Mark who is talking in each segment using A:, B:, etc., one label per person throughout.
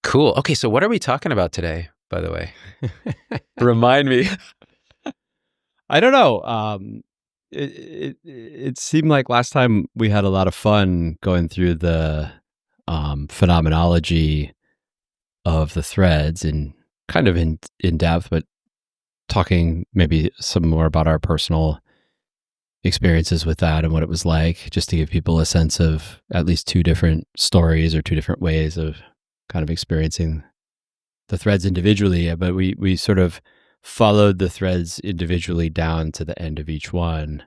A: Cool. Okay, so what are we talking about today, by the way? Remind me.
B: I don't know. It seemed like last time we had a lot of fun going through the phenomenology of the threads and kind of in depth, but talking maybe some more about our personal experiences with that and what it was like, just to give people a sense of at least two different stories or two different ways of kind of experiencing the threads individually. But we sort of followed the threads individually down to the end of each one.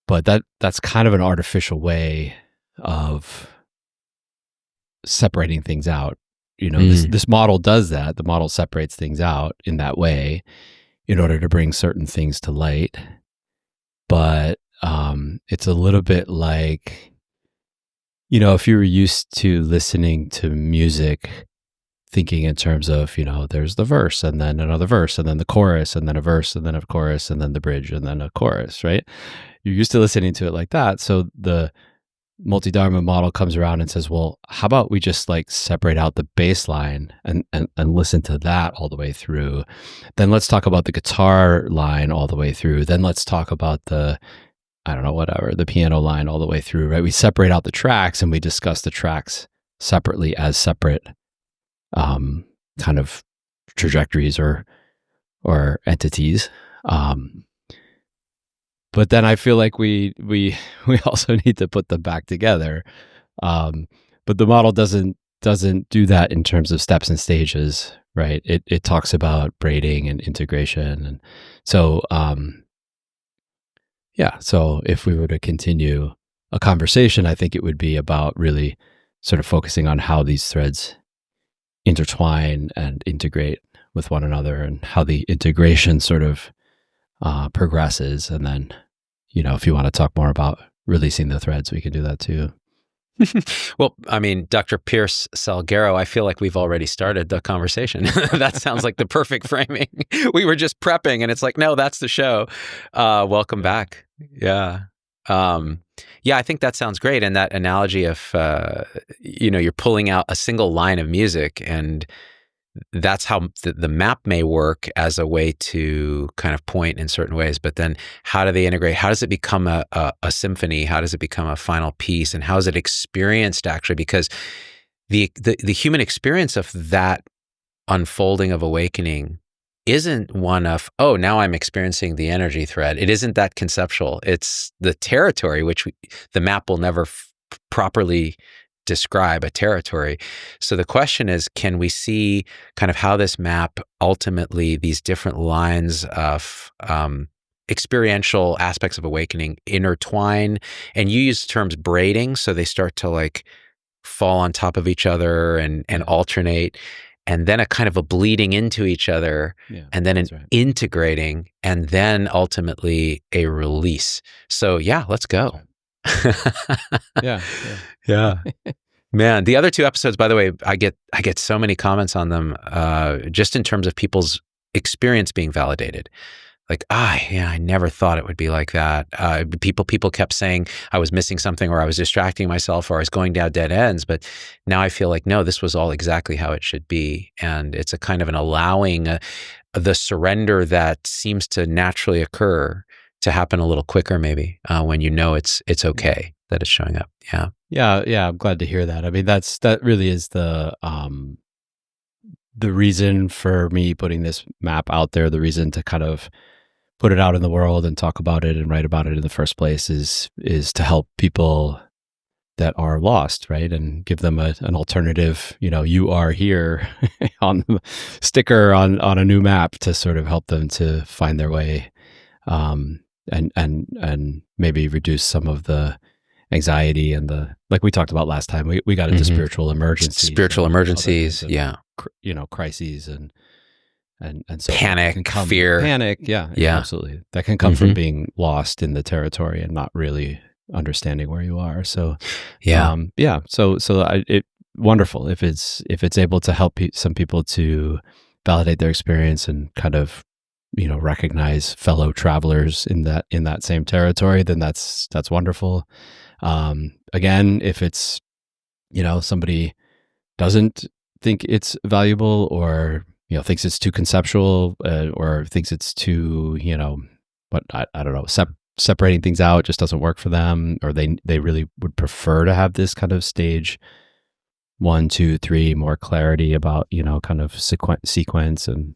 B: But that's kind of an artificial way of separating things out. You know, this model does that. The model separates things out in that way in order to bring certain things to light. But it's a little bit like, you know, if you were used to listening to music, thinking in terms of, you know, there's the verse and then another verse and then the chorus and then a verse and then a chorus and then the bridge and then a chorus, right? You're used to listening to it like that. So the Multidharma model comes around and says, well, how about we just like separate out the bass line and listen to that all the way through. Then let's talk about the guitar line all the way through. Then let's talk about the, I don't know, whatever, the piano line all the way through, right? We separate out the tracks and we discuss the tracks separately as separate kind of trajectories or entities. But then I feel like we also need to put them back together. But the model doesn't do that in terms of steps and stages, right? It talks about braiding and integration. And so, so if we were to continue a conversation, I think it would be about really sort of focusing on how these threads intertwine and integrate with one another and how the integration sort of progresses. And then, you know, if you want to talk more about releasing the threads, we can do that too.
A: Well, I mean, Dr. Pierce Salguero, I feel like we've already started the conversation. That sounds like the perfect framing. We were just prepping and it's like, no, that's the show. Welcome back. Yeah. I think that sounds great. And that analogy of, you know, you're pulling out a single line of music, and that's how the map may work as a way to kind of point in certain ways. But then how do they integrate? How does it become a symphony? How does it become a final piece? And how is it experienced actually? Because the human experience of that unfolding of awakening isn't one of, oh, now I'm experiencing the energy thread. It isn't that conceptual. It's the territory, which the map will never properly describe a territory. So the question is, can we see kind of how this map ultimately, these different lines of experiential aspects of awakening intertwine? And you use terms braiding, so they start to like fall on top of each other and alternate, and then a kind of a bleeding into each other, and then an integrating, and then ultimately a release. So yeah, let's go. Yeah. Man, the other two episodes, by the way, I get so many comments on them, just in terms of people's experience being validated. Like, I never thought it would be like that. People kept saying I was missing something, or I was distracting myself, or I was going down dead ends. But now I feel like, no, this was all exactly how it should be. And it's a kind of an allowing the surrender that seems to naturally occur to happen a little quicker, maybe, when you know it's okay that it's showing up. Yeah.
B: I'm glad to hear that. I mean, that really is the reason for me putting this map out there. The reason to kind of put it out in the world and talk about it and write about it in the first place is to help people that are lost, right? And give them an alternative, you know, you are here on the sticker on a new map to sort of help them to find their way, and maybe reduce some of the anxiety and like we talked about last time, we got into spiritual emergencies,
A: you know,
B: crises and so
A: panic, fear,
B: yeah, absolutely, that can come from being lost in the territory and not really understanding where you are. So it wonderful if it's able to help some people to validate their experience and kind of, you know, recognize fellow travelers in that same territory, then that's wonderful. Again, if it's, you know, somebody doesn't think it's valuable, or thinks it's too conceptual, or thinks it's too I don't know, separating things out just doesn't work for them, or they really would prefer to have this kind of stage 1, 2, 3 more clarity about kind of sequence, and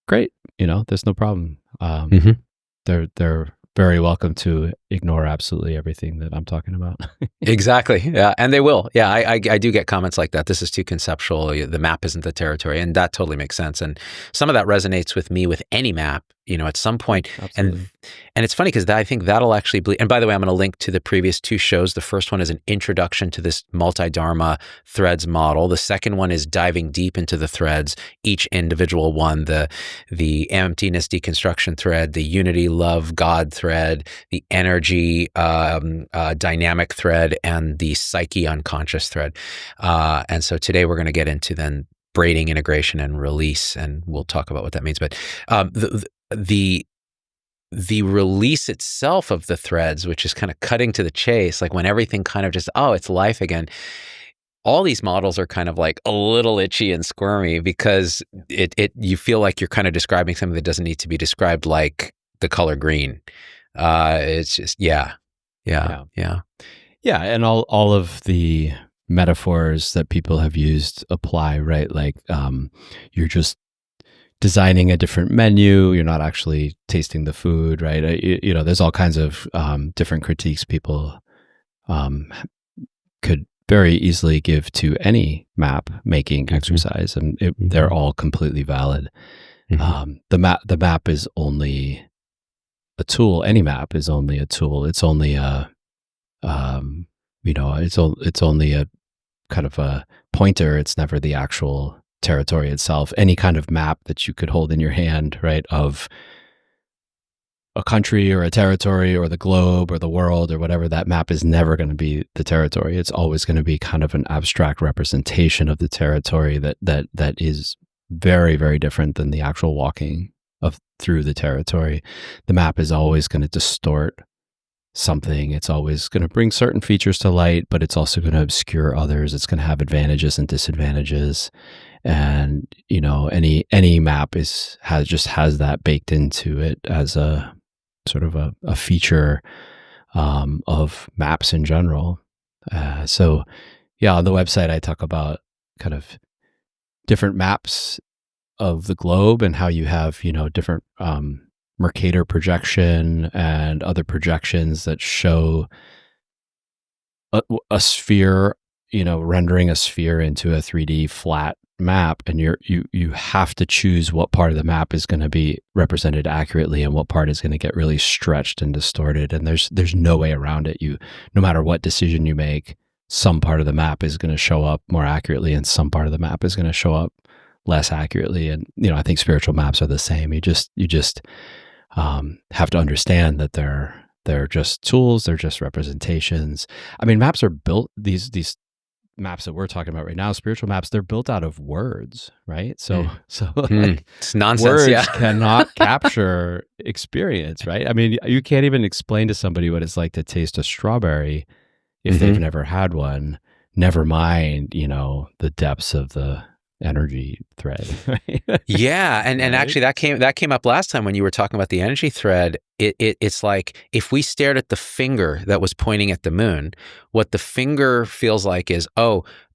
B: great, there's no problem. They're very welcome to ignore absolutely everything that I'm talking about.
A: Exactly. Yeah. And they will. Yeah. I do get comments like that. This is too conceptual. The map isn't the territory. And that totally makes sense. And some of that resonates with me with any map, at some point.
B: Absolutely.
A: And it's funny because I think that'll actually bleed. And by the way, I'm going to link to the previous 2 shows. The first one is an introduction to this multi-dharma threads model. The second one is diving deep into the threads, each individual one, the emptiness deconstruction thread, the unity, love, God thread, the energy dynamic thread, and the psyche unconscious thread. And so today we're going to get into then braiding, integration, and release, and we'll talk about what that means. But the release itself of the threads, which is kind of cutting to the chase, like when everything kind of just, it's life again. All these models are kind of like a little itchy and squirmy because you feel like you're kind of describing something that doesn't need to be described, like the color green. It's just, yeah.
B: And all of the metaphors that people have used apply, right? Like you're just designing a different menu. You're not actually tasting the food, right? There's all kinds of different critiques people could very easily give to any map making exercise, and they're all completely valid. The map is only a tool. Any map is only a tool. It's only it's only a kind of a pointer. It's never the actual territory itself. Any kind of map that you could hold in your hand, right, of a country or a territory or the globe or the world or whatever, that map is never going to be the territory. It's always going to be kind of an abstract representation of the territory that is very, very different than the actual walking through the territory. The map is always going to distort something. It's always going to bring certain features to light, but it's also going to obscure others. It's going to have advantages and disadvantages. And any map has that baked into it as a sort of a feature of maps in general. So on the website I talk about kind of different maps of the globe and how you have different Mercator projection and other projections that show a sphere, rendering a sphere into a 3D flat map, and you have to choose what part of the map is going to be represented accurately and what part is going to get really stretched and distorted. And there's no way around it. No matter what decision you make, some part of the map is going to show up more accurately and some part of the map is going to show up less accurately. And I think spiritual maps are the same. You just have to understand that they're just tools. They're just representations. I mean, maps are built, these maps that we're talking about right now, spiritual maps, they're built out of words, right? So like,
A: it's nonsense.
B: Words cannot capture experience, right? I mean, you can't even explain to somebody what it's like to taste a strawberry if they've never had one. Never mind, the depths of the energy thread. Right?
A: Yeah, and actually that came up last time when you were talking about the energy thread. It's like if we stared at the finger that was pointing at the moon, what the finger feels like is,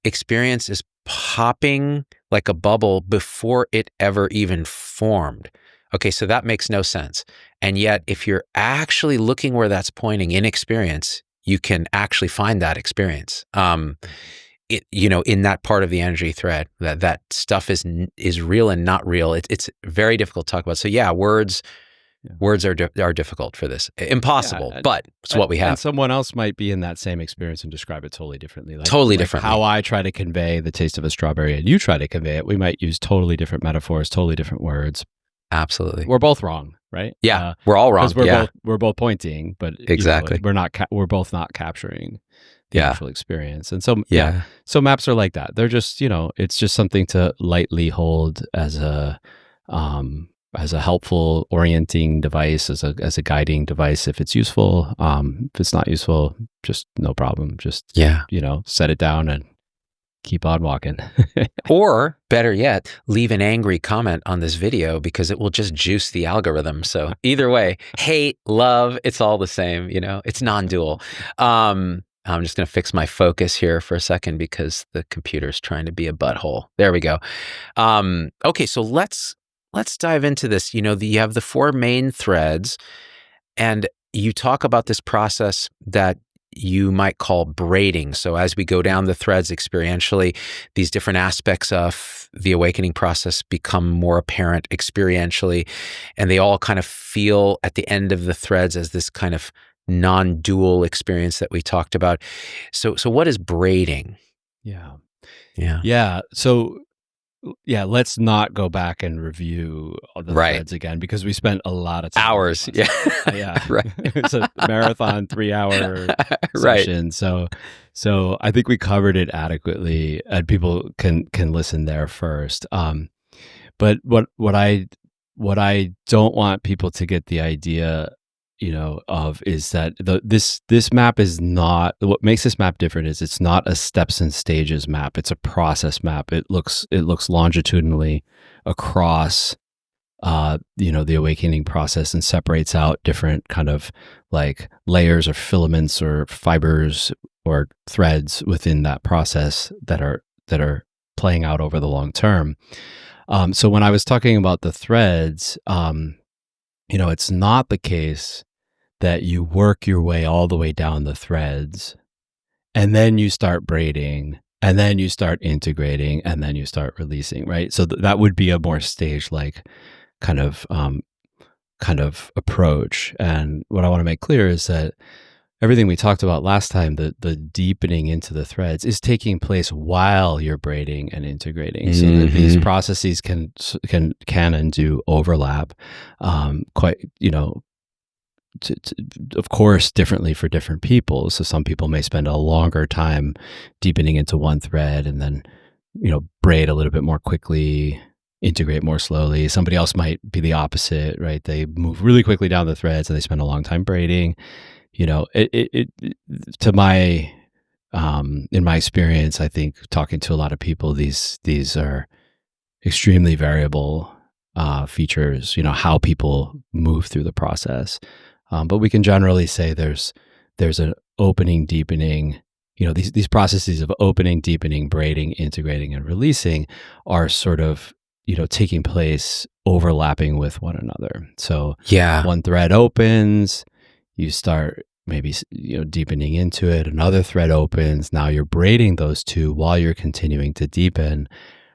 A: experience is popping like a bubble before it ever even formed. Okay, so that makes no sense. And yet, if you're actually looking where that's pointing in experience, you can actually find that experience. In that part of the energy thread, that stuff is real and not real. It's very difficult to talk about. So yeah, words are difficult for this. Impossible, but it's what we have.
B: And someone else might be in that same experience and describe it totally differently.
A: Differently.
B: How I try to convey the taste of a strawberry and you try to convey it, we might use totally different metaphors, totally different words.
A: Absolutely.
B: We're both wrong, right?
A: Yeah, we're all wrong.
B: We're both pointing, but
A: exactly,
B: we're both not capturing the actual experience. And so so maps are like that. They're just, it's just something to lightly hold as a helpful orienting device, as a guiding device if it's useful. If it's not useful, just no problem. Just set it down and keep on walking.
A: Or better yet, leave an angry comment on this video because it will just juice the algorithm. So either way, hate, love, it's all the same, it's non-dual. I'm just going to fix my focus here for a second because the computer's trying to be a butthole. There we go. Okay, so let's dive into this. You have the 4 main threads, and you talk about this process that you might call braiding. So as we go down the threads experientially, these different aspects of the awakening process become more apparent experientially, and they all kind of feel at the end of the threads as this kind of non-dual experience that we talked about. So what is braiding?
B: Yeah. So let's not go back and review all the threads again because we spent a lot of time.
A: Hours.
B: Yeah. Right. It's a marathon 3-hour session. So I think we covered it adequately, and people can listen there first. But what I don't want people to get the idea of is that this map is not, what makes this map different is it's not a steps and stages map. It's a process map. It looks longitudinally across, the awakening process and separates out different kind of like layers or filaments or fibers or threads within that process that are playing out over the long term. So when I was talking about the threads, it's not the case that you work your way all the way down the threads and then you start braiding and then you start integrating and then you start releasing, right? So that would be a more stage-like kind of approach. And what I want to make clear is that everything we talked about last time, the deepening into the threads, is taking place while you're braiding and integrating. So that these processes can and do overlap, of course, differently for different people. So some people may spend a longer time deepening into one thread and then, braid a little bit more quickly, integrate more slowly. Somebody else might be the opposite, right? They move really quickly down the threads and they spend a long time braiding. To my, in my experience, I think talking to a lot of people, these are extremely variable features, how people move through the process. But we can generally say there's an opening, deepening, these processes of opening, deepening, braiding, integrating, and releasing are sort of, taking place overlapping with one another. So one thread opens, you start maybe, deepening into it, another thread opens, now you're braiding those two while you're continuing to deepen,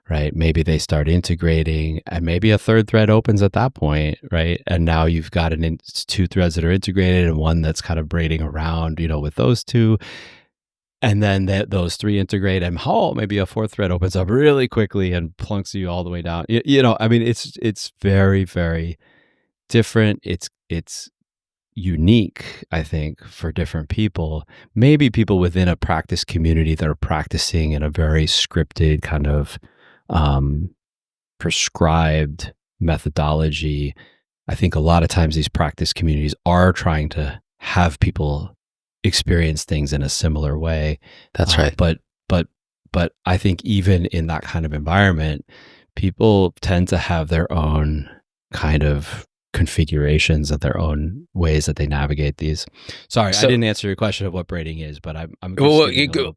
B: right? Maybe they start integrating and maybe a third thread opens at that point, right? And now you've got two threads that are integrated and one that's kind of braiding around, with those two. And then those three integrate and maybe a fourth thread opens up really quickly and plunks you all the way down. It's very, very different. It's unique, I think, for different people. Maybe people within a practice community that are practicing in a very scripted kind of prescribed methodology. I think a lot of times these practice communities are trying to have people experience things in a similar way.
A: That's right.
B: But I think even in that kind of environment, people tend to have their own kind of configurations of their own ways that they navigate these. Sorry, I didn't answer your question of what braiding is, but I'm just giving a little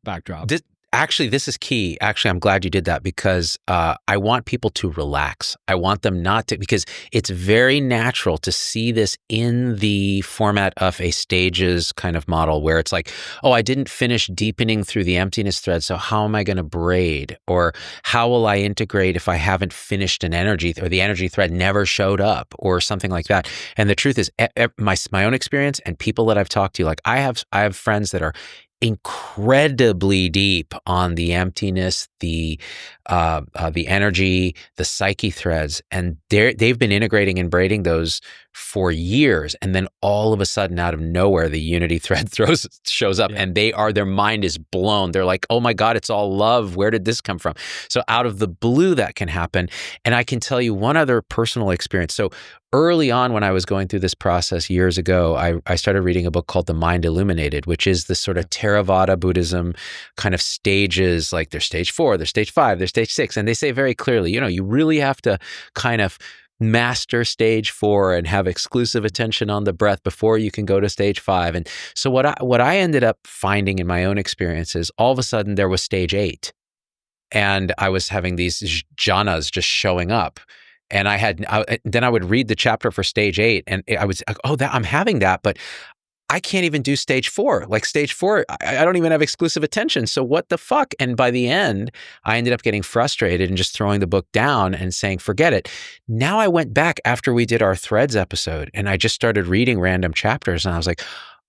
B: backdrop.
A: Actually, this is key. Actually, I'm glad you did that because I want people to relax. I want them not to, because it's very natural to see this in the format of a stages kind of model where it's like, oh, I didn't finish deepening through the emptiness thread, so how am I going to braid? Or how will I integrate if I haven't finished an energy, or the energy thread never showed up, or something like that. And the truth is, my own experience and people that I've talked to, like I have friends that are incredibly deep on the emptiness, the energy, the psyche threads, and they've been integrating and braiding those for years. And then all of a sudden, out of nowhere, the unity thread shows up, and their mind is blown. They're like, oh my God, it's all love. Where did this come from? So out of the blue, that can happen. And I can tell you one other personal experience. So early on, when I was going through this process years ago, I started reading a book called The Mind Illuminated, which is this sort of Theravada Buddhism kind of stages. Like there's stage 4, there's stage 5, there's stage 6. And they say very clearly, you really have to kind of master stage 4 and have exclusive attention on the breath before you can go to stage 5. And so what I ended up finding in my own experiences, all of a sudden there was stage 8, and I was having these jhanas just showing up. And then I would read the chapter for stage 8, and I was like, oh, I'm having that, but I can't even do stage 4. Like stage 4, I don't even have exclusive attention. So what the fuck? And by the end, I ended up getting frustrated and just throwing the book down and saying, forget it. Now I went back after we did our Threads episode, and I just started reading random chapters, and I was like,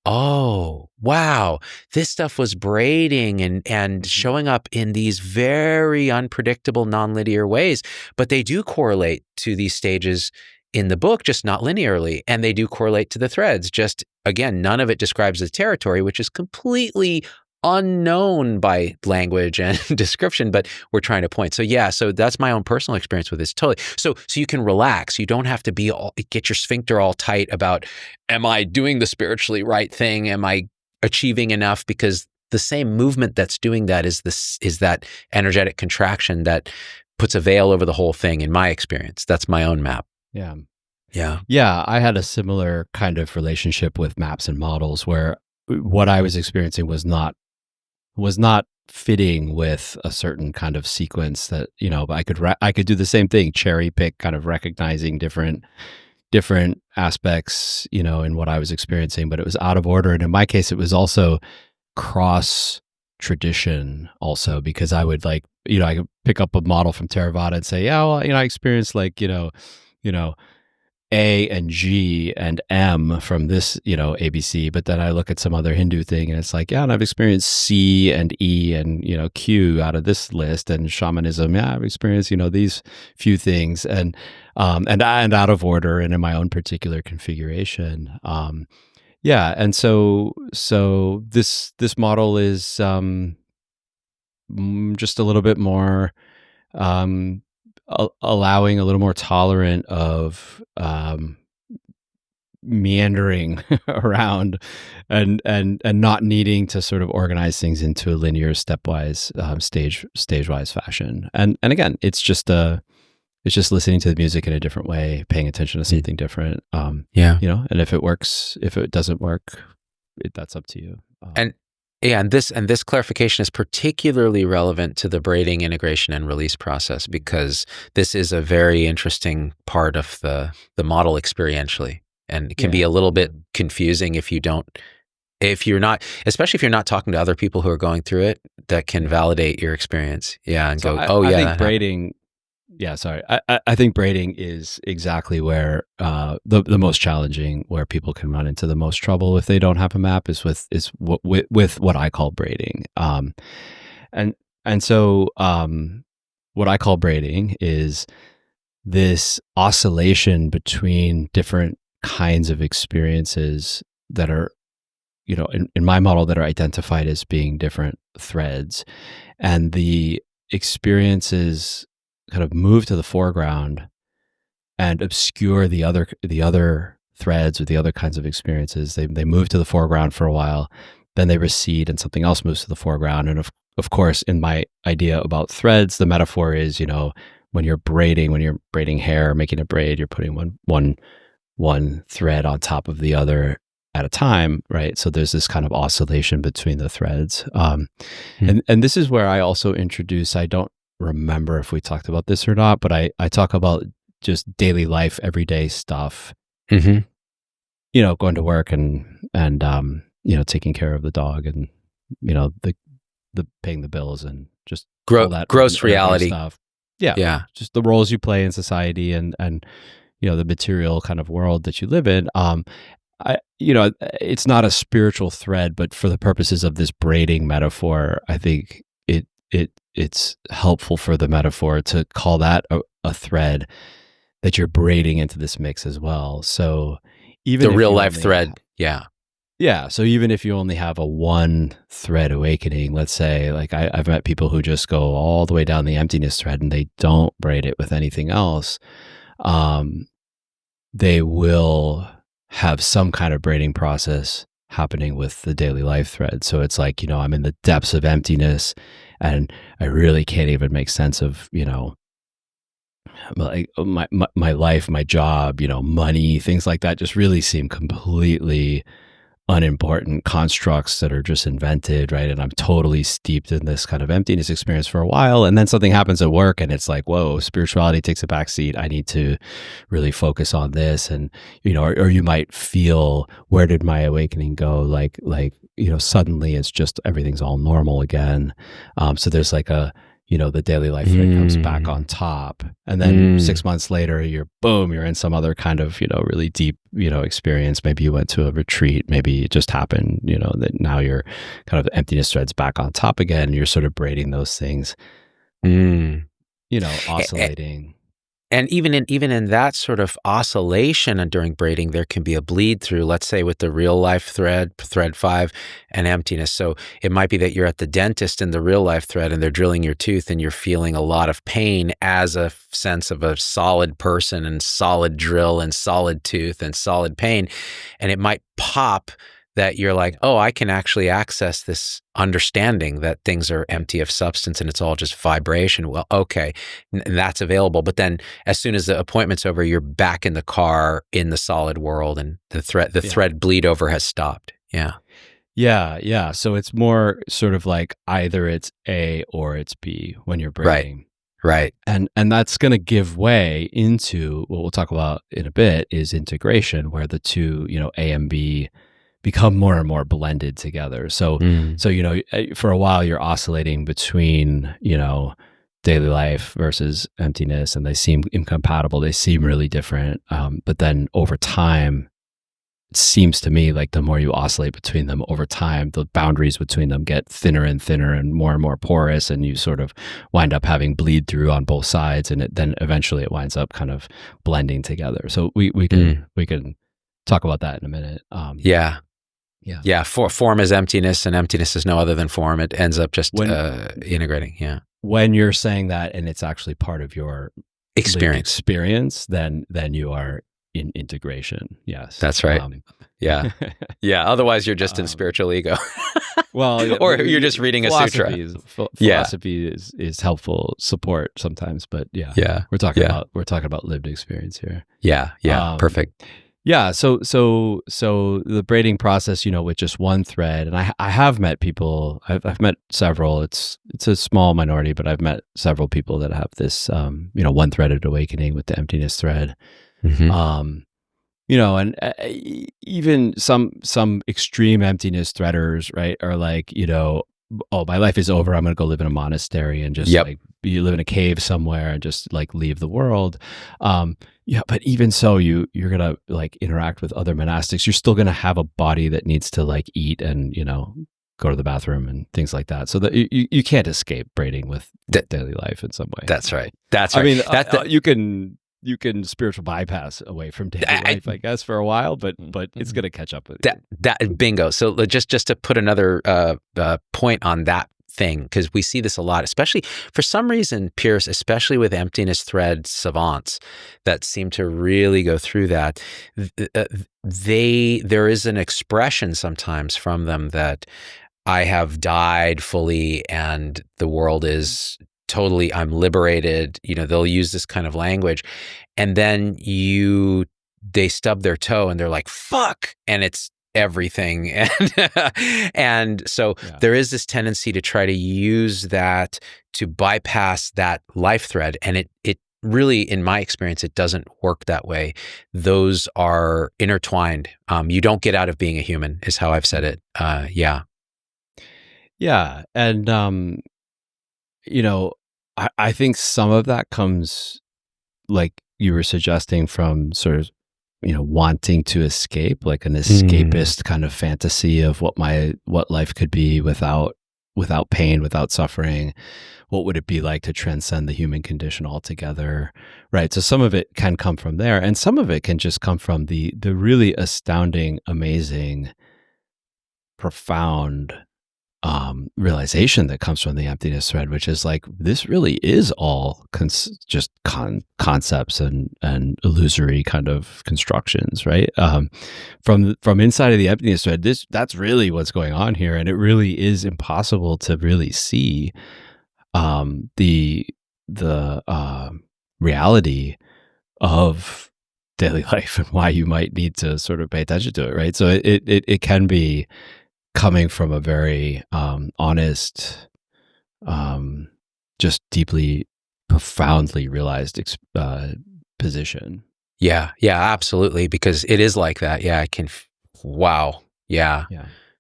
A: oh, wow, this stuff was braiding and showing up in these very unpredictable, nonlinear ways. But they do correlate to these stages in the book, just not linearly. And they do correlate to the threads. Just, again, none of it describes the territory, which is completely unknown by language and description, but we're trying to point. So yeah, so that's my own personal experience with this. Totally. So you can relax. You don't have to get your sphincter all tight about, am I doing the spiritually right thing? Am I achieving enough? Because the same movement that's doing that is that energetic contraction that puts a veil over the whole thing, in my experience. That's my own map.
B: Yeah.
A: Yeah.
B: Yeah. I had a similar kind of relationship with maps and models where what I was experiencing was not fitting with a certain kind of sequence that, I could do the same thing, cherry pick, kind of recognizing different aspects, in what I was experiencing, but it was out of order. And in my case, it was also cross tradition also, because I would I could pick up a model from Theravada and say, yeah, well, I experienced A and G and M from this, ABC, but then I look at some other Hindu thing and it's like, yeah, and I've experienced C and E and, Q out of this list, and shamanism, yeah, I've experienced, these few things and out of order and in my own particular configuration. Yeah. And so this model is just a little bit more allowing a little more tolerant of meandering around and not needing to sort of organize things into a linear, stepwise, stage-wise fashion. And again, it's just listening to the music in a different way, paying attention to something different. And if it works, if it doesn't work, that's up to you.
A: And this clarification is particularly relevant to the braiding, integration, and release process, because this is a very interesting part of the model experientially, and it can be a little bit confusing especially if you're not talking to other people who are going through it, that can validate your experience. Yeah, and I
B: think braiding. Yeah, sorry. I think braiding is exactly where the most challenging, where people can run into the most trouble if they don't have a map, is with what I call braiding. And so what I call braiding is this oscillation between different kinds of experiences that are, in my model, that are identified as being different threads, and the experiences kind of move to the foreground and obscure the other threads or the other kinds of experiences. They move to the foreground for a while, then they recede and something else moves to the foreground. And of course, in my idea about threads, the metaphor is, when you're braiding hair, making a braid, you're putting one thread on top of the other at a time, right? So there's this kind of oscillation between the threads. And this is where I also introduce, I don't remember if we talked about this or not, but I talk about just daily life, everyday stuff, going to work and taking care of the dog and, the paying the bills and just all that
A: gross reality
B: stuff. Yeah. Just the roles you play in society and, the material kind of world that you live in. It's not a spiritual thread, but for the purposes of this braiding metaphor, I think it's helpful for the metaphor to call that a thread that you're braiding into this mix as well. So even
A: the
B: if
A: real
B: you
A: life
B: only
A: thread. Yeah.
B: Yeah. So even if you only have a one thread awakening, let's say, like I've met people who just go all the way down the emptiness thread and they don't braid it with anything else. They will have some kind of braiding process happening with the daily life thread. So it's like, I'm in the depths of emptiness and I really can't even make sense of, like my life, my job, money, things like that just really seem completely unimportant constructs that are just invented, right? And I'm totally steeped in this kind of emptiness experience for a while. And then something happens at work and it's like, whoa, spirituality takes a backseat. I need to really focus on this. And, or you might feel, where did my awakening go? Like, suddenly it's just, everything's all normal again. So there's like the daily life thread comes back on top. And then 6 months later, you're in some other kind of, really deep, experience. Maybe you went to a retreat. Maybe it just happened, that now you're kind of emptiness threads back on top again. You're sort of braiding those things, oscillating.
A: And even in that sort of oscillation and during braiding, there can be a bleed through, let's say with the real life thread 5, and emptiness. So it might be that you're at the dentist in the real life thread and they're drilling your tooth and you're feeling a lot of pain as a sense of a solid person and solid drill and solid tooth and solid pain. And it might pop that you're like, oh, I can actually access this understanding that things are empty of substance and it's all just vibration. Well, okay, and that's available. But then as soon as the appointment's over, you're back in the car in the solid world and the thread bleed over has stopped. Yeah.
B: Yeah. So it's more sort of like either it's A or it's B when you're braiding.
A: Right.
B: And that's going to give way into what we'll talk about in a bit is integration, where the two, A and B become more and more blended together. So for a while you're oscillating between, daily life versus emptiness, and they seem incompatible. They seem really different. But then over time, it seems to me like the more you oscillate between them over time, the boundaries between them get thinner and more porous, and you sort of wind up having bleed through on both sides, and then eventually it winds up kind of blending together. So we can talk about that in a minute.
A: Yeah. Form is emptiness, and emptiness is no other than form. It ends up just integrating. Yeah.
B: When you're saying that, and it's actually part of your
A: experience,
B: then you are in integration. Yes,
A: that's right. Yeah. Otherwise, you're just in spiritual ego.
B: Well,
A: or you're just reading a sutra.
B: Philosophy is helpful support sometimes, but we're talking about lived experience here.
A: Yeah. Perfect.
B: Yeah, so the braiding process, with just one thread, and I have met people. I've met several. It's a small minority, but I've met several people that have this, one-threaded awakening with the emptiness thread. And even some extreme emptiness threaders, right, are like, oh, my life is over. I'm going to go live in a monastery and just like you live in a cave somewhere and just like leave the world. But even so, you're going to like interact with other monastics. You're still going to have a body that needs to like eat and, go to the bathroom and things like that. So that you can't escape braiding with daily life in some way.
A: That's right. I
B: mean, you can spiritual bypass away from daily life, I guess, for a while, but it's going to catch up with you.
A: That bingo. So just to put another point on that thing, because we see this a lot, especially for some reason, Pierce, especially with emptiness thread savants that seem to really go through that. There is an expression sometimes from them that I have died fully and the world is totally, I'm liberated. They'll use this kind of language, and then they stub their toe and they're like, fuck. And it's everything. And so there is this tendency to try to use that to bypass that life thread. And it really, in my experience, it doesn't work that way. Those are intertwined. You don't get out of being a human is how I've said it.
B: Yeah. And, I think some of that comes, like you were suggesting, from sort of, wanting to escape, like an escapist kind of fantasy of what life could be without without pain, without suffering? What would it be like to transcend the human condition altogether? Right. So some of it can come from there, and some of it can just come from the really astounding, amazing, profound realization that comes from the emptiness thread, which is like, this really is all just concepts and illusory kind of constructions, right? From inside of the emptiness thread, that's really what's going on here, and it really is impossible to really see the reality of daily life and why you might need to sort of pay attention to it, right? So it can be coming from a very honest, just deeply, profoundly realized position.
A: Yeah, absolutely, because it is like that. Yeah, I can. Wow. Yeah.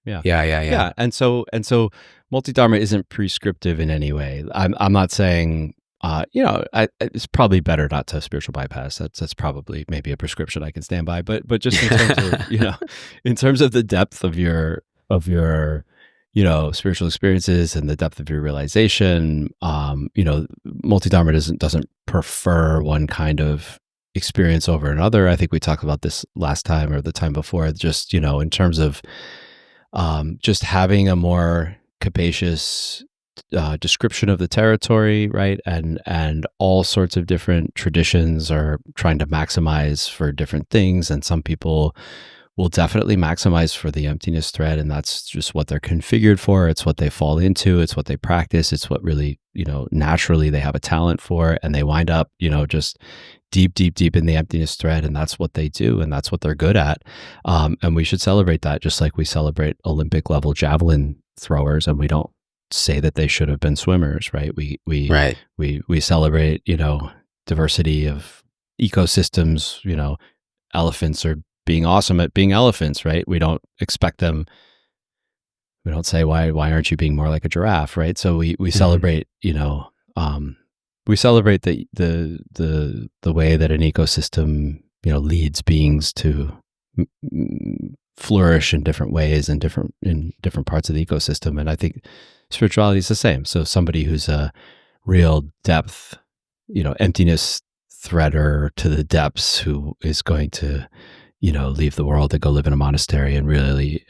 B: And so multi-dharma isn't prescriptive in any way. I'm not saying, it's probably better not to spiritual bypass. That's probably maybe a prescription I can stand by. But just in terms of, in terms of the depth of your spiritual experiences and the depth of your realization, multi-dharma doesn't prefer one kind of experience over another. I think we talked about this last time or the time before, just, in terms of just having a more capacious description of the territory, right? And all sorts of different traditions are trying to maximize for different things. And some people will definitely maximize for the emptiness thread, and that's just what they're configured for. It's what they fall into. It's what they practice. It's what really, naturally they have a talent for, and they wind up, just deep in the emptiness thread, and that's what they do, and that's what they're good at. And we should celebrate that, just like we celebrate Olympic level javelin throwers, and we don't say that they should have been swimmers, right? We celebrate, diversity of ecosystems. Elephants are being awesome at being elephants, right? We don't expect them. We don't say, why aren't you being more like a giraffe, right? So we celebrate, we celebrate the way that an ecosystem, leads beings to flourish in different ways and in different parts of the ecosystem. And I think spirituality is the same. So somebody who's a real depth, emptiness threader to the depths, who is going to, leave the world to go live in a monastery and really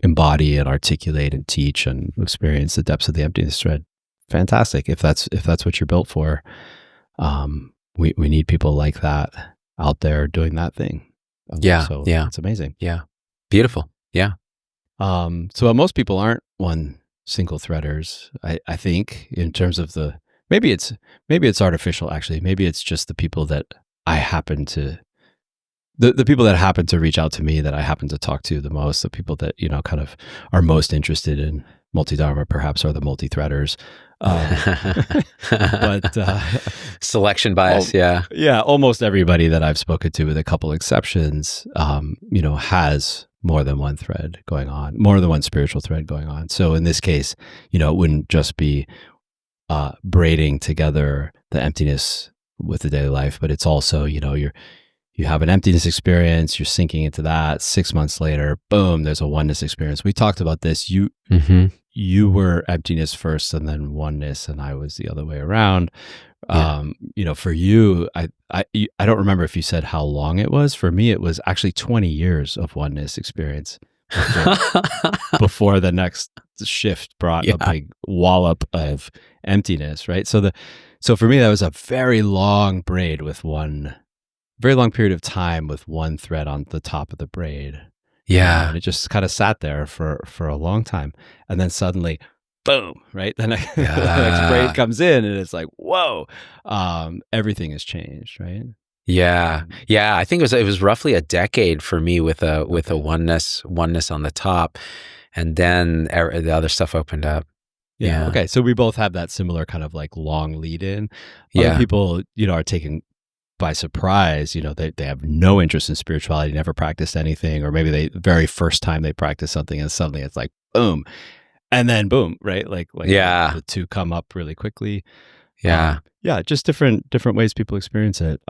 B: embody and articulate and teach and experience the depths of the emptiness thread. Fantastic. If that's what you're built for, we need people like that out there doing that thing. So it's amazing.
A: Yeah. Beautiful. Yeah.
B: So most people aren't one single threaders, I think, in terms of maybe it's artificial, actually. Maybe it's just the people that I happen to, the people that happen to reach out to me, that I happen to talk to the most, the people that, kind of are most interested in multi-dharma perhaps are the multi-threaders. But
A: selection bias.
B: Yeah. Almost everybody that I've spoken to, with a couple exceptions, has more than one thread going on, more than one spiritual thread going on. So in this case, it wouldn't just be braiding together the emptiness with the daily life, but it's also, you have an emptiness experience, you're sinking into that. 6 months later, boom, there's a oneness experience. We talked about this. You were emptiness first and then oneness, and I was the other way around. For you, I don't remember if you said how long it was. For me, it was actually 20 years of oneness experience before the next shift brought a big wallop of emptiness, right? So for me, that was a very long braid with very long period of time with one thread on the top of the braid.
A: Yeah.
B: And it just kind of sat there for a long time. And then suddenly, boom, right? The next braid comes in, and it's like, whoa, everything has changed, right?
A: Yeah. I think it was roughly a decade for me with a oneness on the top, and then the other stuff opened up.
B: Yeah. Okay. So we both have that similar kind of like long lead in. Other people, are taken by surprise. They have no interest in spirituality, never practiced anything, or maybe the very first time they practice something, and suddenly it's like boom, and then boom, right? Like the two come up really quickly. Just different ways people experience it.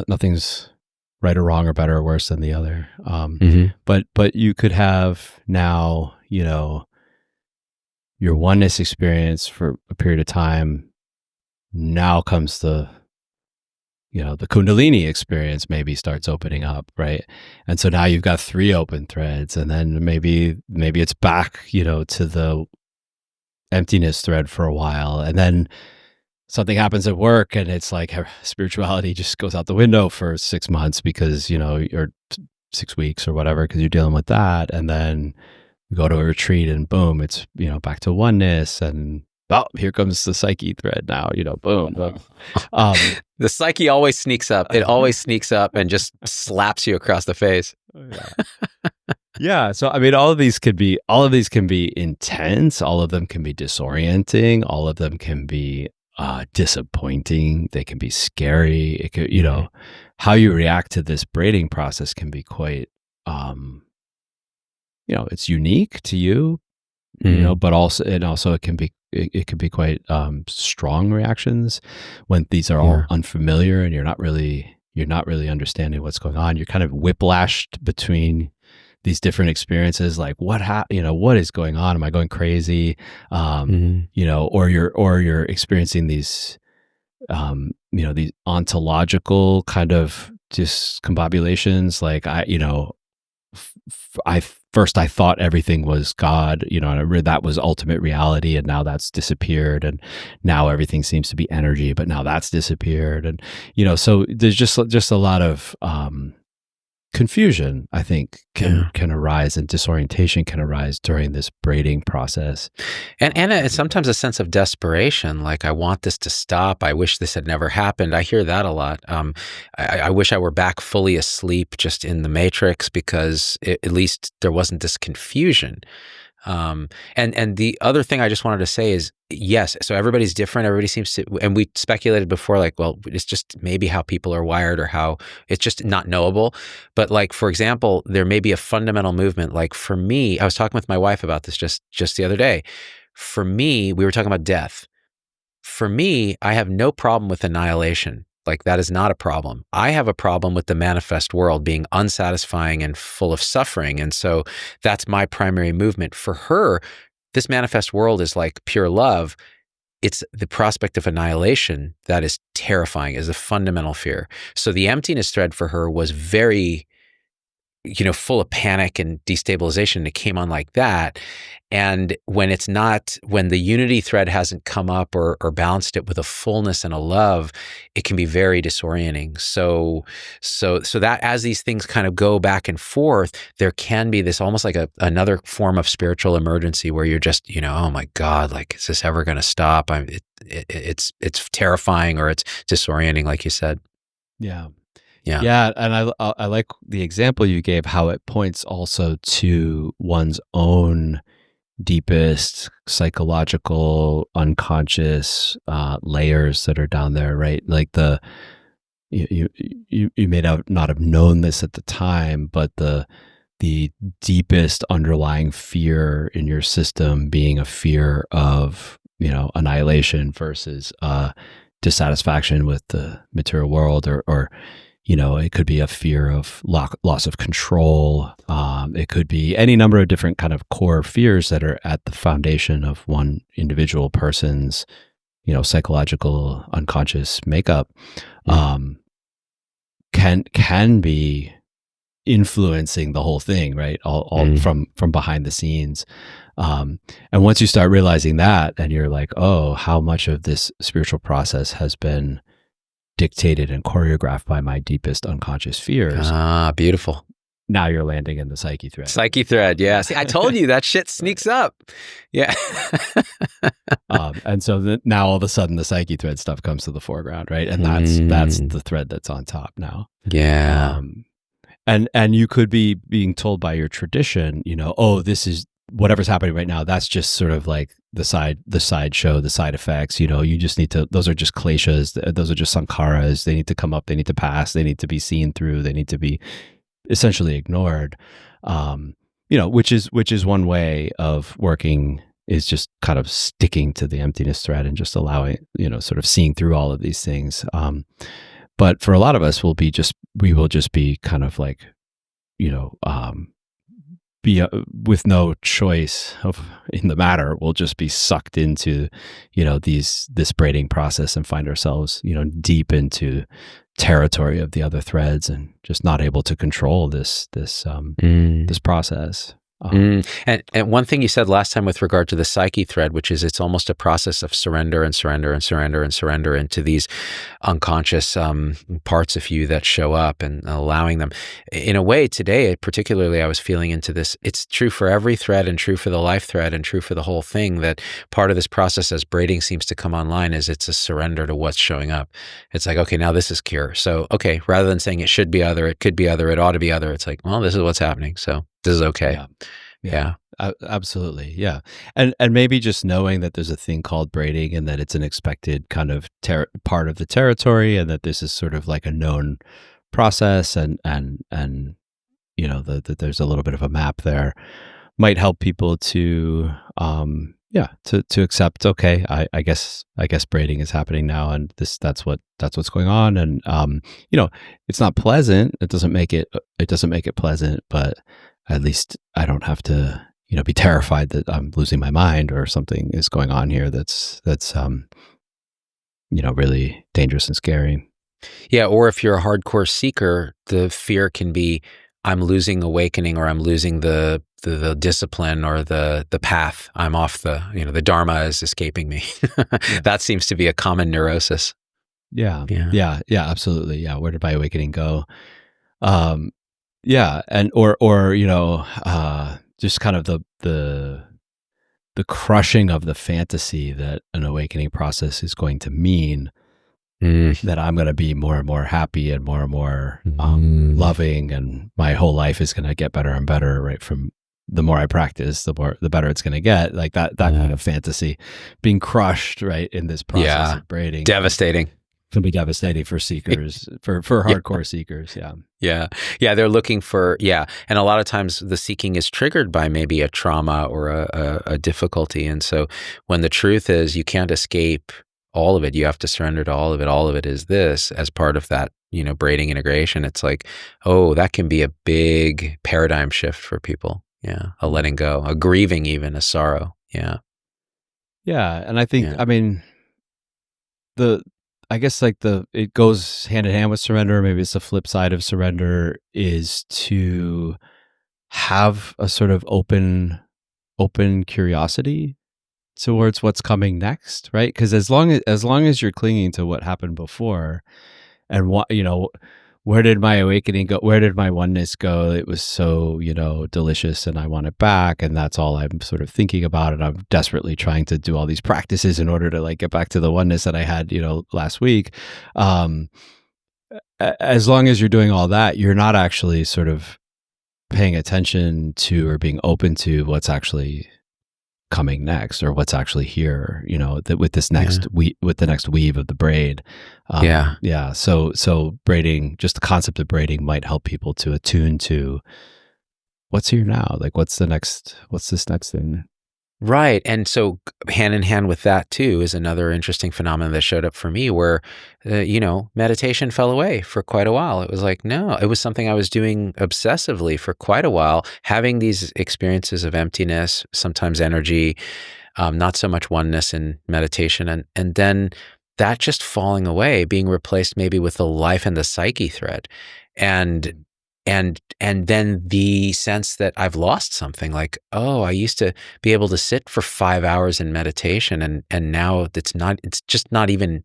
B: Nothing's right or wrong or better or worse than the other. But you could have now, your oneness experience for a period of time. Now comes the Kundalini experience maybe starts opening up, right? And so now you've got 3 open threads, and then maybe it's back, to the emptiness thread for a while, and then something happens at work, and it's like spirituality just goes out the window for 6 months because or 6 weeks or whatever, because you're dealing with that, and then you go to a retreat, and boom, it's back to oneness, and here comes the psyche thread now, boom.
A: The psyche always sneaks up. It always sneaks up and just slaps you across the face.
B: Yeah. So, I mean, all of these can be intense. All of them can be disorienting. All of them can be disappointing. They can be scary. It could, how you react to this braiding process can be quite, it's unique to you, but also it can be quite strong reactions when these are all unfamiliar and you're not really understanding what's going on. You're kind of whiplashed between these different experiences, like what is going on? Am I going crazy? Or you're experiencing these these ontological kind of discombobulations. Like I thought everything was God, and that was ultimate reality, and now that's disappeared, and now everything seems to be energy, but now that's disappeared, and so there's just a lot of confusion, I think, can arise, and disorientation can arise during this braiding process.
A: And sometimes a sense of desperation, like, I want this to stop. I wish this had never happened. I hear that a lot. I wish I were back fully asleep, just in the matrix, because at least there wasn't this confusion. And the other thing I just wanted to say is, yes, so everybody's different. Everybody seems to, and we speculated before, like, well, it's just maybe how people are wired, or how it's just not knowable. But, like, for example, there may be a fundamental movement. Like, for me, I was talking with my wife about this just the other day. For me, we were talking about death. For me, I have no problem with annihilation. Like, that is not a problem. I have a problem with the manifest world being unsatisfying and full of suffering. And so that's my primary movement. For her, this manifest world is like pure love. It's the prospect of annihilation that is terrifying, is a fundamental fear. So the emptiness thread for her was very, full of panic and destabilization. It came on like that. And when the unity thread hasn't come up or balanced it with a fullness and a love, it can be very disorienting. So that as these things kind of go back and forth, there can be this almost like another form of spiritual emergency where you're just, oh my God, like, is this ever going to stop? It's terrifying, or it's disorienting, like you said.
B: Yeah. Yeah, and I like the example you gave, how it points also to one's own deepest psychological, unconscious layers that are down there, right? Like you may not have known this at the time, but the deepest underlying fear in your system being a fear of annihilation versus dissatisfaction with the material world, or it could be a fear of loss of control. It could be any number of different kind of core fears that are at the foundation of one individual person's, psychological unconscious makeup, can be influencing the whole thing, right? All from behind the scenes. And once you start realizing that, and you're like, oh, how much of this spiritual process has been dictated and choreographed by my deepest unconscious fears.
A: Beautiful.
B: Now you're landing in the psyche thread.
A: Psyche thread, yeah. See, I told you that shit sneaks up. Yeah.
B: And so now all of a sudden the psyche thread stuff comes to the foreground, right? And that's the thread that's on top now.
A: Yeah.
B: And you could be being told by your tradition, oh, this is whatever's happening right now. That's just sort of like the side show, the side effects. You just need to. Those are just kleshas. Those are just sankharas. They need to come up. They need to pass. They need to be seen through. They need to be essentially ignored. Which is one way of working, is just kind of sticking to the emptiness thread and just allowing, sort of seeing through all of these things. But for a lot of us, we will just be kind of like, be with no choice in the matter, we'll just be sucked into, this braiding process and find ourselves, deep into territory of the other threads and just not able to control this process.
A: And one thing you said last time with regard to the psyche thread, which is it's almost a process of surrender and surrender and surrender and surrender into these unconscious parts of you that show up and allowing them. In a way, today, particularly, I was feeling into this. It's true for every thread and true for the life thread and true for the whole thing, that part of this process as braiding seems to come online is it's a surrender to what's showing up. It's like, okay, now this is cure. So, okay, rather than saying it should be other, it could be other, it ought to be other, it's like, well, this is what's happening. So this is okay.
B: Yeah. Absolutely. Yeah. And maybe just knowing that there's a thing called braiding and that it's an expected kind of part of the territory, and that this is sort of like a known process and that there's a little bit of a map there might help people to accept, okay, I guess braiding is happening now, and that's what's going on. And it's not pleasant. It doesn't make it pleasant, but at least I don't have to, be terrified that I'm losing my mind or something is going on here that's really dangerous and scary.
A: Yeah, or if you're a hardcore seeker, the fear can be, I'm losing awakening, or I'm losing the discipline or the path. I'm off the Dharma is escaping me. That seems to be a common neurosis.
B: Yeah, absolutely. Yeah, where did my awakening go? And just kind of the crushing of the fantasy that an awakening process is going to mean, that I'm going to be more and more happy and more loving, and my whole life is going to get better and better, right? From the more I practice, the better it's going to get. Like that kind of fantasy being crushed, right, in this process of braiding.
A: Devastating.
B: Can be devastating for seekers, for hardcore seekers.
A: Yeah. They're looking for, and a lot of times the seeking is triggered by maybe a trauma or a difficulty. And so when the truth is you can't escape all of it, you have to surrender to all of it. All of it is this as part of that, braiding integration. It's like, oh, that can be a big paradigm shift for people. Yeah. A letting go, a grieving, even a sorrow. Yeah.
B: Yeah. And I think, I guess it goes hand in hand with surrender. Maybe it's the flip side of surrender, is to have a sort of open curiosity towards what's coming next, right? Because as long as you're clinging to what happened before, and where did my awakening go? Where did my oneness go? It was so, delicious, and I want it back. And that's all I'm sort of thinking about. And I'm desperately trying to do all these practices in order to get back to the oneness that I had, last week. As long as you're doing all that, you're not actually sort of paying attention to or being open to what's actually coming next, or what's actually here, with this next with the next weave of the braid. So braiding, just the concept of braiding, might help people to attune to what's here now. Like, what's this next thing?
A: Right. And so hand in hand with that too is another interesting phenomenon that showed up for me where, meditation fell away for quite a while. It was like, no, it was something I was doing obsessively for quite a while, having these experiences of emptiness, sometimes energy, not so much oneness in meditation. And then that just falling away, being replaced maybe with the life and the psyche thread. And then the sense that I've lost something, like, oh, I used to be able to sit for 5 hours in meditation, and now it's just not even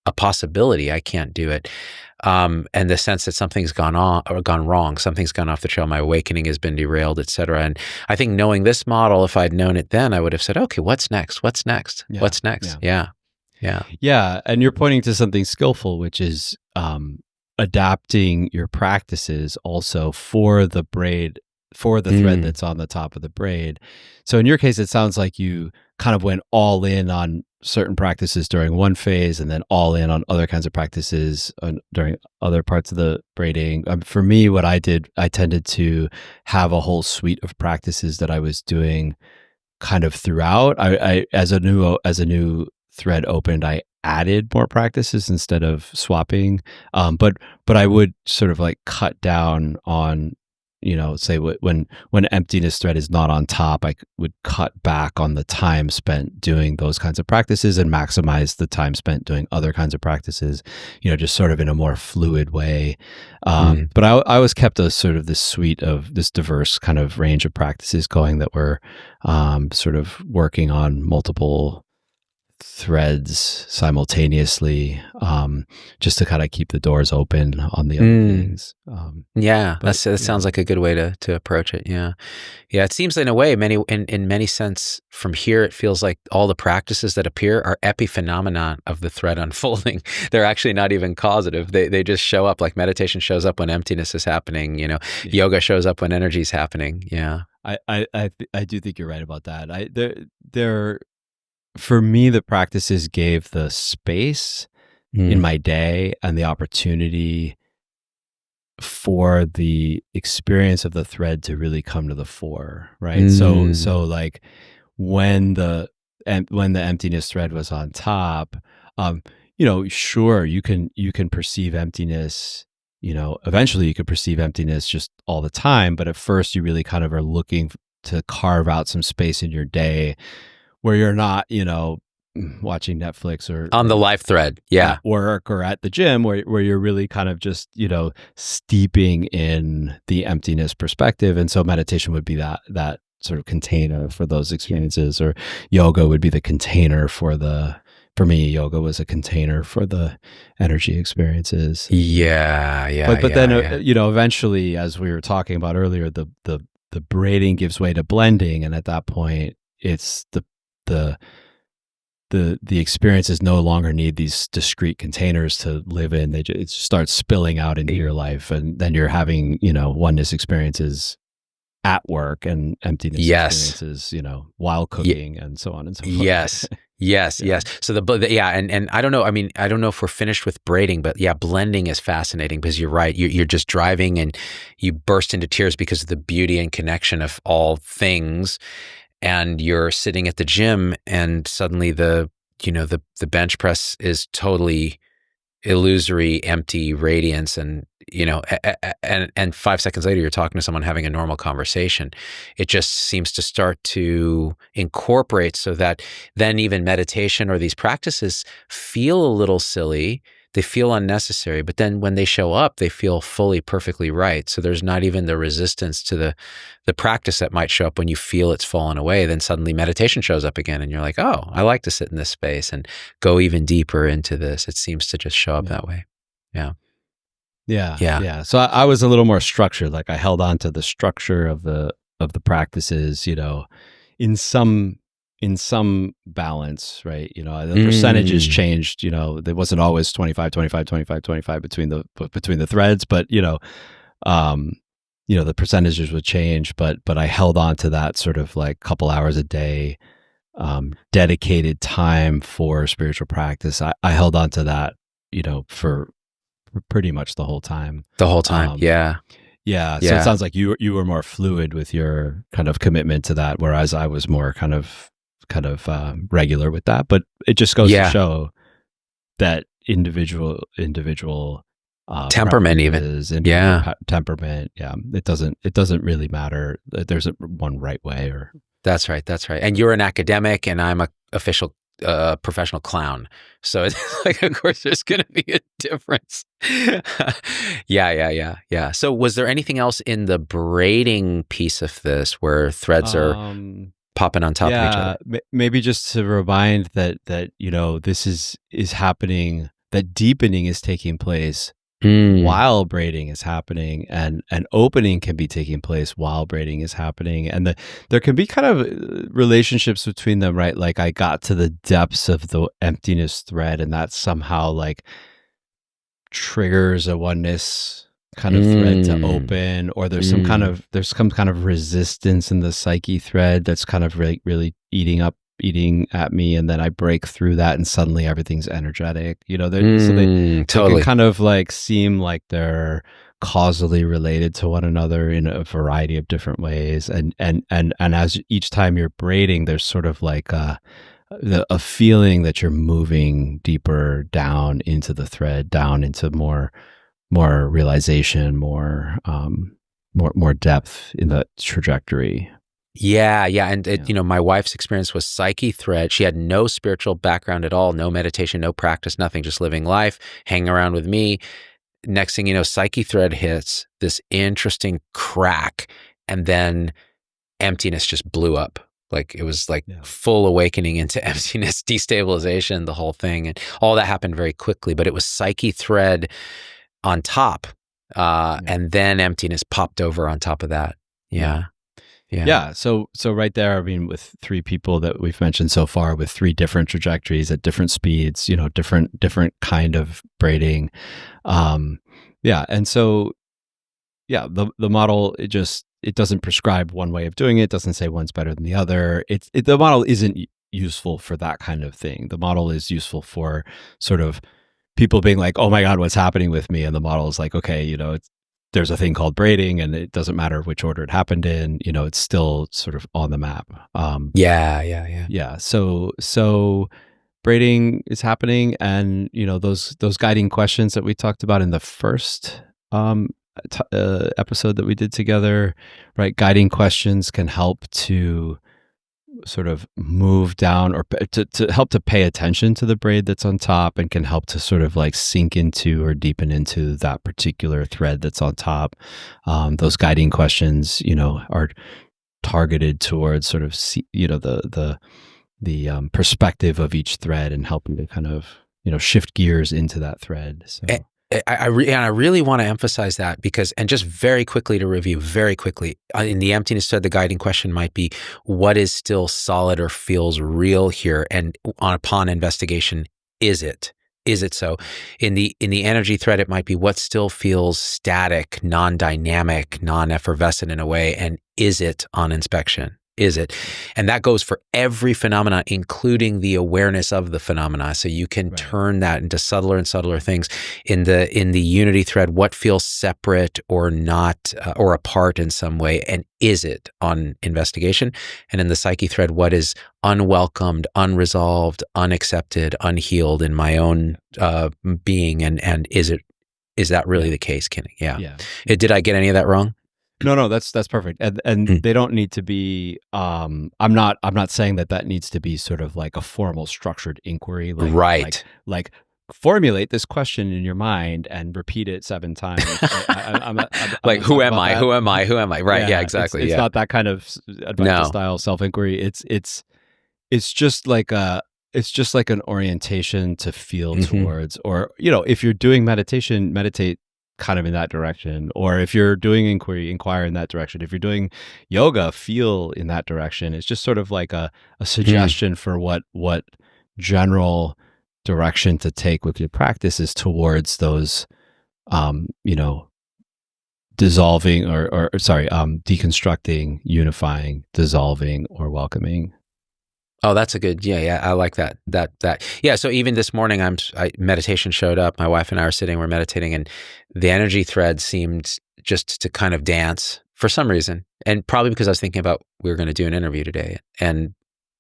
A: a possibility. I can't do it. And the sense that something's gone wrong, something's gone off the trail, my awakening has been derailed, et cetera. And I think knowing this model, if I'd known it then, I would have said, okay, what's next? What's next? What's next? Yeah.
B: And you're pointing to something skillful, which is, adapting your practices also for the braid, for the thread that's on the top of the braid. So in your case, it sounds like you kind of went all in on certain practices during one phase, and then all in on other kinds of practices during other parts of the braiding. For me, what I did, I tended to have a whole suite of practices that I was doing kind of throughout. I as a new thread opened, I added more practices instead of swapping. But I would sort of cut down on, say when emptiness thread is not on top, I would cut back on the time spent doing those kinds of practices and maximize the time spent doing other kinds of practices, just sort of in a more fluid way. But I always kept a sort of this suite of this diverse kind of range of practices going that were sort of working on multiple threads simultaneously, just to kind of keep the doors open on the other things.
A: That sounds like a good way to approach it. Yeah. It seems in a way, in many sense, from here, it feels like all the practices that appear are epiphenomenon of the thread unfolding. They're actually not even causative. They just show up. Like meditation shows up when emptiness is happening. Yoga shows up when energy is happening. Yeah.
B: I do think you're right about that. They're for me, the practices gave the space in my day and the opportunity for the experience of the thread to really come to the fore, right? So like when the emptiness thread was on top, sure, you can perceive emptiness. Eventually you could perceive emptiness just all the time, but at first you really kind of are looking to carve out some space in your day where you're not, watching Netflix or
A: on the life thread,
B: at work or at the gym, where you're really kind of just, steeping in the emptiness perspective. And so meditation would be that sort of container for those experiences, or yoga would be the container for me, yoga was a container for the energy experiences. But then, eventually, as we were talking about earlier, the braiding gives way to blending. And at that point, it's the experiences no longer need these discrete containers to live in. It just starts spilling out into your life, and then you're having oneness experiences at work and emptiness experiences while cooking and so on and so forth.
A: Yes. So and I don't know. I mean, I don't know if we're finished with braiding, but blending is fascinating because you're right. You're just driving and you burst into tears because of the beauty and connection of all things. And you're sitting at the gym, and suddenly the bench press is totally illusory, empty radiance, and and 5 seconds later you're talking to someone having a normal conversation. It just seems to start to incorporate, so that then even meditation or these practices feel a little silly. They feel unnecessary, but then when they show up, they feel fully, perfectly right. So there's not even the resistance to the practice that might show up when you feel it's fallen away. Then suddenly meditation shows up again, and you're like, oh, I like to sit in this space and go even deeper into this. It seems to just show up that way. Yeah.
B: So I was a little more structured. Like I held on to the structure of the practices, in some balance, right? The percentages changed, there wasn't always 25 between the threads, but the percentages would change, but I held on to that sort of like couple hours a day, dedicated time for spiritual practice. I held on to that, for pretty much the whole time.
A: Yeah.
B: So it sounds like you were more fluid with your kind of commitment to that, whereas I was more kind of regular with that. But it just goes to show that individual
A: temperament, even
B: temperament. Yeah, it doesn't really matter. There's one right way. Or
A: that's right. And you're an academic, and I'm a official professional clown. So it's like, of course, there's going to be a difference. Yeah. So was there anything else in the braiding piece of this where threads are popping on top of each other?
B: Maybe just to remind that this is happening, that deepening is taking place while braiding is happening, and opening can be taking place while braiding is happening, and there can be kind of relationships between them, right? Like I got to the depths of the emptiness thread, and that somehow like triggers a oneness kind of thread to open, or there's some kind of resistance in the psyche thread that's kind of really eating at me, and then I break through that, and suddenly everything's energetic. So they can kind of like seem like they're causally related to one another in a variety of different ways, and as each time you're braiding, there's sort of like a feeling that you're moving deeper down into the thread, down into more realization, more more depth in the trajectory.
A: Yeah. And my wife's experience was psyche thread. She had no spiritual background at all, no meditation, no practice, nothing, just living life, hanging around with me. Next thing you know, psyche thread hits this interesting crack, and then emptiness just blew up. Like it was like full awakening into emptiness, destabilization, the whole thing. And all that happened very quickly, but it was psyche thread on top. And then emptiness popped over on top of that. Yeah.
B: So right there, I mean, with 3 people that we've mentioned so far, with 3 different trajectories at different speeds, different kind of braiding. And so, the model, it doesn't prescribe one way of doing it. It doesn't say one's better than the other. The model isn't useful for that kind of thing. The model is useful for sort of people being like, oh my God, what's happening with me? And the model is like, okay, there's a thing called braiding, and it doesn't matter which order it happened in, it's still sort of on the map. So braiding is happening, and those guiding questions that we talked about in the first episode that we did together, right? Guiding questions can help to sort of move down, or to help to pay attention to the braid that's on top, and can help to sort of like sink into or deepen into that particular thread that's on top. Those guiding questions, are targeted towards sort of the perspective of each thread, and helping to kind of shift gears into that thread. So
A: I really want to emphasize that, because, and just very quickly to review, in the emptiness thread, the guiding question might be, what is still solid or feels real here? And upon investigation, is it? Is it so? In the energy thread, it might be what still feels static, non-dynamic, non-effervescent in a way, and is it on inspection? Is it? And that goes for every phenomena, including the awareness of the phenomena. So you can turn that into subtler and subtler things. In the unity thread, what feels separate or not, or apart in some way, and is it on investigation? And in the psyche thread, what is unwelcomed, unresolved, unaccepted, unhealed in my own being, and is that really the case, Kenny? Yeah. Did I get any of that wrong?
B: No, that's perfect. And they don't need to be, I'm not saying that needs to be sort of like a formal structured inquiry. Like formulate this question in your mind and repeat it 7 times.
A: Who am I? Who am I? Who am I? Right. Yeah, exactly.
B: It's not that kind of Advaita style self-inquiry. It's just like an orientation to feel towards, or, if you're doing meditation, meditate kind of in that direction. Or if you're doing inquiry, inquire in that direction. If you're doing yoga, feel in that direction. It's just sort of like a suggestion for what general direction to take with your practices towards those, dissolving or deconstructing, unifying, dissolving, or welcoming.
A: Oh, that's a good, I like that. Yeah. So even this morning, meditation showed up. My wife and I are sitting, we're meditating, and the energy thread seemed just to kind of dance for some reason. And probably because I was thinking about, we were going to do an interview today, and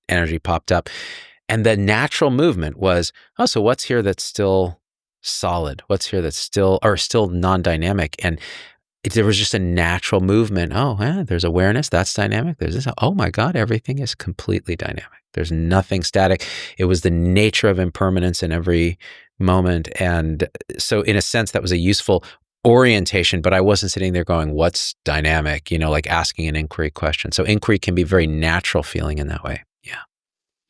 A: energy popped up. And the natural movement was, so what's here that's still solid? What's here that's still non-dynamic? And there was just a natural movement. There's awareness, that's dynamic. There's this, oh my God, everything is completely dynamic. There's nothing static. It was the nature of impermanence in every moment. And so in a sense, that was a useful orientation, but I wasn't sitting there going, what's dynamic? Like asking an inquiry question. So inquiry can be very natural feeling in that way.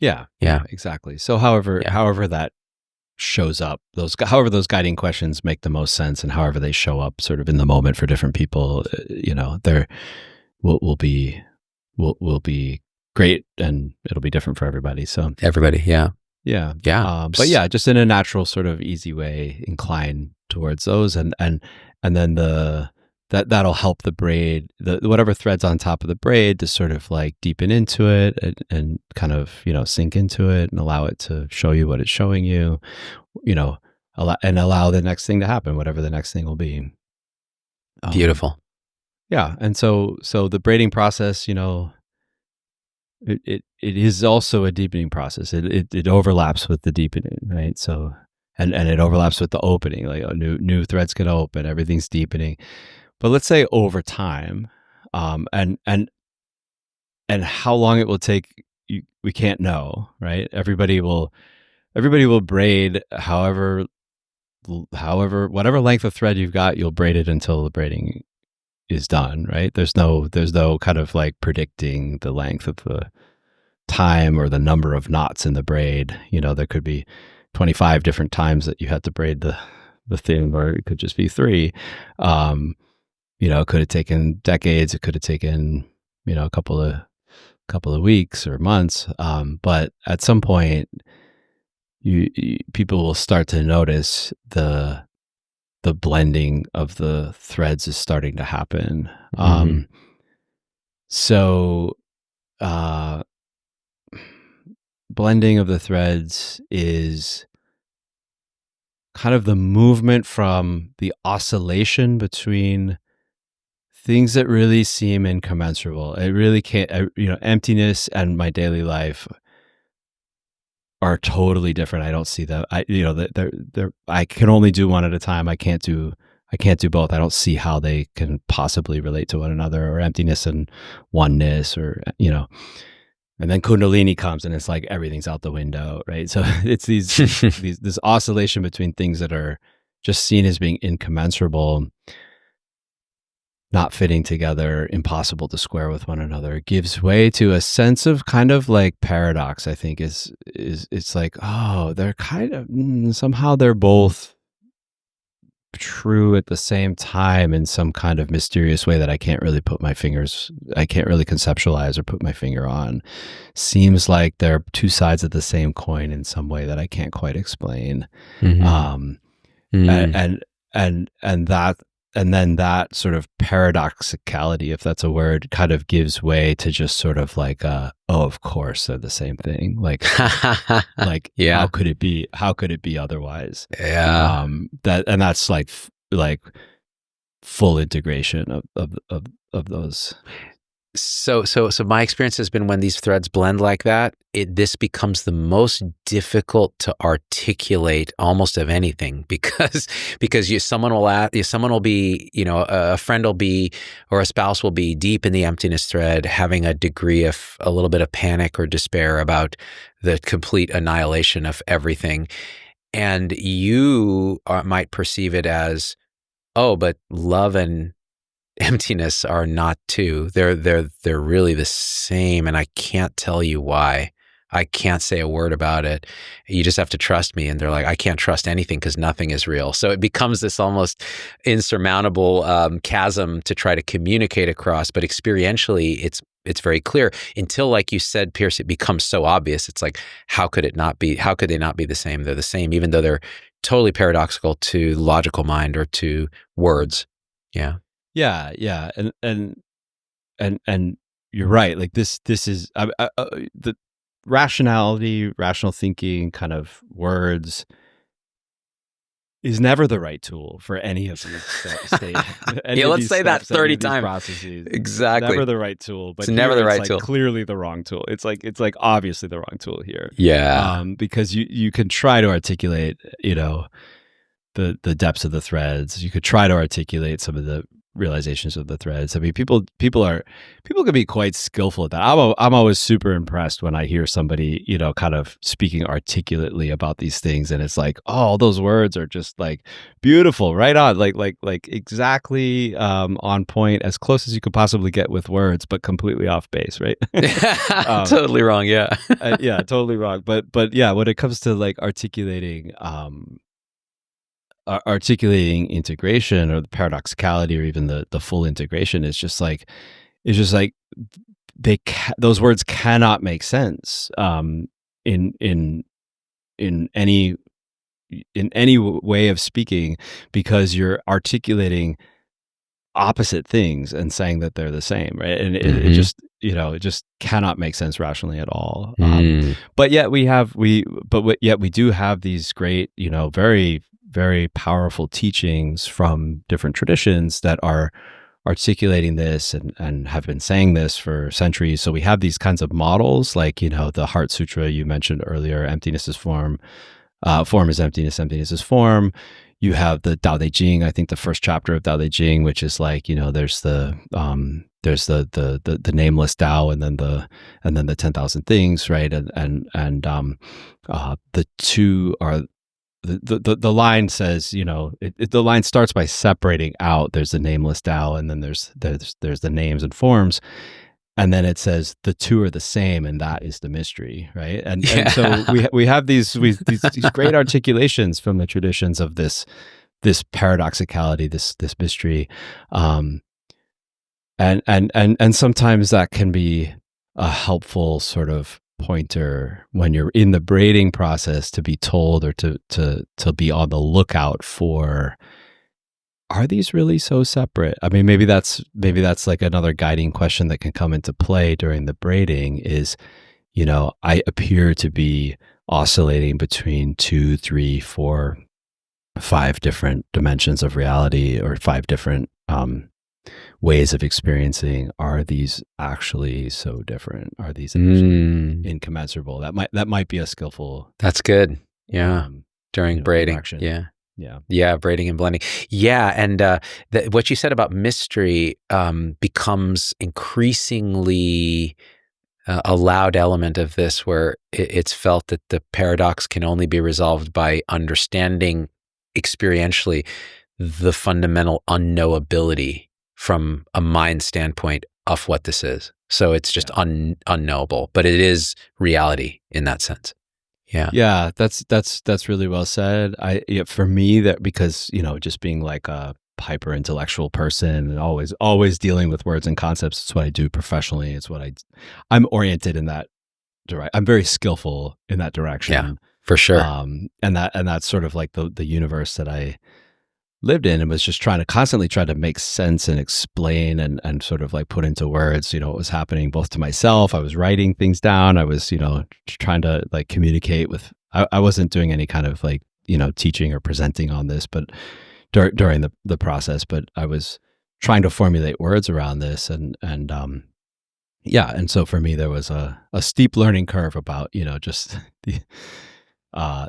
A: Yeah.
B: Exactly. So however that shows up, however those guiding questions make the most sense, and however they show up sort of in the moment for different people, there will be great, and it'll be different for everybody. So
A: everybody, yeah.
B: But just in a natural sort of easy way, incline towards those, and then that'll help the braid, whatever thread's on top of the braid, to sort of like deepen into it, and kind of sink into it, and allow it to show you what it's showing you, allow the next thing to happen, whatever the next thing will be.
A: Beautiful.
B: And so the braiding process, it is also a deepening process. It overlaps with the deepening, right? So and it overlaps with the opening. Like new threads can open, everything's deepening. But let's say over time, and how long it will take, we can't know, right? Everybody will braid however, whatever length of thread you've got, you'll braid it until the braiding is done, right? There's no kind of like predicting the length of the time or the number of knots in the braid. There could be 25 different times that you had to braid the thing, or it could just be 3. It could have taken decades. It could have taken, a couple of weeks or months. But at some point, people will start to notice the blending of the threads is starting to happen. So blending of the threads is kind of the movement from the oscillation between things that really seem incommensurable. It really can't, emptiness and my daily life are totally different. I don't see that. I can only do one at a time. I can't do both. I don't see how they can possibly relate to one another, or emptiness and oneness, or, and then Kundalini comes and it's like everything's out the window, right? So it's this oscillation between things that are just seen as being incommensurable, not fitting together, impossible to square with one another, gives way to a sense of kind of like paradox. I think is it's like, oh, they're kind of somehow they're both true at the same time in some kind of mysterious way that I can't really conceptualize or put my finger on. Seems like they're two sides of the same coin in some way that I can't quite explain. And then that sort of paradoxicality, if that's a word, kind of gives way to just sort of like, oh, of course they're the same thing. Like,
A: yeah.
B: How could it be otherwise?
A: Yeah.
B: That's like full integration of those.
A: So my experience has been when these threads blend like that, this becomes the most difficult to articulate almost of anything, because someone will be, a friend will be, or a spouse will be deep in the emptiness thread, having a degree of a little bit of panic or despair about the complete annihilation of everything. And you might perceive it as, oh, but love and emptiness are not two. They're really the same, and I can't tell you why. I can't say a word about it. You just have to trust me. And they're like, I can't trust anything because nothing is real. So it becomes this almost insurmountable chasm to try to communicate across. But experientially, it's very clear until, like you said, Pierce, it becomes so obvious. It's like, how could it not be? How could they not be the same? They're the same, even though they're totally paradoxical to the logical mind or to words. Yeah.
B: Yeah, and you're right. Like this is the rational thinking, kind of words, is never the right tool for any of these states.
A: Yeah, let's say that 30 times.
B: Processes.
A: Exactly.
B: Never the right tool. But
A: it's never the right tool.
B: Clearly the wrong tool. It's like obviously the wrong tool here.
A: Yeah.
B: Because you can try to articulate, the depths of the threads. You could try to articulate some of the realizations of the threads. I mean, people can be quite skillful at that. I'm always super impressed when I hear somebody, kind of speaking articulately about these things, and it's like, oh, those words are just like beautiful, right on, like exactly on point, as close as you could possibly get with words, but completely off base, right?
A: Totally wrong. Yeah.
B: Yeah, totally wrong. But yeah, when it comes to like articulating integration or the paradoxicality or even the full integration, it's just like those words cannot make sense in any way of speaking, because you're articulating opposite things and saying that they're the same, right? And it just it just cannot make sense rationally at all. But yet we do have these great, very, very powerful teachings from different traditions that are articulating this and have been saying this for centuries. So we have these kinds of models, like, the Heart Sutra you mentioned earlier, emptiness is form, form is emptiness, emptiness is form. you have the Tao Te Ching, I think the first chapter of Tao Te Ching, which is like, there's the nameless Tao, and then the 10,000 things, right? The two are the line says, the line starts by separating out. There's the nameless Tao, and then there's the names and forms. And then it says the two are the same, and that is the mystery, right? And so we have these great articulations from the traditions of this paradoxicality, this mystery, and sometimes that can be a helpful sort of pointer when you're in the braiding process, to be told, or to be on the lookout for, are these really so separate? I mean, maybe that's like another guiding question that can come into play during the braiding is, I appear to be oscillating between 2, 3, 4, 5 different dimensions of reality, or 5 different ways of experiencing. Are these actually so different? Are these actually incommensurable? That might be a skillful.
A: That's good. Yeah. During braiding.
B: Direction.
A: Yeah, braiding and blending. Yeah, and what you said about mystery becomes increasingly a loud element of this, where it's felt that the paradox can only be resolved by understanding experientially the fundamental unknowability from a mind standpoint of what this is. So it's just unknowable, but it is reality in that sense. Yeah, that's really well said. For me, that, because just being like a hyper intellectual person and always dealing with words and concepts, it's what I do professionally. It's what I'm oriented in that direction. I'm very skillful in that direction. Yeah, for sure.
B: And that's sort of like the universe that I lived in, and was just constantly trying to make sense and explain and sort of like put into words, what was happening, both to myself. I was writing things down. I was, trying to like communicate with, I wasn't doing any kind of like, teaching or presenting on this, but during the process, but I was trying to formulate words around this. And so for me, there was a steep learning curve about, just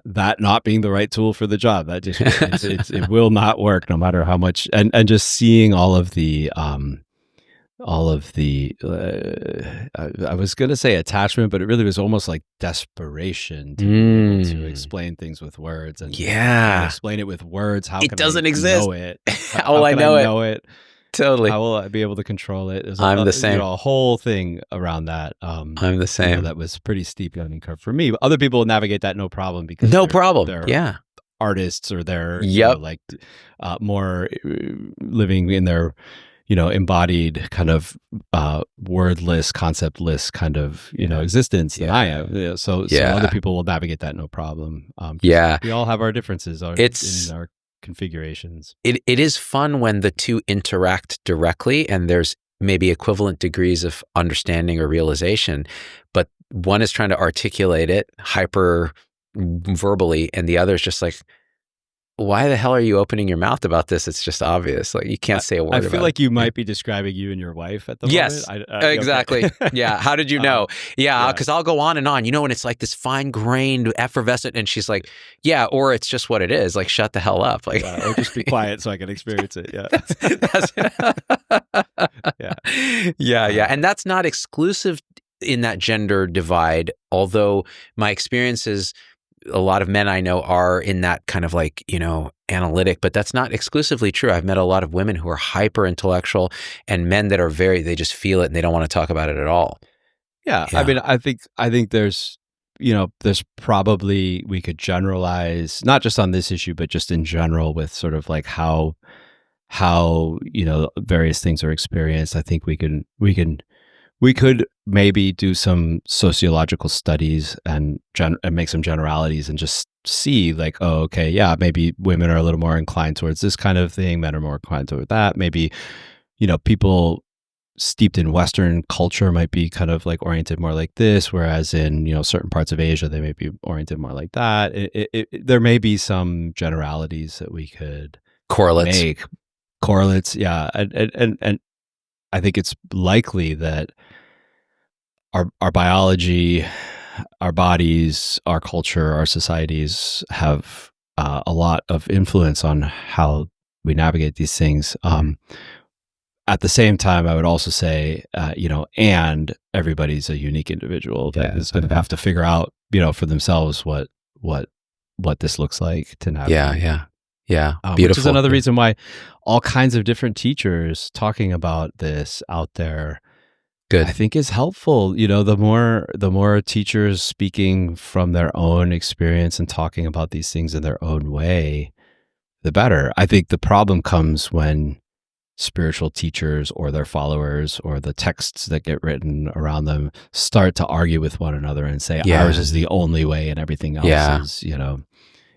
B: that not being the right tool for the job. That just it will not work, no matter how much. And just seeing all of the I was going to say attachment, but it really was almost like desperation to be able to explain things with words, and explain it with words. How
A: it
B: can
A: doesn't
B: I
A: exist?
B: Know it?
A: How will I know it? Totally.
B: How will I be able to control it?
A: I'm the same.
B: A whole thing around that.
A: I'm the same.
B: That was pretty steep learning curve for me. But other people will navigate that no problem, because they're artists, or they're more living in their embodied kind of wordless, conceptless kind of existence than I am. So other people will navigate that no problem. We all have our differences. In our configurations.
A: It is fun when the two interact directly, and there's maybe equivalent degrees of understanding or realization, but one is trying to articulate it hyper verbally, and the other is just like, why the hell are you opening your mouth about this? It's just obvious. Like, you can't say a word about it.
B: I feel like you might be describing you and your wife at the
A: moment. Yes, exactly. Okay. Yeah. How did you know? Because I'll go on, and it's like this fine-grained, effervescent, and she's like, yeah, or it's just what it is. Like, shut the hell up. Like,
B: or just be quiet so I can experience it. Yeah.
A: Yeah. And that's not exclusive in that gender divide, although my experience is, a lot of men I know are in that kind of like, analytic, but that's not exclusively true. I've met a lot of women who are hyper intellectual, and men that are they just feel it and they don't want to talk about it at all.
B: Yeah. I mean, I think there's, there's probably, we could generalize, not just on this issue, but just in general with sort of like how various things are experienced. I think we could maybe do some sociological studies and make some generalities, and just see like, oh, okay, yeah, maybe women are a little more inclined towards this kind of thing, men are more inclined toward that. Maybe, people steeped in Western culture might be kind of like oriented more like this, whereas in, certain parts of Asia, they may be oriented more like that. There may be some generalities that we could make. Correlates, yeah. And I think it's likely that our biology, our bodies, our culture, our societies have a lot of influence on how we navigate these things. At the same time, I would also say, and everybody's a unique individual that is going to have to figure out, for themselves what this looks like to navigate.
A: Yeah. Beautiful.
B: Which is another reason why all kinds of different teachers talking about this out there, I think is helpful. The more teachers speaking from their own experience and talking about these things in their own way, the better. I think the problem comes when spiritual teachers or their followers or the texts that get written around them start to argue with one another and say ours is the only way and everything else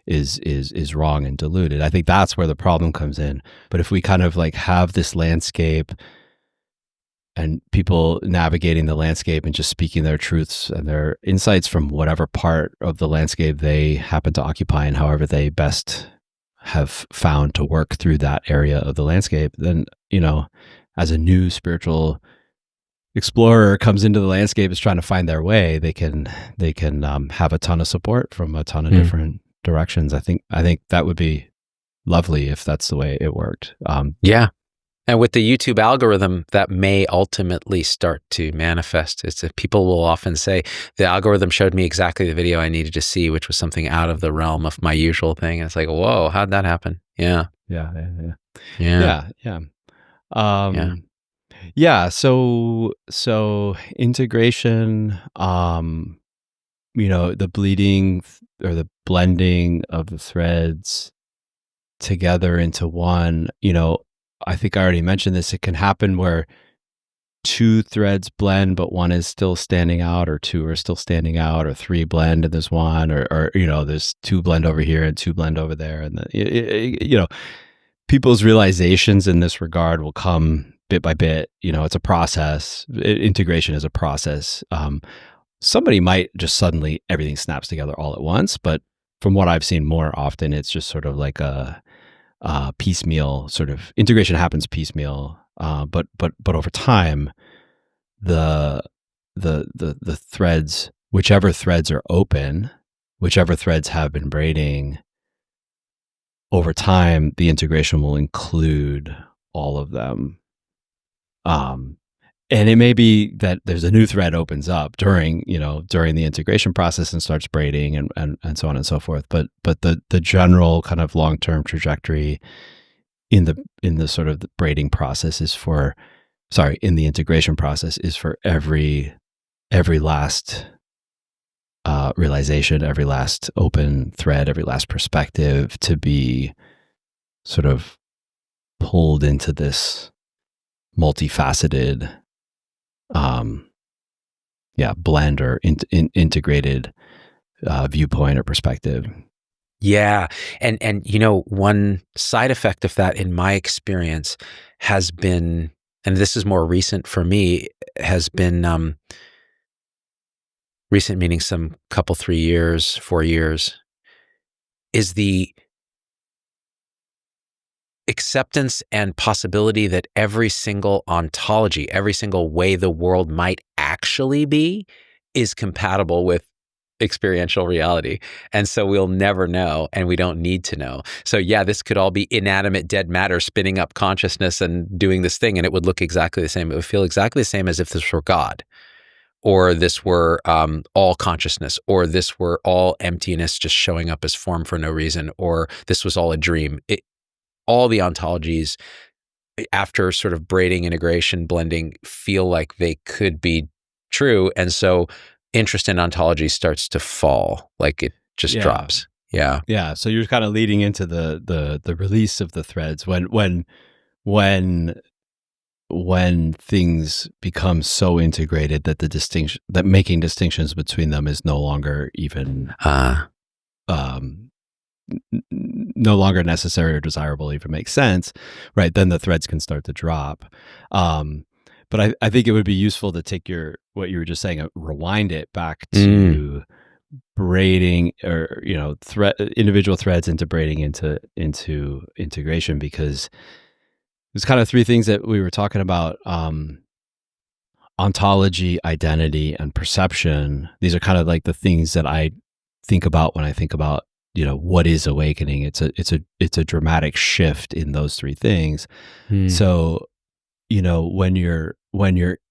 B: is wrong and diluted. I think that's where the problem comes in. But if we kind of like have this landscape and people navigating the landscape and just speaking their truths and their insights from whatever part of the landscape they happen to occupy and however they best have found to work through that area of the landscape, then, as a new spiritual explorer comes into the landscape, is trying to find their way, they can have a ton of support from a ton of different directions. I think that would be lovely if that's the way it worked.
A: And with the YouTube algorithm, that may ultimately start to manifest. People will often say, the algorithm showed me exactly the video I needed to see, which was something out of the realm of my usual thing. And it's like, whoa, how'd that happen? Yeah.
B: So integration, the bleeding or the blending of the threads together into one, I think I already mentioned this. It can happen where two threads blend, but one is still standing out, or two are still standing out, or three blend and there's one, or there's two blend over here and two blend over there. And people's realizations in this regard will come bit by bit. It's a process. Integration is a process. Somebody might just suddenly, everything snaps together all at once. But from what I've seen more often, it's just sort of like a piecemeal sort of integration happens piecemeal, but over time, the threads, whichever threads are open, whichever threads have been braiding, over time, the integration will include all of them. And it may be that there's a new thread opens up during the integration process and starts braiding and so on and so forth. But the general kind of long-term trajectory in the sort of the braiding process in the integration process is for every last realization, every last open thread, every last perspective to be sort of pulled into this multifaceted blend or integrated viewpoint or perspective.
A: Yeah. And one side effect of that in my experience has been, and this is more recent for me, has been recent meaning some couple, 3 years, 4 years, is the acceptance and possibility that every single ontology, every single way the world might actually be, is compatible with experiential reality. And so we'll never know, and we don't need to know. So yeah, this could all be inanimate dead matter spinning up consciousness and doing this thing, and it would look exactly the same. It would feel exactly the same as if this were God, or this were all consciousness, or this were all emptiness just showing up as form for no reason, or this was all a dream. All the ontologies, after sort of braiding, integration, blending, feel like they could be true. And so interest in ontology starts to fall, like it just drops. Yeah.
B: Yeah. So you're kind of leading into the release of the threads when things become so integrated that making distinctions between them is no longer even no longer necessary or desirable, even makes sense, right? Then the threads can start to drop. But I think it would be useful to take what you were just saying, rewind it back to braiding, or individual threads into braiding into integration, because there's kind of three things that we were talking about: ontology, identity, and perception. These are kind of like the things that I think about when I think about what is awakening. It's a dramatic shift in those three things. So, when you're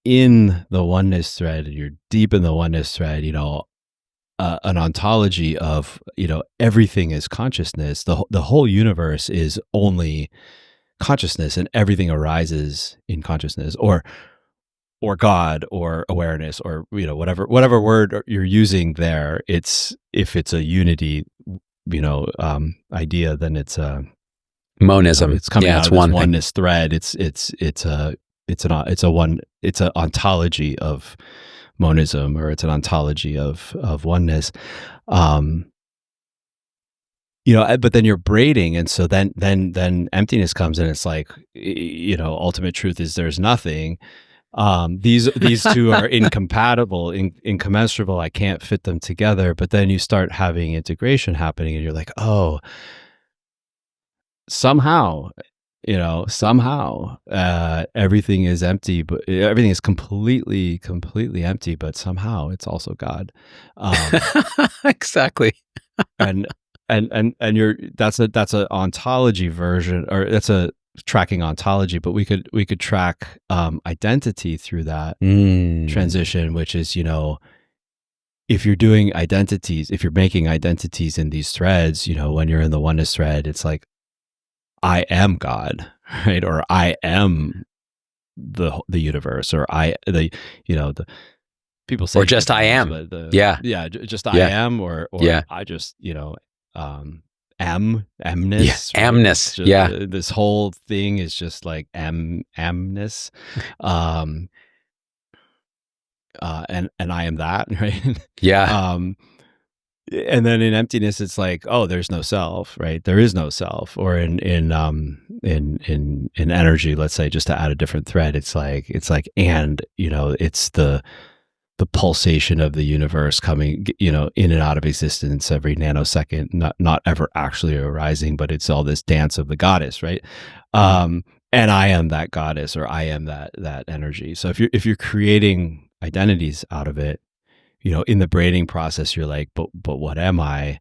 B: in the oneness thread and you're deep in the oneness thread, an ontology of, everything is consciousness. The whole universe is only consciousness, and everything arises in consciousness, or God, or awareness, or whatever word you're using there. If it's a unity idea, then it's a
A: monism.
B: It's coming out
A: it's
B: of this
A: one
B: oneness thread. It's an ontology of monism, or it's an ontology of oneness. But then you're braiding, and so then emptiness comes, and it's like, ultimate truth is there's nothing. These two are incompatible, incommensurable. I can't fit them together. But then you start having integration happening, and you're like, oh, somehow everything is empty, but everything is completely empty, but somehow it's also God.
A: Exactly.
B: and that's a ontology version, or that's a tracking ontology, but we could track identity through that transition, which is, if you're doing identities, if you're making identities in these threads, when you're in the oneness thread, it's like, I am God, right? Or I am the universe, or the people say,
A: or just I am.
B: Just I am, or I just amness.
A: Yeah,
B: right?
A: amness.
B: This whole thing is just like amness. And I am that, right?
A: Yeah.
B: And then in emptiness, it's like, oh, there's no self, right? There is no self. Or in energy, let's say, just to add a different thread, it's like, and it's the pulsation of the universe coming, in and out of existence every nanosecond, not ever actually arising, but it's all this dance of the goddess, right? And I am that goddess, or I am that energy. So if you're creating identities out of it, in the braiding process, you're like, but what am I?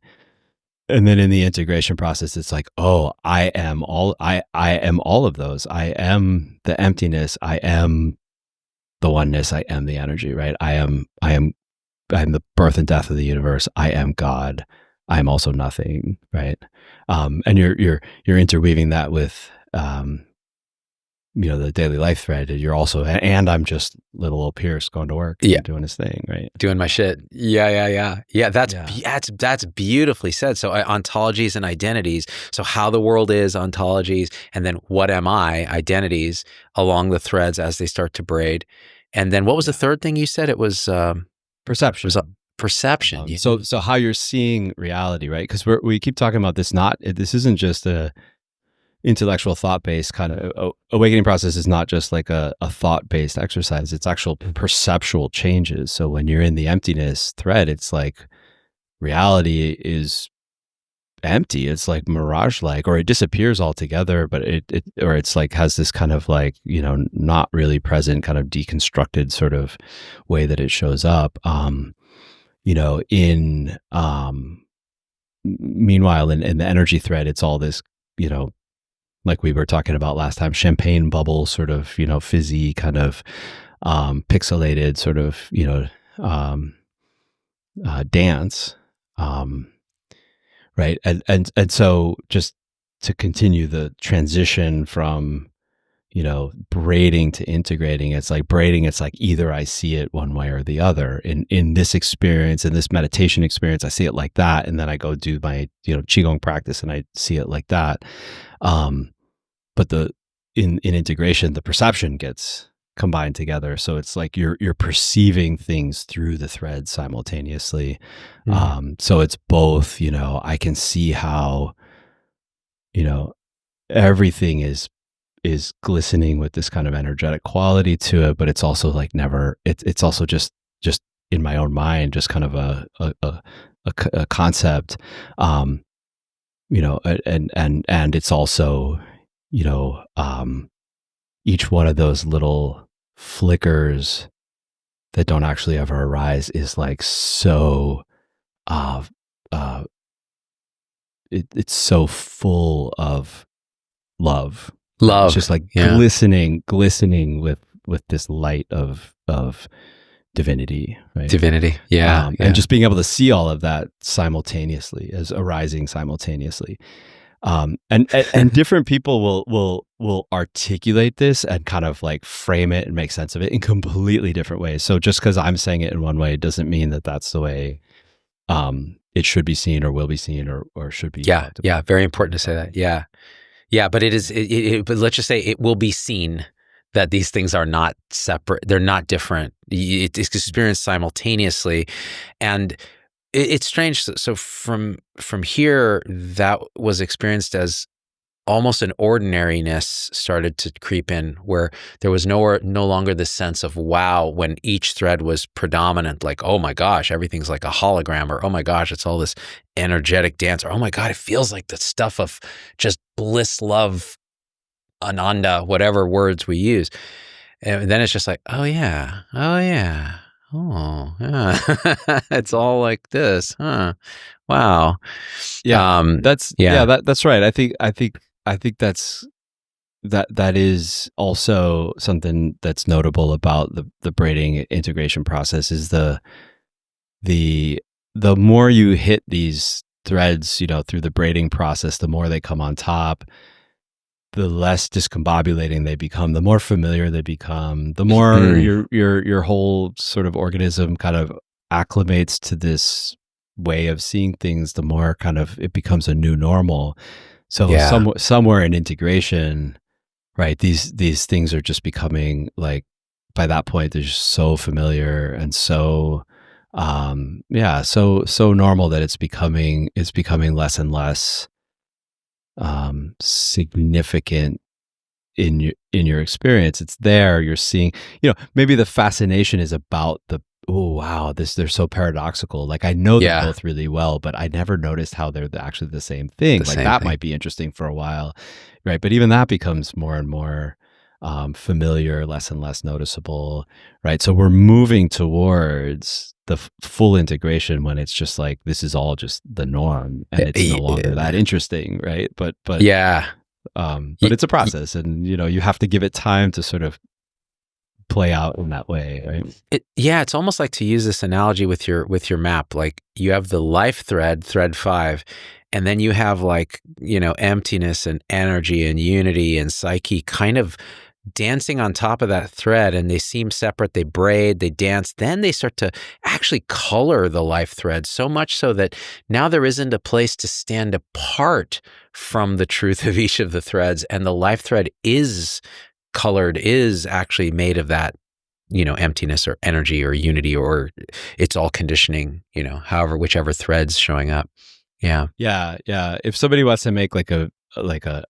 B: And then in the integration process, it's like, oh, I am all of those. I am the emptiness. I am the oneness. I am the energy, right? I am the birth and death of the universe. I am God. I am also nothing, right? And you're interweaving that with the daily life thread. You're also, and I'm just little old Pierce going to work, doing his thing, right?
A: Doing my shit. Yeah. That's beautifully said. So ontologies and identities. So how the world is, ontologies, and then what am I, identities, along the threads as they start to braid. And then what was the third thing you said? It was
B: perception.
A: Perception.
B: So how you're seeing reality, right? Because we keep talking about this. This isn't just a intellectual thought-based kind of awakening process. Is not just like a thought-based exercise. It's actual perceptual changes. So when you're in the emptiness thread, it's like reality is empty. It's like mirage-like, or it disappears altogether, but it's like has this kind of like, not really present, kind of deconstructed sort of way that it shows up. Meanwhile, in the energy thread, it's all this, like we were talking about last time, champagne bubble sort of, fizzy kind of pixelated sort of, dance, right? And so just to continue the transition from, braiding to integrating, it's like braiding, it's like either I see it one way or the other. In this experience, in this meditation experience, I see it like that, and then I go do my, Qigong practice and I see it like that. But in integration, the perception gets combined together. So it's like you're perceiving things through the thread simultaneously. So it's both, I can see how, everything is glistening with this kind of energetic quality to it, but it's also like it's also just in my own mind, just kind of a concept, and it's also, each one of those little flickers that don't actually ever arise is like so it's so full of love.
A: Love.
B: It's just like glistening with this light of divinity, right?
A: Divinity. Yeah.
B: And just being able to see all of that simultaneously, as arising simultaneously. And different people will articulate this and kind of like frame it and make sense of it in completely different ways. So just because I'm saying it in one way doesn't mean that that's the way it should be seen or will be seen or should be.
A: Yeah. Very important to say that. Yeah. Yeah. But it is, but let's just say it will be seen that these things are not separate. They're not different. It's experienced simultaneously. And it's strange. So from here, that was experienced as almost an ordinariness started to creep in, where there was no longer this sense of wow when each thread was predominant, like, oh my gosh, everything's like a hologram, or oh my gosh, it's all this energetic dance, or oh my God, it feels like the stuff of just bliss, love, ananda, whatever words we use. And then it's just like, oh yeah. It's all like this, huh? Wow.
B: That's right. I think that is also something that's notable about the braiding integration process is the more you hit these threads, through the braiding process, the more they come on top, the less discombobulating they become, the more familiar they become, the more your whole sort of organism kind of acclimates to this way of seeing things, the more kind of it becomes a new normal. So somewhere in integration, right, these things are just becoming like, by that point, they're just so familiar and so so normal that it's becoming less and less significant in your experience. It's there, you're seeing, maybe the fascination is about oh wow, they're so paradoxical. Like I know them both really well, but I never noticed how they're actually the same thing. Might be interesting for a while, right? But even that becomes more and more familiar, less and less noticeable, right? So we're moving towards the full integration when it's just like, this is all just the norm and it's no longer that interesting, right? But it's a process, and you have to give it time to sort of play out in that way, right?
A: It's almost like, to use this analogy with your map, like you have the life thread 5, and then you have like, emptiness and energy and unity and psyche kind of dancing on top of that thread, and they seem separate. They braid, they dance, then they start to actually color the life thread, so much so that now there isn't a place to stand apart from the truth of each of the threads, and the life thread is colored, is actually made of that, emptiness or energy or unity, or it's all conditioning, whichever thread's showing up. Yeah.
B: If somebody wants to make like a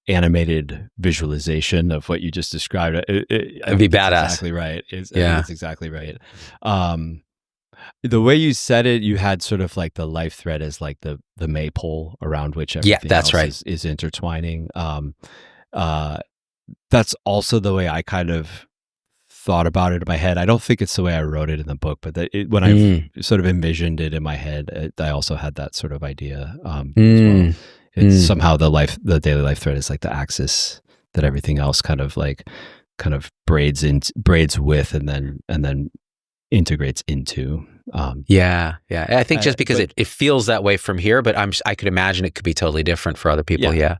B: animated visualization of what you just described, it'd be badass. Exactly right. It's exactly right. The way you said it, you had sort of like the life thread as like the maypole around which everything else is intertwining. That's also the way I kind of thought about it in my head. I don't think it's the way I wrote it in the book, but when I sort of envisioned it in my head, I also had that sort of idea as well. It's somehow the daily life thread is like the axis that everything else kind of braids with and then integrates into.
A: I think just because it feels that way from here, but I could imagine it could be totally different for other people. Yeah.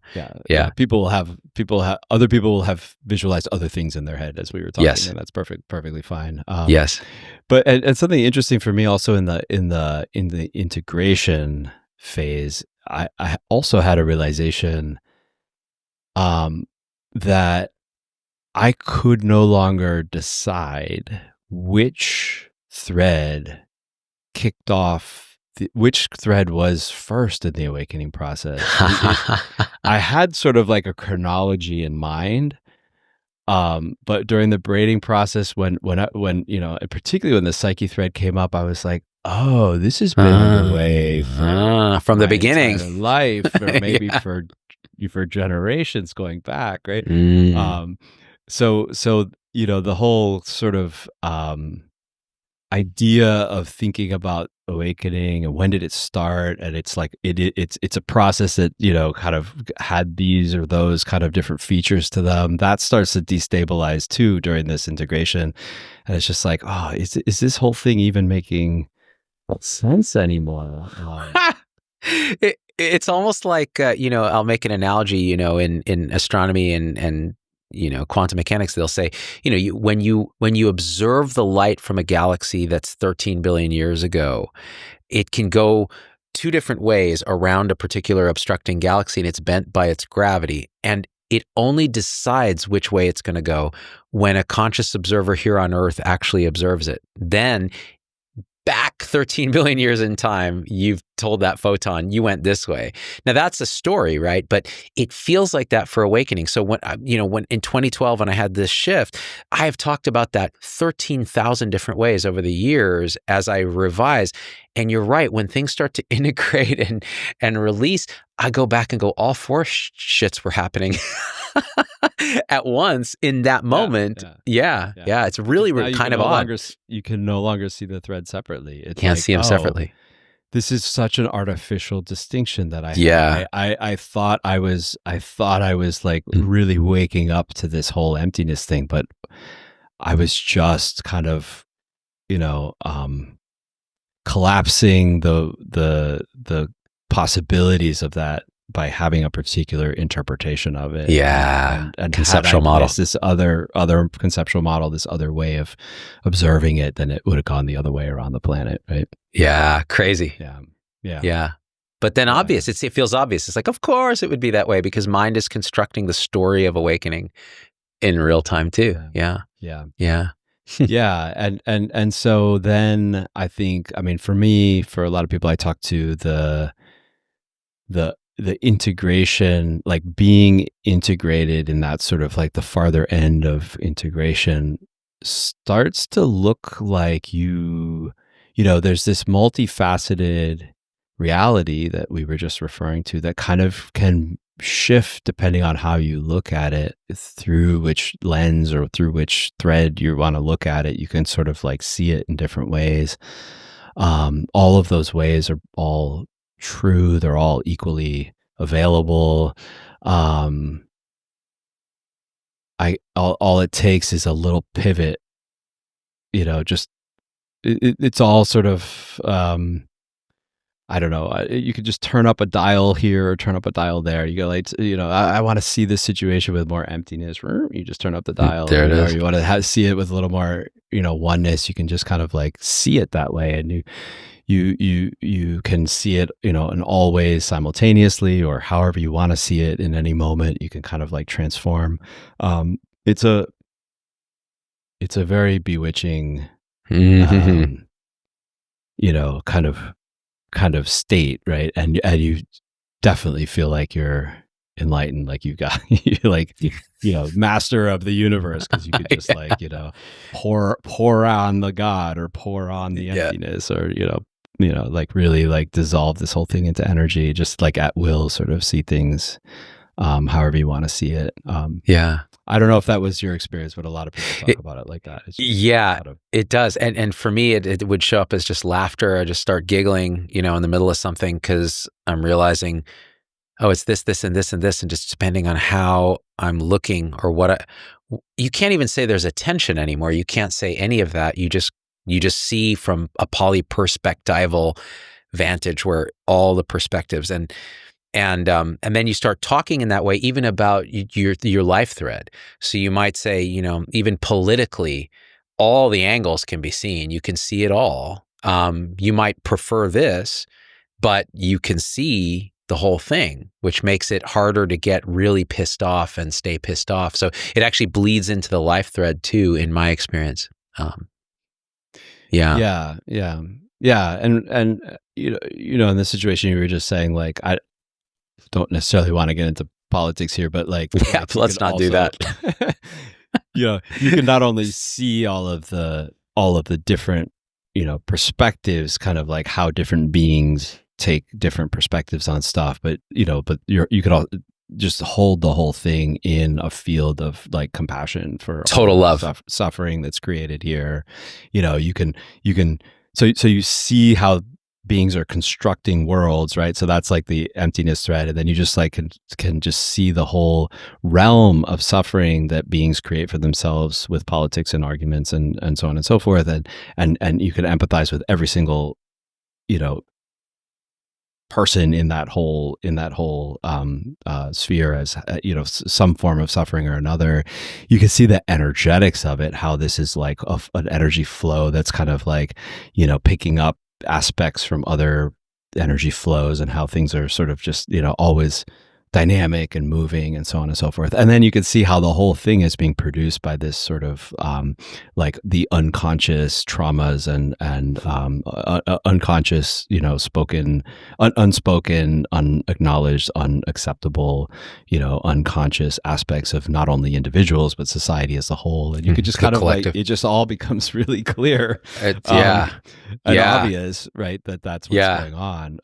B: Other people will have visualized other things in their head as we were talking, and that's perfectly fine. But and something interesting for me also in the integration phase, I also had a realization that I could no longer decide which thread kicked off, which thread was first in the awakening process. I had sort of like a chronology in mind, but during the braiding process, when particularly when the psyche thread came up, I was like, oh, this has been the way
A: from the beginning,
B: life, or maybe for generations going back, right? So the whole sort of idea of thinking about awakening and when did it start, and it's like it's a process that, you know, kind of had these or those kind of different features to them, that starts to destabilize too during this integration. And it's just like, oh, is this whole thing even making sense anymore?
A: It's almost like, you know, I'll make an analogy, you know, in astronomy and you know, quantum mechanics, they'll say, you know, when you observe the light from a galaxy that's 13 billion years ago, it can go two different ways around a particular obstructing galaxy, and it's bent by its gravity. And it only decides which way it's going to go when a conscious observer here on Earth actually observes it. Then back 13 billion years in time, you've told that photon, you went this way. Now that's a story, right? But it feels like that for awakening. So when, you know, when in 2012, when I had this shift, I have talked about that 13,000 different ways over the years as I revise. And you're right, when things start to integrate and release, I go back and go, all four shits were happening at once in that moment. Yeah. It's really kind of odd.
B: You can no longer see the thread separately. It's
A: Can't see them separately.
B: This is such an artificial distinction that I have. I thought I was like really waking up to this whole emptiness thing, but I was just kind of, you know, collapsing the possibilities of that by having a particular interpretation of it.
A: And conceptual model.
B: This other conceptual model, this other way of observing it, then it would have gone the other way around the planet, right?
A: Yeah, crazy.
B: Yeah.
A: But then obvious, it feels obvious. It's like, of course it would be that way because mind is constructing the story of awakening in real time too. Yeah.
B: And so then I think, I mean, for me, for a lot of people I talk to, the integration, like being integrated in that sort of like the farther end of integration starts to look like you know, there's this multifaceted reality that we were just referring to that kind of can shift depending on how you look at it, through which lens or through which thread you want to look at it. You can sort of like see it in different ways. All of those ways are all true. They're all equally available. All it takes is a little pivot, you know, just it's all sort of, I don't know. You could just turn up a dial here or turn up a dial there. You go like, you know, I want to see this situation with more emptiness. You just turn up the dial.
A: There it is.
B: Or you want to see it with a little more, you know, oneness. You can just kind of like see it that way, and you can see it, you know, in all ways simultaneously, or however you want to see it in any moment. You can kind of like transform. It's a very bewitching, you know, kind of state, right? And you definitely feel like you're enlightened, like you've got, like, you know, master of the universe, because you could just like, you know, pour on the God or pour on the emptiness, or you know, like really like dissolve this whole thing into energy, just like at will, sort of see things however you want to see it. I don't know if that was your experience, but a lot of people talk about it like that.
A: It does. And for me, it would show up as just laughter. I just start giggling, you know, in the middle of something, because I'm realizing, oh, it's this, and this, and this. And just depending on how I'm looking or you can't even say there's a tension anymore. You can't say any of that. You just see from a polyperspectival vantage where all the perspectives and then you start talking in that way, even about your life thread. So you might say, you know, even politically, all the angles can be seen. You can see it all. You might prefer this, but you can see the whole thing, which makes it harder to get really pissed off and stay pissed off. So it actually bleeds into the life thread too, in my experience. And you know, in this situation you were just saying, like, I don't necessarily want to get into politics here, but like, let's not do that.
B: You know, you can not only see all of the different, you know, perspectives, kind of like how different beings take different perspectives on stuff, but you know, you could all just hold the whole thing in a field of like compassion for
A: total love,
B: suffering that's created here. You can, so you see how beings are constructing worlds, right? So that's like the emptiness thread. And then you just like can just see the whole realm of suffering that beings create for themselves with politics and arguments and so on and so forth. And you can empathize with every single, person in that whole sphere as some form of suffering or another. You can see the energetics of it, how this is like an energy flow that's kind of like picking up aspects from other energy flows, and how things are sort of just always dynamic and moving and so on and so forth. And then you can see how the whole thing is being produced by this sort of like the unconscious traumas and unconscious, spoken, unspoken, unacknowledged, unacceptable, unconscious aspects of not only individuals but society as a whole. And you could just kind of collective. Like, it just all becomes really clear, and obvious, right? That's what's going on.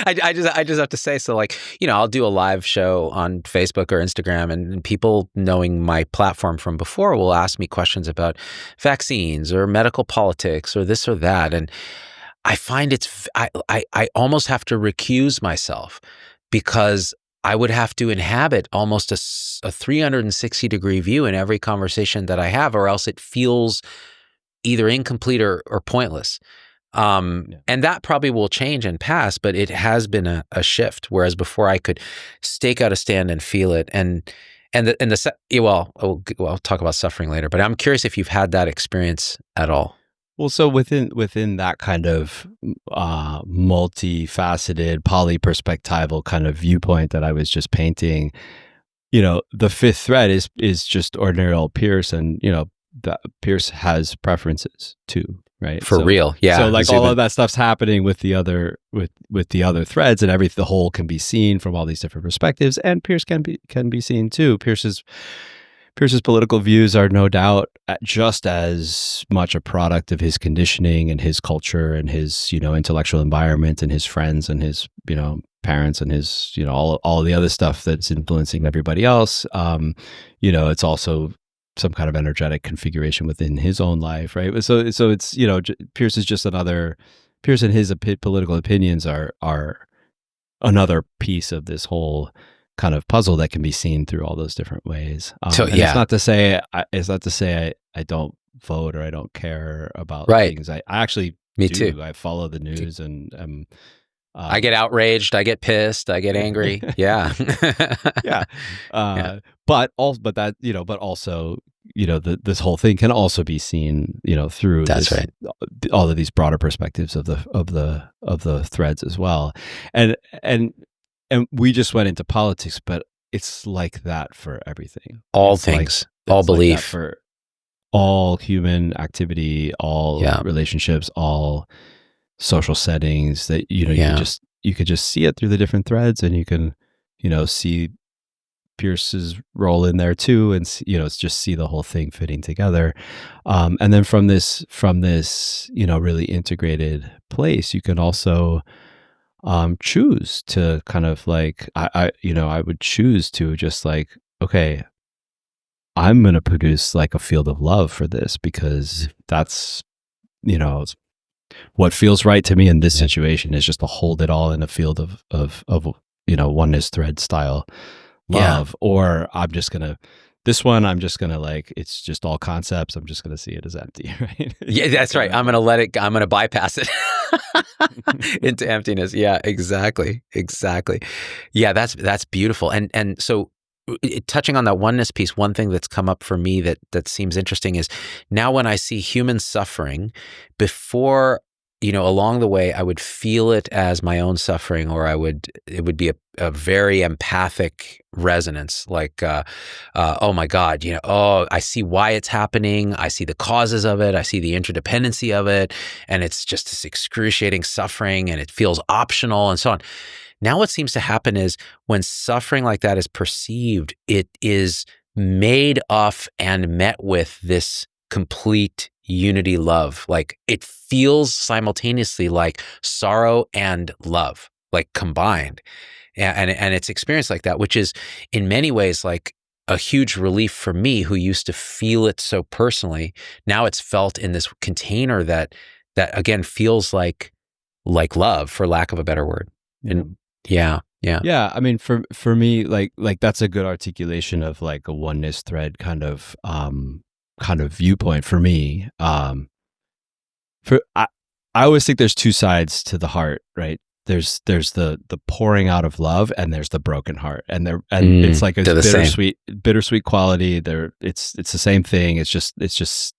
A: I just have to say, so like, I'll do a live show on Facebook or Instagram, and people knowing my platform from before will ask me questions about vaccines or medical politics or this or that. And I find I almost have to recuse myself, because I would have to inhabit almost a 360-degree view in every conversation that I have, or else it feels either incomplete or pointless. And that probably will change and pass, but it has been a shift. Whereas before I could stake out a stand and feel it. I'll talk about suffering later, but I'm curious if you've had that experience at all.
B: Well, so within that kind of multifaceted, polyperspectival kind of viewpoint that I was just painting, the fifth thread is just ordinary old Pierce, and that Pierce has preferences too. Right.
A: For real. Yeah.
B: So like all of that stuff's happening with the other threads, and the whole can be seen from all these different perspectives, and Pierce can be seen too. Pierce's political views are no doubt just as much a product of his conditioning and his culture and his, intellectual environment and his friends and his, parents and his, all the other stuff that's influencing everybody else. It's also some kind of energetic configuration within his own life, right? So it's Pierce is just another. Pierce and his political opinions are another piece of this whole kind of puzzle that can be seen through all those different ways. It's not to say I don't vote or I don't care about things. I actually
A: Me too.
B: I follow the news and
A: I get outraged. I get pissed. I get angry. Yeah.
B: Yeah. But also, this whole thing can also be seen, through all of these broader perspectives of the threads as well. And we just went into politics, but it's like that for everything.
A: All things, all belief.
B: Like for all human activity, all relationships, all social settings, that you could just see it through the different threads, and you can see Pierce's role in there too, and just see the whole thing fitting together. And then from this really integrated place, you can also choose to kind of like I would choose to just like, okay, I'm going to produce like a field of love for this, because that's what feels right to me in this situation, is just to hold it all in a field of oneness thread style love. Or I'm just gonna like, it's just all concepts, I'm just gonna see it as empty, right?
A: Yeah, that's right. I'm gonna bypass it into emptiness. Yeah, exactly. Yeah, that's beautiful. And so touching on that oneness piece, one thing that's come up for me that seems interesting is, now when I see human suffering, before, along the way, I would feel it as my own suffering, or it would be a very empathic resonance, like, oh my God, I see why it's happening. I see the causes of it. I see the interdependency of it. And it's just this excruciating suffering, and it feels optional and so on. Now what seems to happen is, when suffering like that is perceived, it is made of and met with this complete unity love. Like, it feels simultaneously like sorrow and love. like combined. And it's experienced like that, which is in many ways like a huge relief for me, who used to feel it so personally. Now it's felt in this container that again feels like love, for lack of a better word. And yeah.
B: I mean, for me, like that's a good articulation of like a oneness thread kind of viewpoint for me. I always think there's two sides to the heart, right? There's the pouring out of love, and there's the broken heart, and it's like a bittersweet quality. It's the same thing. It's just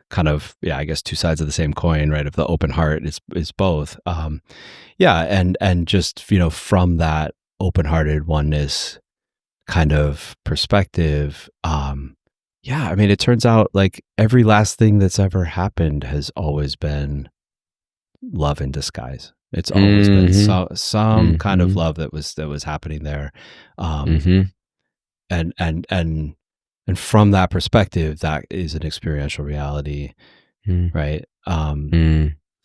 B: kind of, I guess two sides of the same coin, right? Of the open heart is both. And just from that open-hearted oneness kind of perspective, I mean, it turns out like every last thing that's ever happened has always been love in disguise. It's always been some kind of love that was happening there, and from that perspective, that is an experiential reality, right?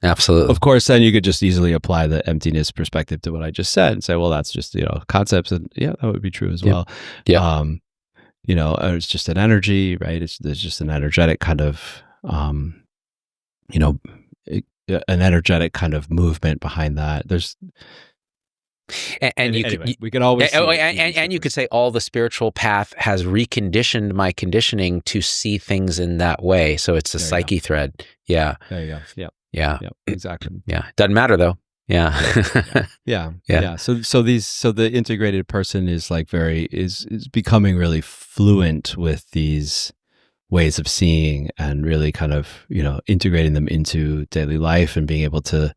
A: Absolutely.
B: Of course, then you could just easily apply the emptiness perspective to what I just said and say, well, that's just concepts, and that would be true as well. Yeah. It's just an energy, right? There's just an energetic kind of an energetic kind of movement behind that. There's we can always
A: and you could say all the spiritual path has reconditioned my conditioning to see things in that way. So it's a psyche thread. Yeah.
B: There you go.
A: Yeah.
B: Exactly.
A: Yeah. Doesn't matter though. Yeah.
B: So the integrated person is like is becoming really fluent with these ways of seeing, and really kind of, integrating them into daily life, and being able to,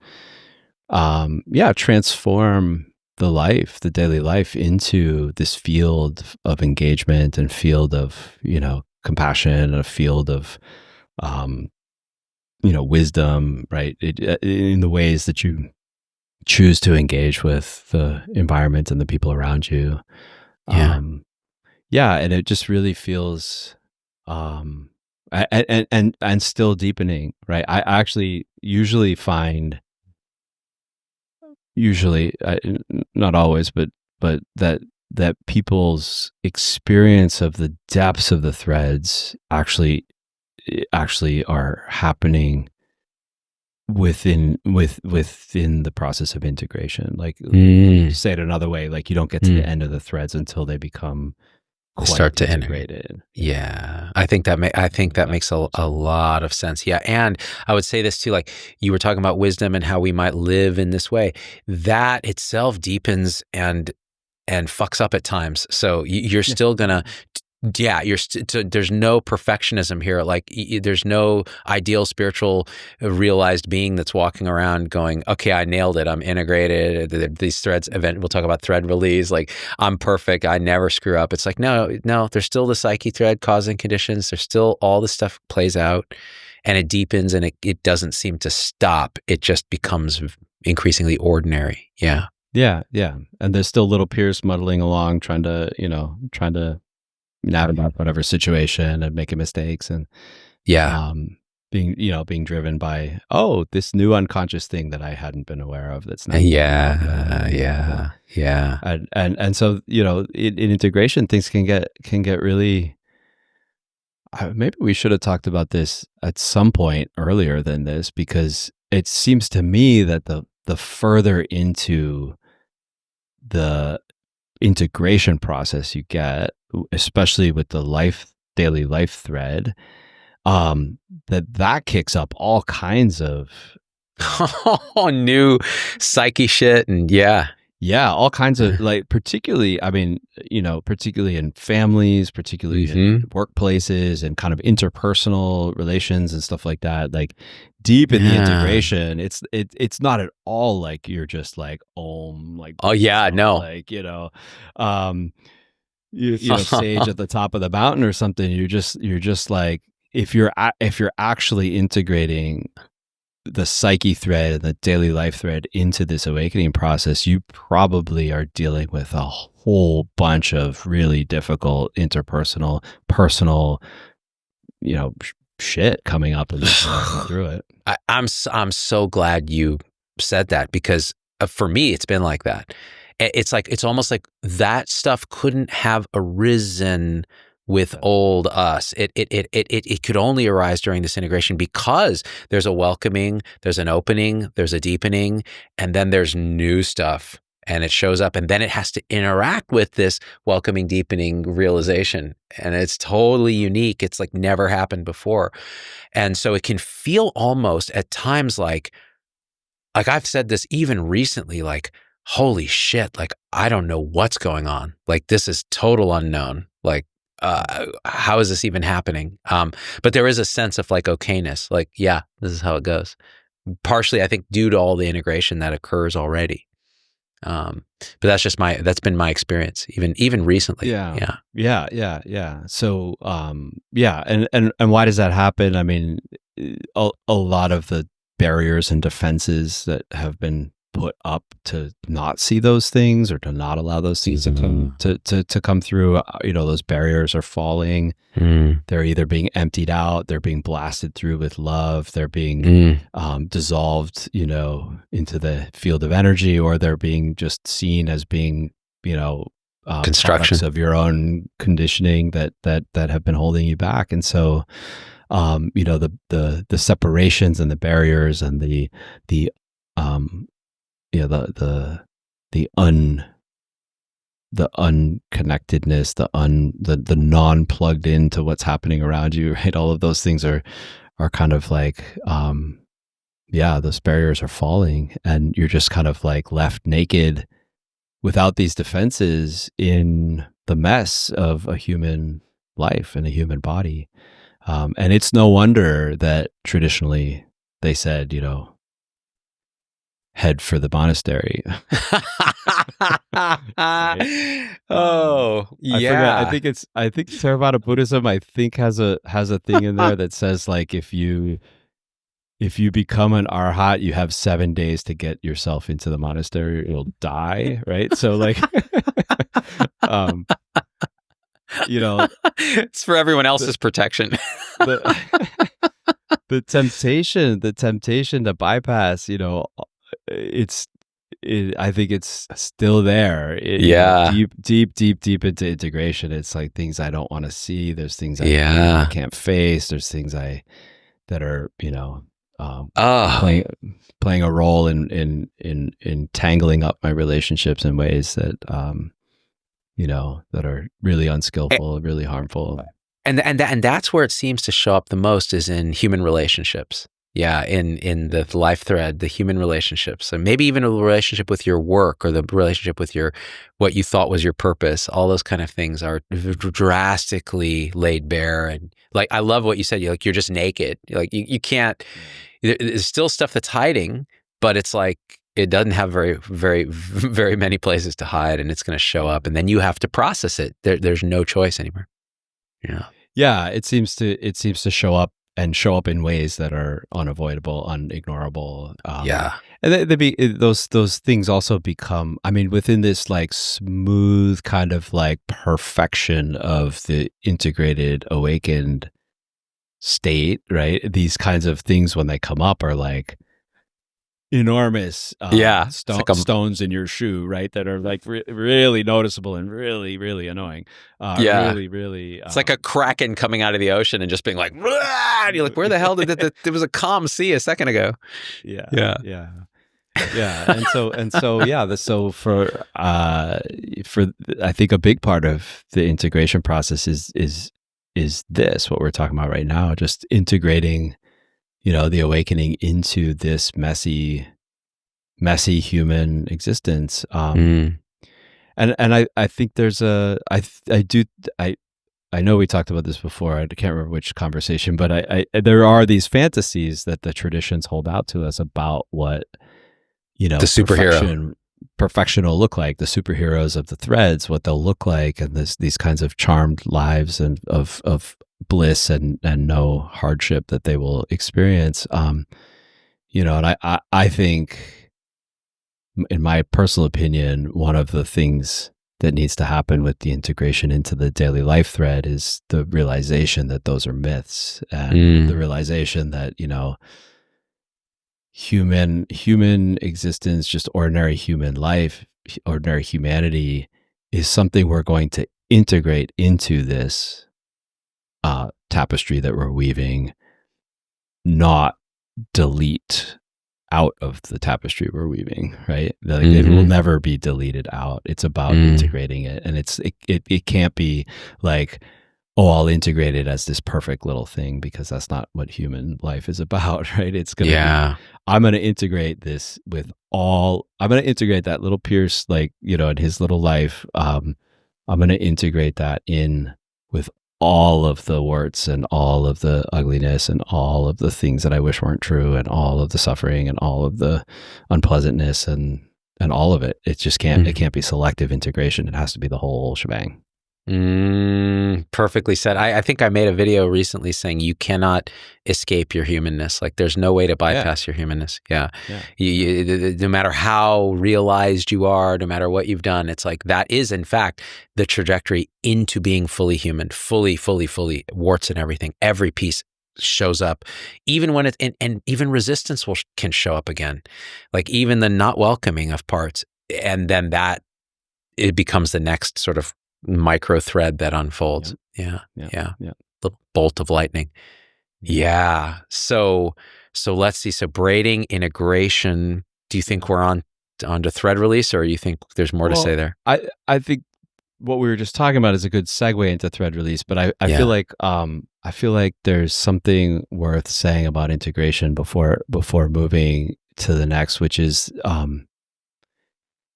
B: transform the daily life into this field of engagement, and field of, compassion, and a field of, wisdom, right? In the ways that you choose to engage with the environment and the people around you. And it just really feels, and still deepening, right? I actually usually find, not always, but that people's experience of the depths of the threads actually are happening within the process of integration. Like, say it another way, like you don't get to the end of the threads until they become
A: start to
B: integrated.
A: Yeah. I think that makes a lot of sense. Yeah. And I would say this too, like you were talking about wisdom and how we might live in this way, that itself deepens and fucks up at times. So you're still gonna, there's no perfectionism here. Like there's no ideal spiritual realized being that's walking around going, okay, I nailed it. I'm integrated. These threads we'll talk about thread release. Like I'm perfect. I never screw up. It's like, no, there's still the psyche thread causing conditions. There's still all this stuff plays out, and it deepens, and it doesn't seem to stop. It just becomes increasingly ordinary. Yeah.
B: Yeah. And there's still little Pierce muddling along, trying to navigate whatever situation and making mistakes, and being driven by this new unconscious thing that I hadn't been aware of. That's not and so in integration, things can get really. Maybe we should have talked about this at some point earlier than this, because it seems to me that the further into the integration process you get, especially with the daily life thread, that kicks up all kinds of
A: new psyche shit, and
B: all kinds of, like, particularly in families, particularly in workplaces, and kind of interpersonal relations and stuff like that. Like deep in the integration, it's not at all like you're just like like sage at the top of the mountain or something. You're just like, if you're actually integrating the psyche thread and the daily life thread into this awakening process, you probably are dealing with a whole bunch of really difficult interpersonal, personal, shit coming up and through it.
A: I'm so glad you said that, because for me, it's been like that. It's almost like that stuff couldn't have arisen with old us. It could only arise during this integration because there's a welcoming, there's an opening, there's a deepening, and then there's new stuff, and it shows up, and then it has to interact with this welcoming, deepening realization, and it's totally unique. It's like never happened before, and so it can feel almost at times like I've said this even recently, like, holy shit, like, I don't know what's going on. Like, this is total unknown. Like, how is this even happening? But there is a sense of like okayness, like, yeah, this is how it goes. Partially, I think, due to all the integration that occurs already. But that's been my experience, even recently.
B: Yeah. So, and why does that happen? I mean, a lot of the barriers and defenses that have been put up to not see those things or to not allow those things to come through, those barriers are falling. They're either being emptied out, they're being blasted through with love, they're being dissolved, into the field of energy, or they're being just seen as being, constructions of your own conditioning that have been holding you back. And so, the separations and the barriers and the unconnectedness, the non-plugged into what's happening around you, right? All of those things are kind of like, those barriers are falling, and you're just kind of like left naked without these defenses in the mess of a human life and a human body. And it's no wonder that traditionally they said, head for the monastery.
A: Right? Oh, yeah.
B: I think Theravada Buddhism, has a thing in there that says, like, if you become an arhat, you have 7 days to get yourself into the monastery, or you'll die, right? So, like,
A: it's for everyone else's protection.
B: The temptation to bypass, I think it's still there. Deep into integration. It's like things I don't want to see. There's things I can't face. There's things that are, playing a role in tangling up my relationships in ways that, that are really unskillful, really harmful.
A: And that's where it seems to show up the most, is in human relationships. Yeah, in the life thread, the human relationships, and maybe even a relationship with your work, or the relationship with what you thought was your purpose. All those kind of things are drastically laid bare. And like, I love what you said. You're just naked. Like, you can't. There's still stuff that's hiding, but it's like it doesn't have very, very, very many places to hide, and it's going to show up, and then you have to process it. There's no choice anymore.
B: Yeah. It seems to show up in ways that are unavoidable, unignorable. And those things also become, within this like smooth kind of like perfection of the integrated, awakened state, right? These kinds of things, when they come up, are like enormous stones in your shoe, right? That are like really noticeable and really, really annoying. Really,
A: it's like a kraken coming out of the ocean and just being like, and you're like, where the hell did there was a calm sea a second ago?
B: Yeah. So for I think a big part of the integration process is this, what we're talking about right now, just integrating, the awakening into this messy human existence. And I think there's I know we talked about this before. I can't remember which conversation, but there are these fantasies that the traditions hold out to us about what,
A: the superhero
B: perfection will look like, the superheroes of the threads, what they'll look like, and these kinds of charmed lives and of bliss and no hardship that they will experience. And I think, in my personal opinion, one of the things that needs to happen with the integration into the daily life thread is the realization that those are myths, and the realization that, human existence, just ordinary human life, ordinary humanity is something we're going to integrate into this tapestry that we're weaving, not delete out of the tapestry we're weaving, right? Like it will never be deleted out. It's about integrating it. And it can't be like, oh, I'll integrate it as this perfect little thing, because that's not what human life is about, right? It's going to be, I'm going to integrate this I'm going to integrate that little Pierce, like, in his little life. I'm going to integrate that in with all of the warts and all of the ugliness and all of the things that I wish weren't true and all of the suffering and all of the unpleasantness and all of it. It just can't, it can't be selective integration. It has to be the whole shebang.
A: Perfectly said. I think I made a video recently saying you cannot escape your humanness. Like there's no way to bypass your humanness. No matter how realized you are, no matter what you've done, it's like that is in fact the trajectory into being fully human, fully warts and everything. Every piece shows up, even when and even resistance can show up again, like even the not welcoming of parts, and then it becomes the next sort of micro thread that unfolds. Little bolt of lightning. So let's see. So braiding, integration. Do you think we're on to thread release, or you think there's more to say there?
B: I think what we were just talking about is a good segue into thread release, but I feel like there's something worth saying about integration before moving to the next, which is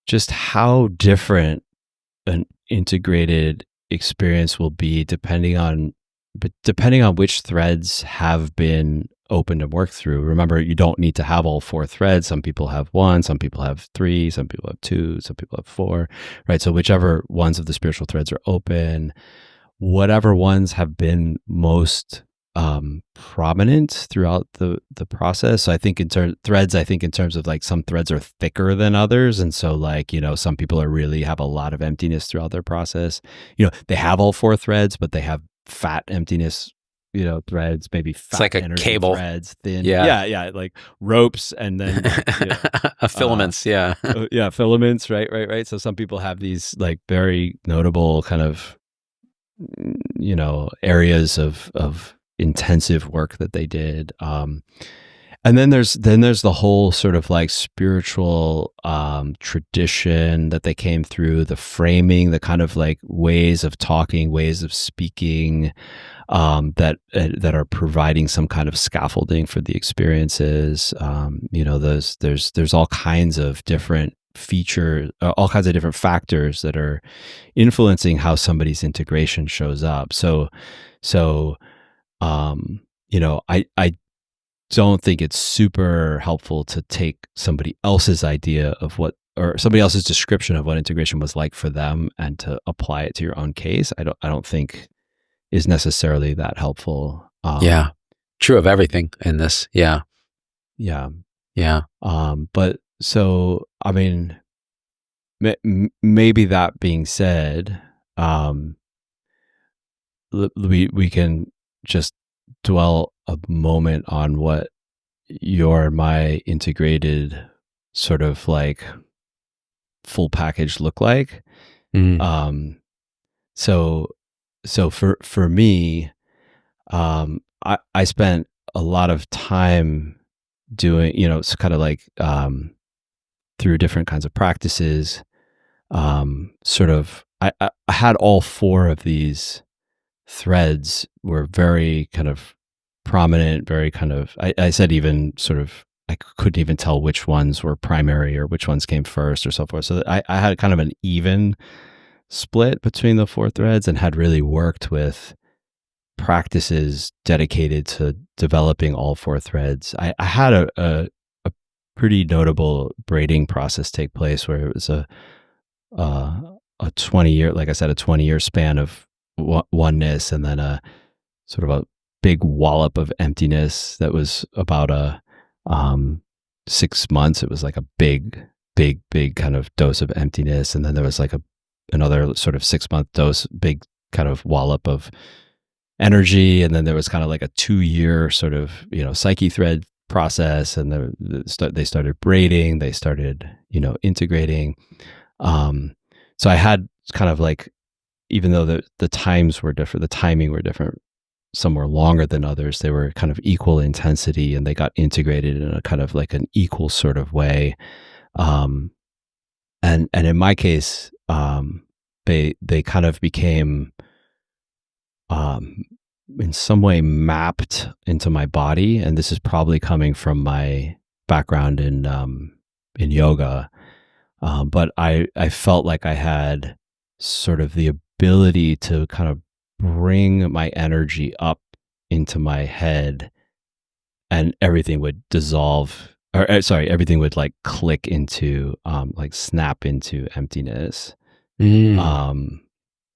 B: just how different an integrated experience will be depending on which threads have been opened and worked through. Remember, you don't need to have all 4 threads. Some people have 1, some people have 3, some people have 2, some people have 4, right? So whichever ones of the spiritual threads are open, whatever ones have been most prominent throughout the process. So I think in terms of like some threads are thicker than others. And so like, some people have a lot of emptiness throughout their process. They have all 4 threads, but they have fat emptiness, threads, maybe fat,
A: it's like a
B: energy
A: cable
B: threads, thin. Yeah. Like ropes and then
A: filaments.
B: Filaments. Right. So some people have these like very notable kind of, areas of intensive work that they did. And then there's the whole sort of like spiritual tradition that they came through, the framing, the kind of like ways of talking, ways of speaking that are providing some kind of scaffolding for the experiences. There's all kinds of different features, all kinds of different factors that are influencing how somebody's integration shows up. I don't think it's super helpful to take somebody else's idea of or somebody else's description of what integration was like for them and to apply it to your own case. I don't think is necessarily that helpful.
A: True of everything in this.
B: But so, I mean, maybe that being said, we can just dwell a moment on what your and my integrated sort of like full package look like. So for me, I spent a lot of time doing, it's kind of like through different kinds of practices. I had all 4 of these threads were very kind of prominent, very kind of, I said even sort of, I couldn't even tell which ones were primary or which ones came first or so forth. So I had kind of an even split between the 4 threads and had really worked with practices dedicated to developing all 4 threads. I had a pretty notable braiding process take place where it was a 20-year, like I said, a 20-year span of oneness, and then a sort of a big wallop of emptiness that was about 6 months. It was like a big kind of dose of emptiness, and then there was like another sort of 6-month dose, big kind of wallop of energy, and then there was kind of like a 2-year sort of psyche thread process, and they started braiding, they started, integrating. So I had kind of like, even though the times were different, the timing were different, some were longer than others, they were kind of equal intensity, and they got integrated in a kind of like an equal sort of way. And in my case, they kind of became, in some way, mapped into my body. And this is probably coming from my background in yoga. But I felt like I had sort of the ability to kind of bring my energy up into my head, and everything would dissolve, or sorry, everything would like click into, like snap into emptiness. And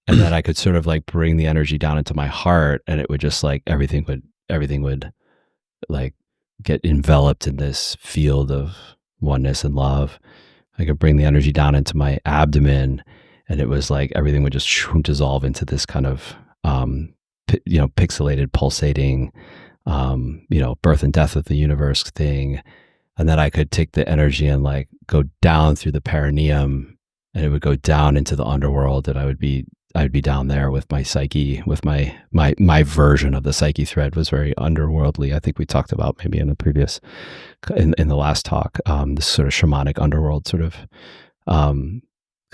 B: then I could sort of like bring the energy down into my heart, and it would just like, everything would like get enveloped in this field of oneness and love. I could bring the energy down into my abdomen, and it was like everything would just dissolve into this kind of, pixelated, pulsating, birth and death of the universe thing. And then I could take the energy and like go down through the perineum, and it would go down into the underworld, and I'd be down there with my psyche, with my version of the psyche thread was very underworldly. I think we talked about maybe in a previous, in the last talk, this sort of shamanic underworld sort of, kind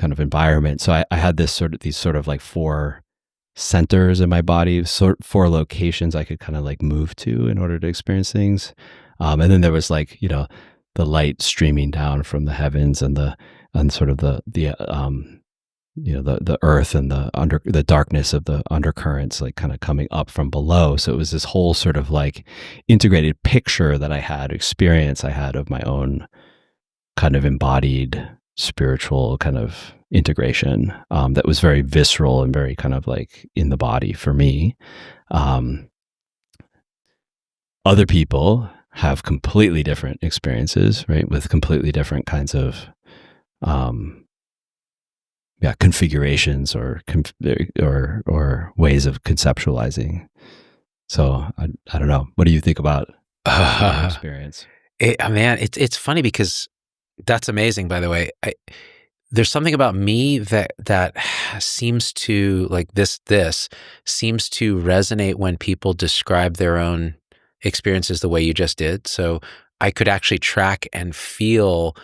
B: of environment. So I had these sort of like 4 centers in my body, 4 locations I could kind of like move to in order to experience things. And then there was like, the light streaming down from the heavens, and sort of the earth, and the darkness of the undercurrents, like kind of coming up from below. So it was this whole sort of like integrated picture that experience I had of my own kind of embodied spiritual kind of integration, that was very visceral and very kind of like in the body for me. Other people have completely different experiences, right? With completely different kinds of, configurations or ways of conceptualizing. So I don't know. What do you think about your experience?
A: Man, it's funny because that's amazing, by the way. There's something about me that seems to, like, this seems to resonate when people describe their own experiences the way you just did. So I could actually track and feel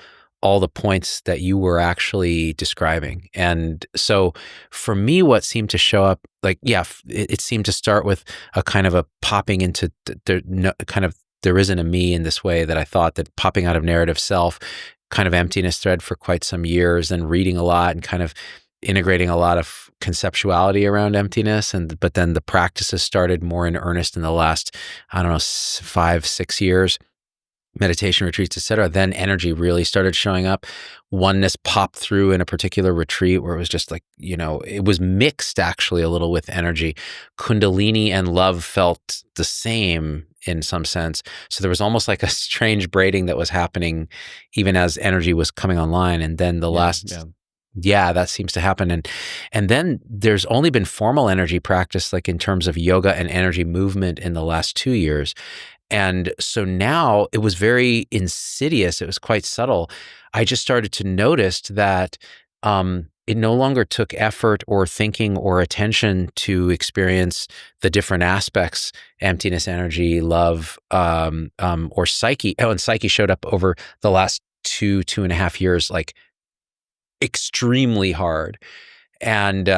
A: all the points that you were actually describing. And so for me, what seemed to show up, like, it seemed to start with a kind of a popping into there isn't a me in this way, that I thought, that popping out of narrative self, kind of emptiness thread for quite some years, and reading a lot and kind of integrating a lot of conceptuality around emptiness. But then the practices started more in earnest in the last, 5-6 years, meditation retreats, etc. Then energy really started showing up. Oneness popped through in a particular retreat where it was just like, it was mixed actually a little with energy. Kundalini and love felt the same in some sense. So there was almost like a strange braiding that was happening even as energy was coming online. And then that seems to happen. And then there's only been formal energy practice, like in terms of yoga and energy movement, in the last 2 years. And so now it was very insidious. It was quite subtle. I just started to notice that it no longer took effort or thinking or attention to experience the different aspects: emptiness, energy, love, or psyche. Oh, and psyche showed up over the last 2.5 years, like extremely hard. And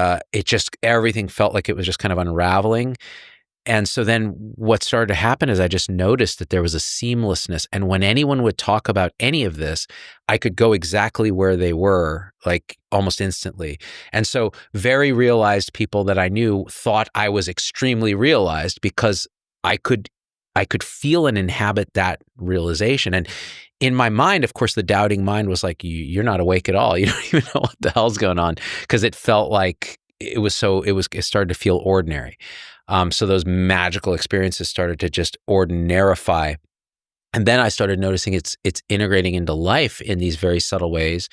A: everything felt like it was just kind of unraveling. And so then what started to happen is I just noticed that there was a seamlessness. And when anyone would talk about any of this, I could go exactly where they were, like almost instantly. And so very realized people that I knew thought I was extremely realized, because I could feel and inhabit that realization. And in my mind, of course, the doubting mind was like, you're not awake at all. You don't even know what the hell's going on, because it felt like it started to feel ordinary. So those magical experiences started to just ordinarify. And then I started noticing it's integrating into life in these very subtle ways.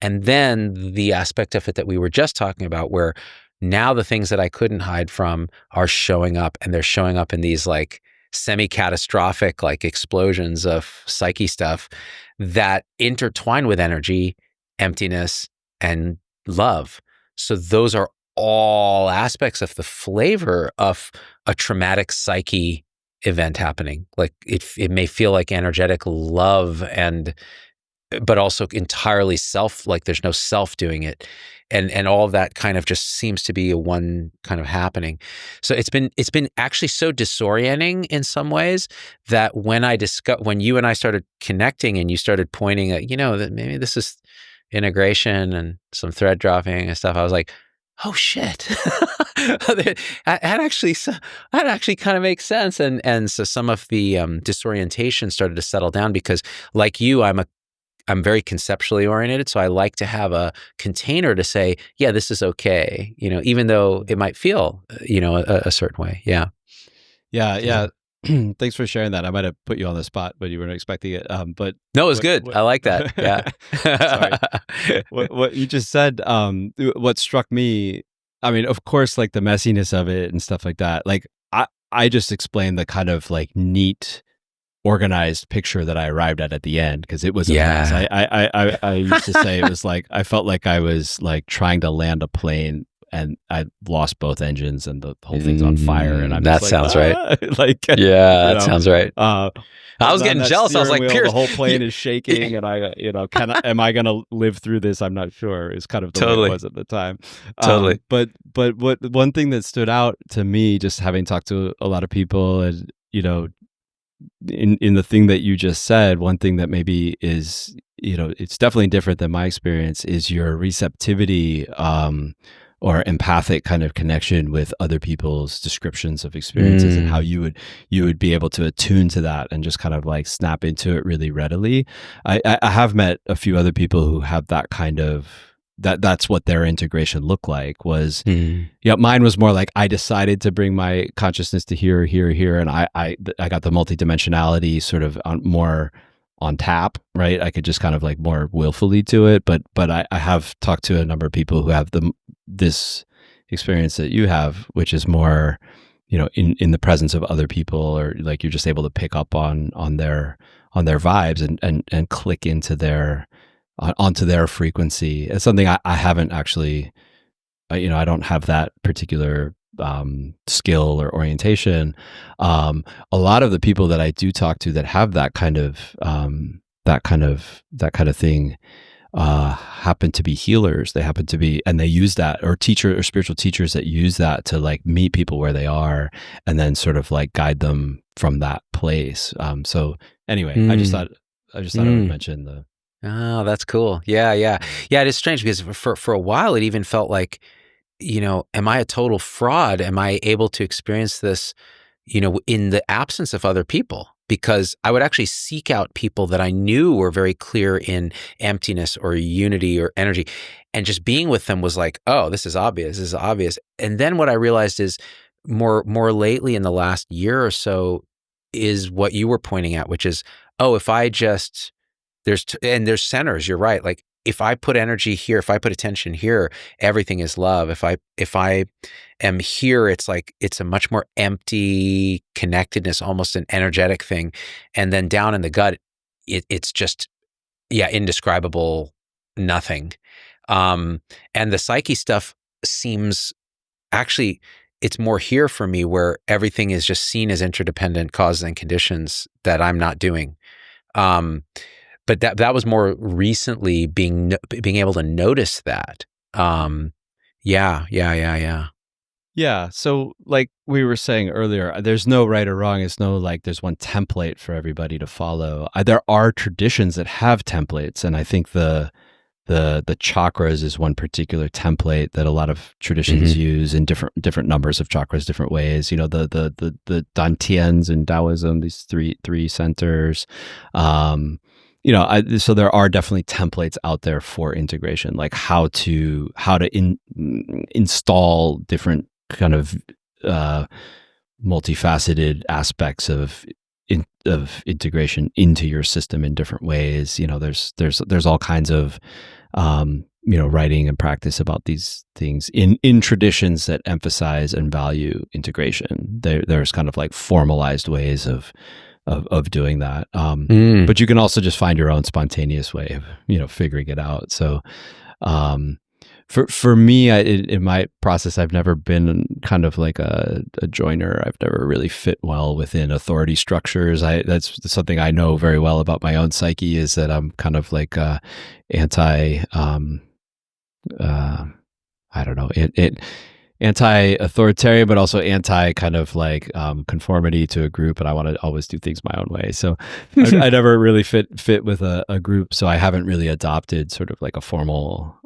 A: And then the aspect of it that we were just talking about, where now the things that I couldn't hide from are showing up, and they're showing up in these like semi-catastrophic like explosions of psyche stuff that intertwine with energy, emptiness, and love. So those are all aspects of the flavor of a traumatic psyche event happening. Like it may feel like energetic love but also entirely self, like there's no self doing it. And all of that kind of just seems to be a one kind of happening. So it's been actually so disorienting in some ways that when you and I started connecting and you started pointing at, that maybe this is integration and some thread dropping and stuff, I was like, oh shit. that actually kind of makes sense. And so some of the disorientation started to settle down because, like you, I'm very conceptually oriented, so I like to have a container to say, yeah, this is okay, even though it might feel, a certain way. Yeah.
B: Yeah. Thanks for sharing that. I might have put you on the spot, but you weren't expecting it. But
A: no, it was good. I like that. Yeah.
B: Sorry. What you just said, what struck me, I mean, of course, like the messiness of it and stuff like that. Like I just explained the kind of like neat, organized picture that I arrived at the end, because it was a mess. I used to say it was like I felt like I was like trying to land a plane and I lost both engines and the whole thing's on fire, and I'm
A: that
B: just
A: sounds
B: like,
A: right.
B: Like
A: that sounds right. I was getting jealous. I was like, Pierce,
B: the whole plane is shaking, and am I going to live through this? I'm not sure. Is kind of the way it was at the time.
A: Totally.
B: But one thing that stood out to me, just having talked to a lot of people, and in the thing that you just said, one thing that maybe is, it's definitely different than my experience, is your receptivity or empathic kind of connection with other people's descriptions of experiences, and how you would be able to attune to that and just kind of like snap into it really readily. I have met a few other people who have that kind of, that's what their integration looked like. Was mine was more like I decided to bring my consciousness to here, and I got the multidimensionality sort of more on tap, right? I could just kind of like more willfully do it, but I have talked to a number of people who have this experience that you have, which is more, in the presence of other people, or like you're just able to pick up on their vibes and click into onto their frequency. It's something I haven't actually, I don't have that particular skill or orientation. A lot of the people that I do talk to that have that kind of thing happen to be healers. They happen to be, and they use that, or spiritual teachers that use that to like meet people where they are and then sort of like guide them from that place. So anyway, I just thought I would mention the.
A: Oh, that's cool. Yeah. It is strange because for a while it even felt like, am I a total fraud? Am I able to experience this, in the absence of other people? Because I would actually seek out people that I knew were very clear in emptiness or unity or energy. And just being with them was like, oh, this is obvious. And then what I realized is more lately in the last year or so is what you were pointing at, which is, oh, if I just, there's centers, you're right. Like if I put energy here, if I put attention here, everything is love. If I am here, it's like, it's a much more empty connectedness, almost an energetic thing. And then down in the gut, it's just, indescribable nothing. And the psyche stuff seems actually, it's more here for me, where everything is just seen as interdependent causes and conditions that I'm not doing. But that was more recently being able to notice that. Yeah.
B: Yeah. So like we were saying earlier, there's no right or wrong. It's no like there's one template for everybody to follow. There are traditions that have templates, and I think the chakras is one particular template that a lot of traditions use in different numbers of chakras, different ways. The dantians in Taoism, these three centers. So there are definitely templates out there for integration, like how to install different kind of multifaceted aspects of integration into your system in different ways. There's all kinds of writing and practice about these things in traditions that emphasize and value integration. There's kind of like formalized ways of doing that. But you can also just find your own spontaneous way of, figuring it out. So, for me, in my process, I've never been kind of like a joiner. I've never really fit well within authority structures. That's something I know very well about my own psyche, is that I'm kind of like I don't know, anti-authoritarian, but also anti kind of like conformity to a group, and I want to always do things my own way. So I never really fit with a group. So I haven't really adopted sort of like a formal,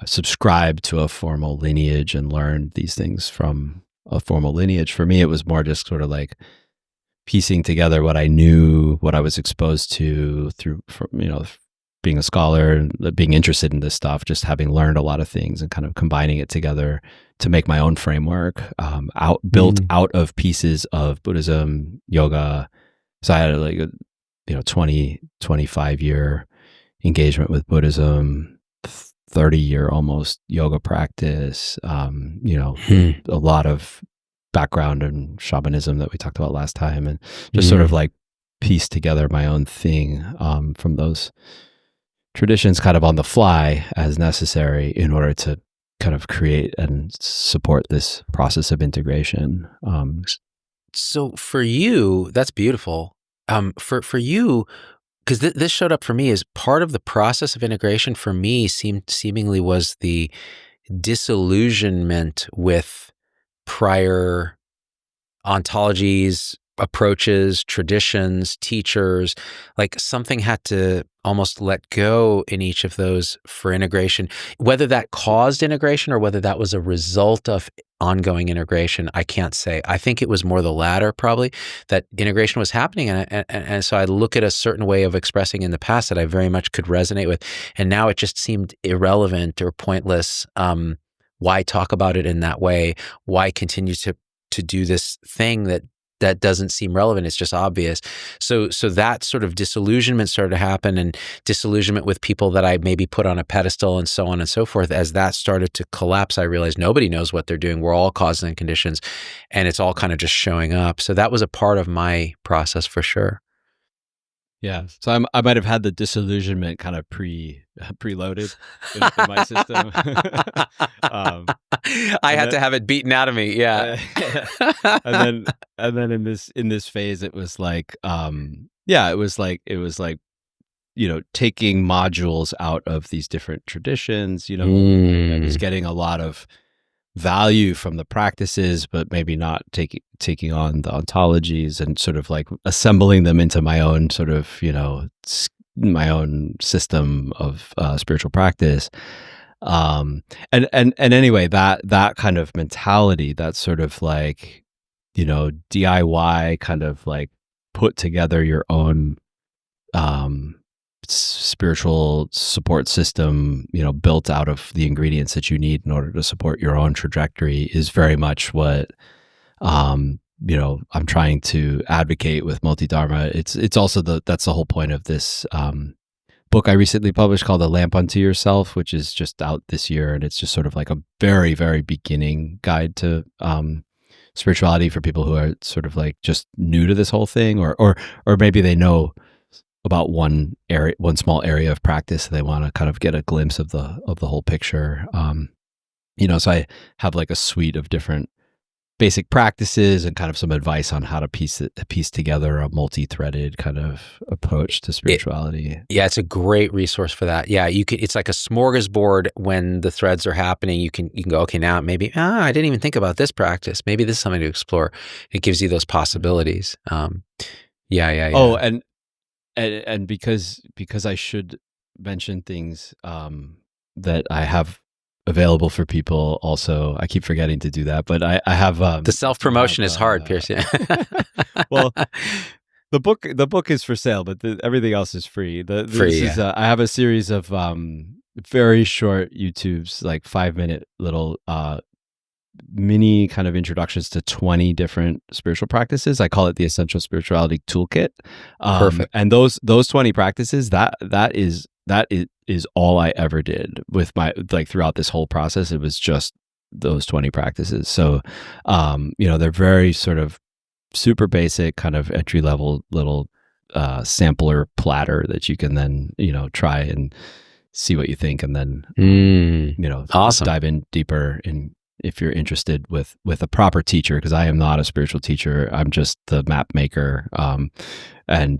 B: subscribe to a formal lineage and learned these things from a formal lineage. For me, it was more just sort of like piecing together what I knew, what I was exposed to through, being a scholar and being interested in this stuff, just having learned a lot of things and kind of combining it together to make my own framework, built out of pieces of Buddhism, yoga. So I had like a 25 year engagement with Buddhism, 30-year almost yoga practice, a lot of background in shamanism that we talked about last time, and just sort of like piece together my own thing from those traditions kind of on the fly as necessary in order to kind of create and support this process of integration.
A: So for you, that's beautiful. For you, because this showed up for me as part of the process of integration for me seemingly was the disillusionment with prior ontologies, approaches, traditions, teachers. Like something had to almost let go in each of those for integration. Whether that caused integration or whether that was a result of ongoing integration, I can't say. I think it was more the latter, probably, that integration was happening. And so I look at a certain way of expressing in the past that I very much could resonate with. And now it just seemed irrelevant or pointless. Why talk about it in that way? Why continue to do this thing that doesn't seem relevant? It's just obvious. So that sort of disillusionment started to happen, and disillusionment with people that I maybe put on a pedestal and so on and so forth. As that started to collapse, I realized nobody knows what they're doing. We're all causes and conditions, and it's all kind of just showing up. So that was a part of my process for sure.
B: Yeah. So I might have had the disillusionment kind of preloaded in my system.
A: I had to have it beaten out of me. Yeah.
B: and then in this phase, it was like, it was like, taking modules out of these different traditions, I was getting a lot of value from the practices, but maybe not taking on the ontologies and sort of like assembling them into my own sort of, my own system of spiritual practice. And anyway, that kind of mentality, that sort of like, DIY kind of like put together your own spiritual support system, built out of the ingredients that you need in order to support your own trajectory, is very much what I'm trying to advocate with Multidharma. It's also that's the whole point of this book I recently published called A Lamp Unto Yourself, which is just out this year, and it's just sort of like a very, very beginning guide to spirituality for people who are sort of like just new to this whole thing, or maybe they know about one small area of practice, and they want to kind of get a glimpse of the whole picture. So I have like a suite of different basic practices and kind of some advice on how to piece together a multi-threaded kind of approach to spirituality. It's
A: a great resource for that. Yeah, it's like a smorgasbord when the threads are happening. You can go, okay, now maybe I didn't even think about this practice. Maybe this is something to explore. It gives you those possibilities. Yeah.
B: Oh, and because I should mention things that I have available for people also. I keep forgetting to do that, but I have
A: the self-promotion is hard, Pierce. Yeah.
B: Well, the book is for sale, but everything else is free. I have a series of very short YouTubes, like 5-minute little mini kind of introductions to 20 different spiritual practices. I call it the Essential Spirituality Toolkit.
A: Perfect.
B: And those 20 practices, that is is all I ever did with my, like, throughout this whole process. It was just those 20 practices. So, they're very sort of super basic, kind of entry level little sampler platter that you can then, try and see what you think, and then,
A: awesome.
B: dive in deeper in, if you're interested with a proper teacher, because I am not a spiritual teacher. I'm just the map maker, and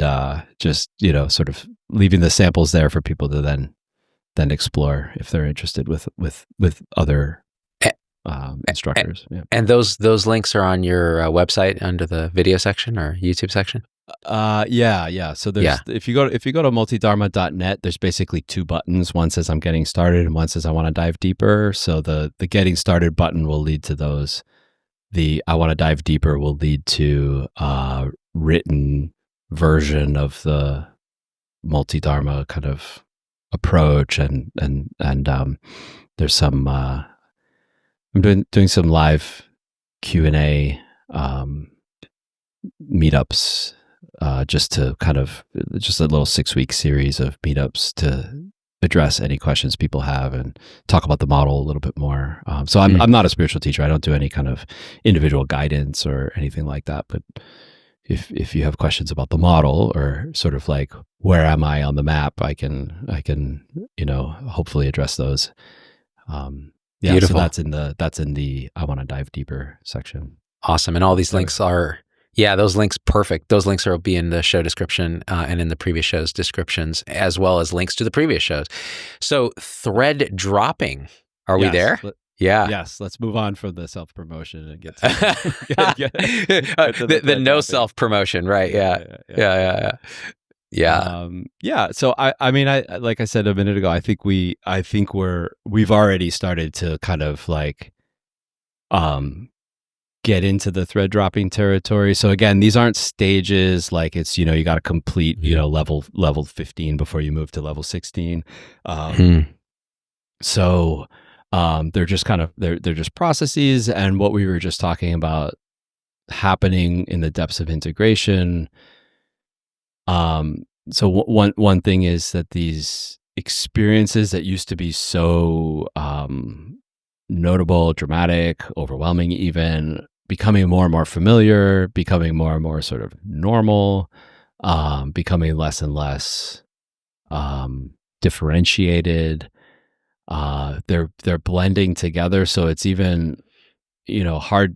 B: just, sort of leaving the samples there for people to then explore if they're interested with other instructors. Yeah.
A: And those links are on your website under the video section or YouTube section?
B: Yeah. So there's, if you go to multidharma.net, there's basically two buttons. One says I'm getting started, and one says I want to dive deeper. So the getting started button will lead to those. The I want to dive deeper will lead to written version of the Multidharma kind of approach, and there's some I'm doing some live Q&A meetups, just a little 6-week series of meetups to address any questions people have and talk about the model a little bit more. So I'm not a spiritual teacher. I don't do any kind of individual guidance or anything like that. But if you have questions about the model, or sort of like, where am I on the map, I can hopefully address those.
A: Beautiful.
B: So that's in the I want to dive deeper section.
A: Awesome. And all these links are, those links, perfect. Those links will be in the show description and in the previous show's descriptions, as well as links to the previous shows. So thread dropping, are we there? Yeah.
B: Yes. Let's move on from the self-promotion and get to
A: the no self-promotion. Right. Yeah.
B: So I mean, like I said a minute ago, I think we've already started to kind of like, get into the thread dropping territory. So again, these aren't stages. Like, it's, you got to complete, level 15 before you move to level 16. So, they're just kind of, they're just processes, and what we were just talking about happening in the depths of integration. So one thing is that these experiences that used to be so notable, dramatic, overwhelming, even, becoming more and more familiar, becoming more and more sort of normal, becoming less and less differentiated. They're blending together, so it's even hard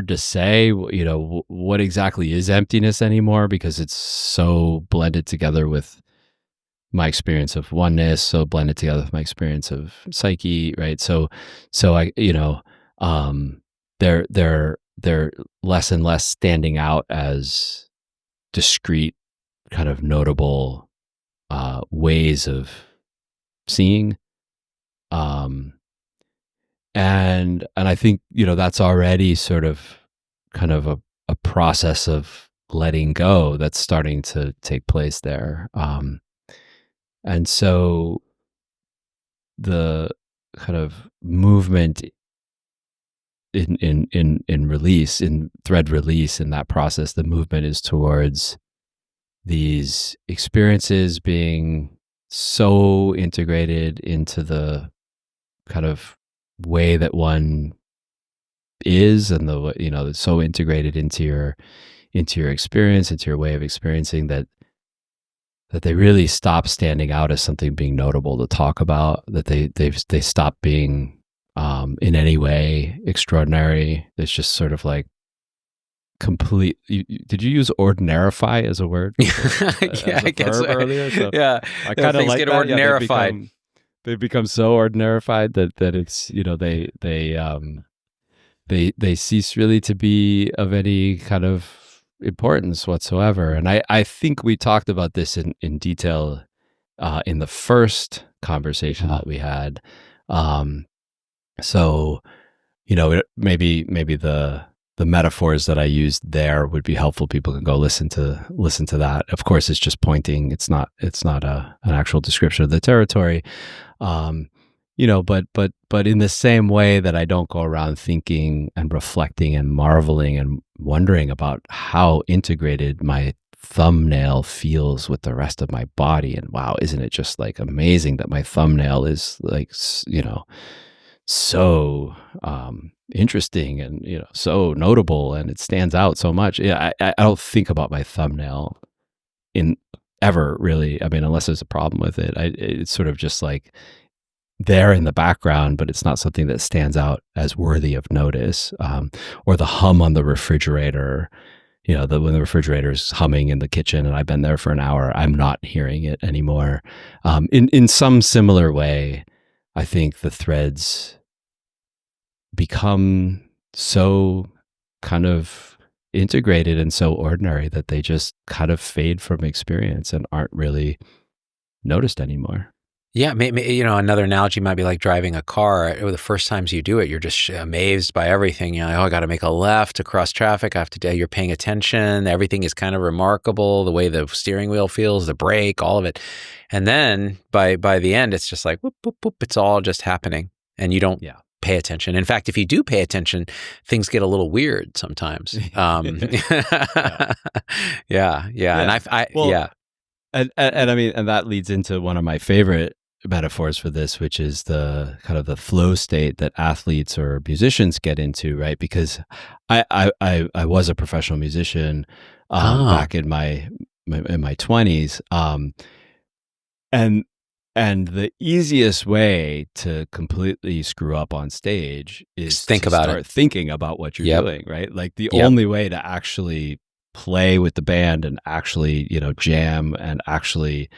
B: to say what exactly is emptiness anymore, because it's so blended together with my experience of oneness, so blended together with my experience of psyche, right? So I they're less and less standing out as discrete, kind of notable ways of seeing. And I think, that's already sort of kind of a process of letting go that's starting to take place there. And so the kind of movement in release, in thread release, in that process, the movement is towards these experiences being so integrated into the kind of way that one is, and the so integrated into your experience, into your way of experiencing, that they really stop standing out as something being notable to talk about, that they stop being in any way extraordinary. It's just sort of like complete. Did you use ordinarify as a word?
A: I guess
B: earlier. So
A: yeah,
B: I kind of like
A: get
B: that.
A: ordinarified.
B: They become so ordinarified that it's they cease really to be of any kind of importance whatsoever. And I think we talked about this in detail in the first conversation that we had. So maybe the metaphors that I used there would be helpful. People can go listen to that. Of course, it's just pointing. It's not an actual description of the territory. But in the same way that I don't go around thinking and reflecting and marveling and wondering about how integrated my thumbnail feels with the rest of my body. And wow, isn't it just like amazing that my thumbnail is like, so interesting and, so notable, and it stands out so much. Yeah, I don't think about my thumbnail in ever really. I mean, unless there's a problem with it, it's sort of just like there in the background, but it's not something that stands out as worthy of notice. Or the hum on the refrigerator, when the refrigerator is humming in the kitchen and I've been there for an hour, I'm not hearing it anymore. In some similar way, I think the threads become so kind of integrated and so ordinary that they just kind of fade from experience and aren't really noticed anymore.
A: Yeah, another analogy might be like driving a car. The first times you do it, you're just amazed by everything. You're like, oh, I got to make a left to cross traffic. You're paying attention. Everything is kind of remarkable. The way the steering wheel feels, the brake, all of it. And then by the end, it's just like, whoop, whoop, whoop. It's all just happening. And you don't pay attention. In fact, if you do pay attention, things get a little weird sometimes. Yeah.
B: And I mean, and that leads into one of my favorite metaphors for this, which is the kind of the flow state that athletes or musicians get into, right? Because I was a professional musician back in my 20s, and the easiest way to completely screw up on stage is
A: to start
B: thinking about what you're doing, right? Like the only way to actually play with the band and actually, jam and actually,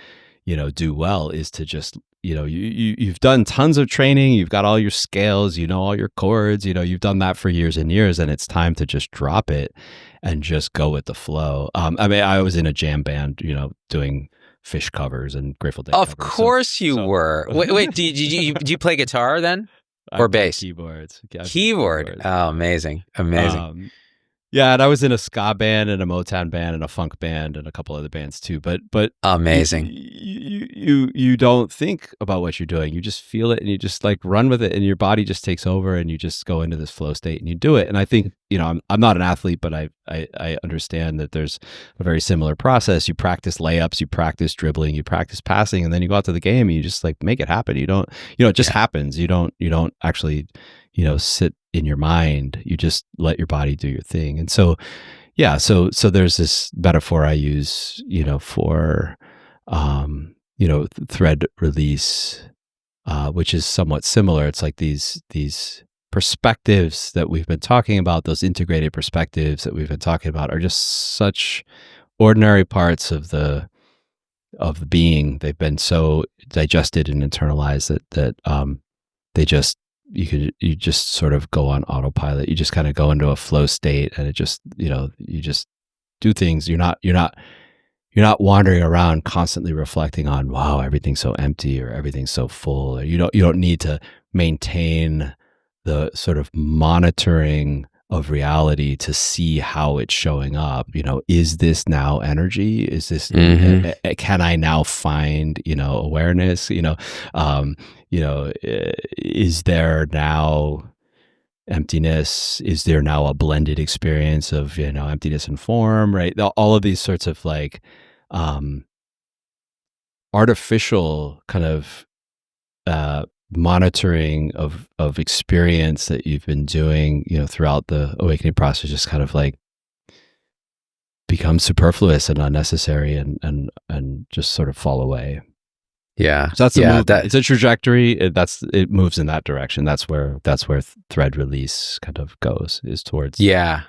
B: do well is to just, you've done tons of training, you've got all your scales, all your chords, you've done that for years and years, and it's time to just drop it and just go with the flow. I mean, I was in a jam band, doing Fish covers and Grateful Dead
A: Of
B: covers.
A: Course you were. Wait, do you play guitar then? Or bass?
B: Keyboards.
A: Keyboard. Oh, amazing.
B: Yeah, and I was in a ska band and a Motown band and a funk band and a couple other bands too. But
A: amazing.
B: You don't think about what you're doing. You just feel it and you just like run with it, and your body just takes over, and you just go into this flow state and you do it. And I think I'm not an athlete, but I understand that there's a very similar process. You practice layups, you practice dribbling, you practice passing, and then you go out to the game and you just like make it happen. You don't it just happens. You don't actually sit in your mind. You just let your body do your thing. And so so there's this metaphor I use for thread release, which is somewhat similar. It's like these perspectives that we've been talking about, those integrated perspectives that we've been talking about, are just such ordinary parts of the being. They've been so digested and internalized that they just you just sort of go on autopilot. You just kind of go into a flow state, and it just you just do things. You're not wandering around constantly reflecting on, wow, everything's so empty or everything's so full. Or you don't need to maintain the sort of monitoring of reality to see how it's showing up. Is this now energy? Is this, can I now find, awareness, is there now emptiness? Is there now a blended experience of, emptiness and form, right? All of these sorts of like, artificial kind of, monitoring of experience that you've been doing, throughout the awakening process, just kind of like becomes superfluous and unnecessary and just sort of fall away.
A: Yeah.
B: So that's the move. It's a trajectory. It moves in that direction. That's where thread release kind of goes, is towards.
A: Yeah.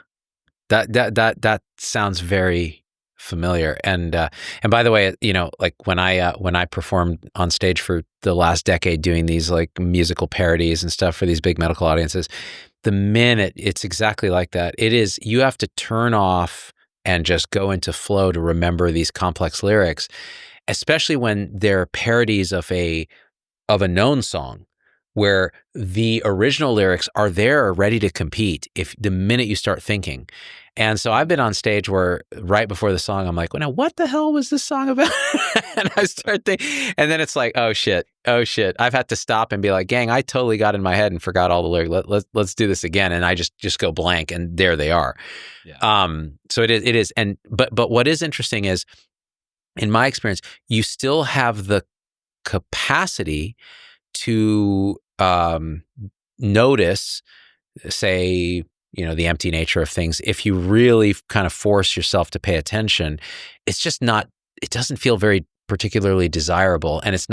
A: That sounds very familiar. And by the way, like when I performed on stage for the last decade doing these like musical parodies and stuff for these big medical audiences, the minute it's exactly like that, you have to turn off and just go into flow to remember these complex lyrics, especially when they're parodies of a known song. where the original lyrics are there ready to compete if the minute you start thinking. And so I've been on stage where right before the song, I'm like, well, now what the hell was this song about? And I start thinking, and then it's like, oh shit. I've had to stop and be like, gang, I totally got in my head and forgot all the lyrics. Let's do this again. And I just go blank, and there they are. Yeah. So it is. And, but what is interesting is, in my experience, you still have the capacity to notice, say, the empty nature of things. If you really kind of force yourself to pay attention, it's just not, it doesn't feel very particularly desirable. And it's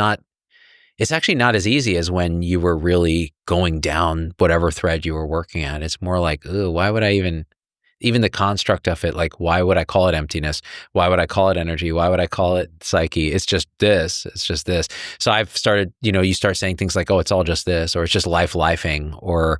A: actually not as easy as when you were really going down whatever thread you were working at. It's more like, ooh, why would I even the construct of it, like, why would I call it emptiness? Why would I call it energy? Why would I call it psyche? It's just this. So I've started, you start saying things like, oh, it's all just this, or it's just lifing, or,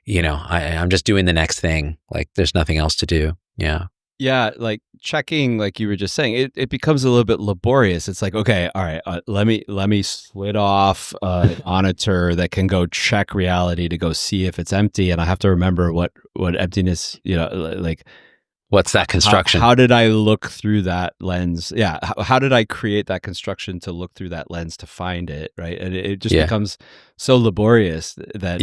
A: I'm just doing the next thing. Like, there's nothing else to do. Yeah.
B: Yeah, like checking, like you were just saying, it becomes a little bit laborious. It's like, okay, all right, let me split off an monitor that can go check reality to go see if it's empty, and I have to remember what emptiness, like,
A: what's that construction?
B: How did I look through that lens? Yeah, how did I create that construction to look through that lens to find it, right? And it just becomes so laborious that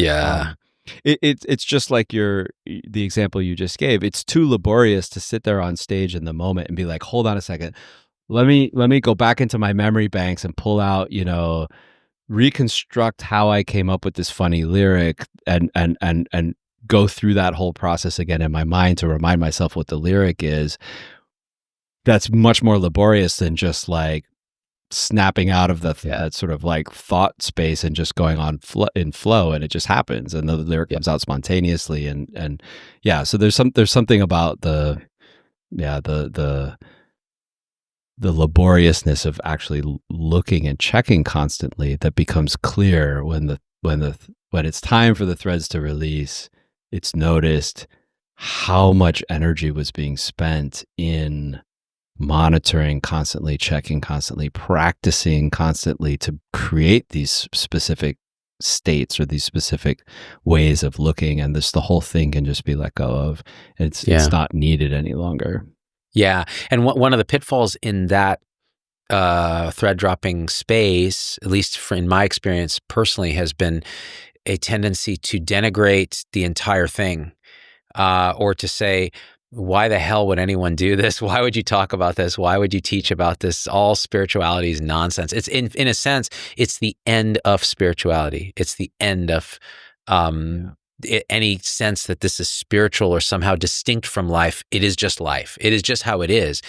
B: It's just like the example you just gave. It's too laborious to sit there on stage in the moment and be like, hold on a second, let me go back into my memory banks and pull out, reconstruct how I came up with this funny lyric and go through that whole process again in my mind to remind myself what the lyric is. That's much more laborious than just like snapping out of that sort of like thought space and just going on in flow, and it just happens, and the lyric comes out spontaneously, and so there's something about the laboriousness of actually looking and checking constantly that becomes clear when it's time for the threads to release. It's noticed how much energy was being spent in monitoring, constantly checking, constantly practicing, constantly to create these specific states or these specific ways of looking, and the whole thing can just be let go of. It's not needed any longer.
A: Yeah, and one of the pitfalls in that thread dropping space, at least in my experience personally, has been a tendency to denigrate the entire thing, or to say, why the hell would anyone do this? Why would you talk about this? Why would you teach about this? All spirituality is nonsense. It's in a sense, it's the end of spirituality. It's the end of any sense that this is spiritual or somehow distinct from life. It is just life. It is just how it is.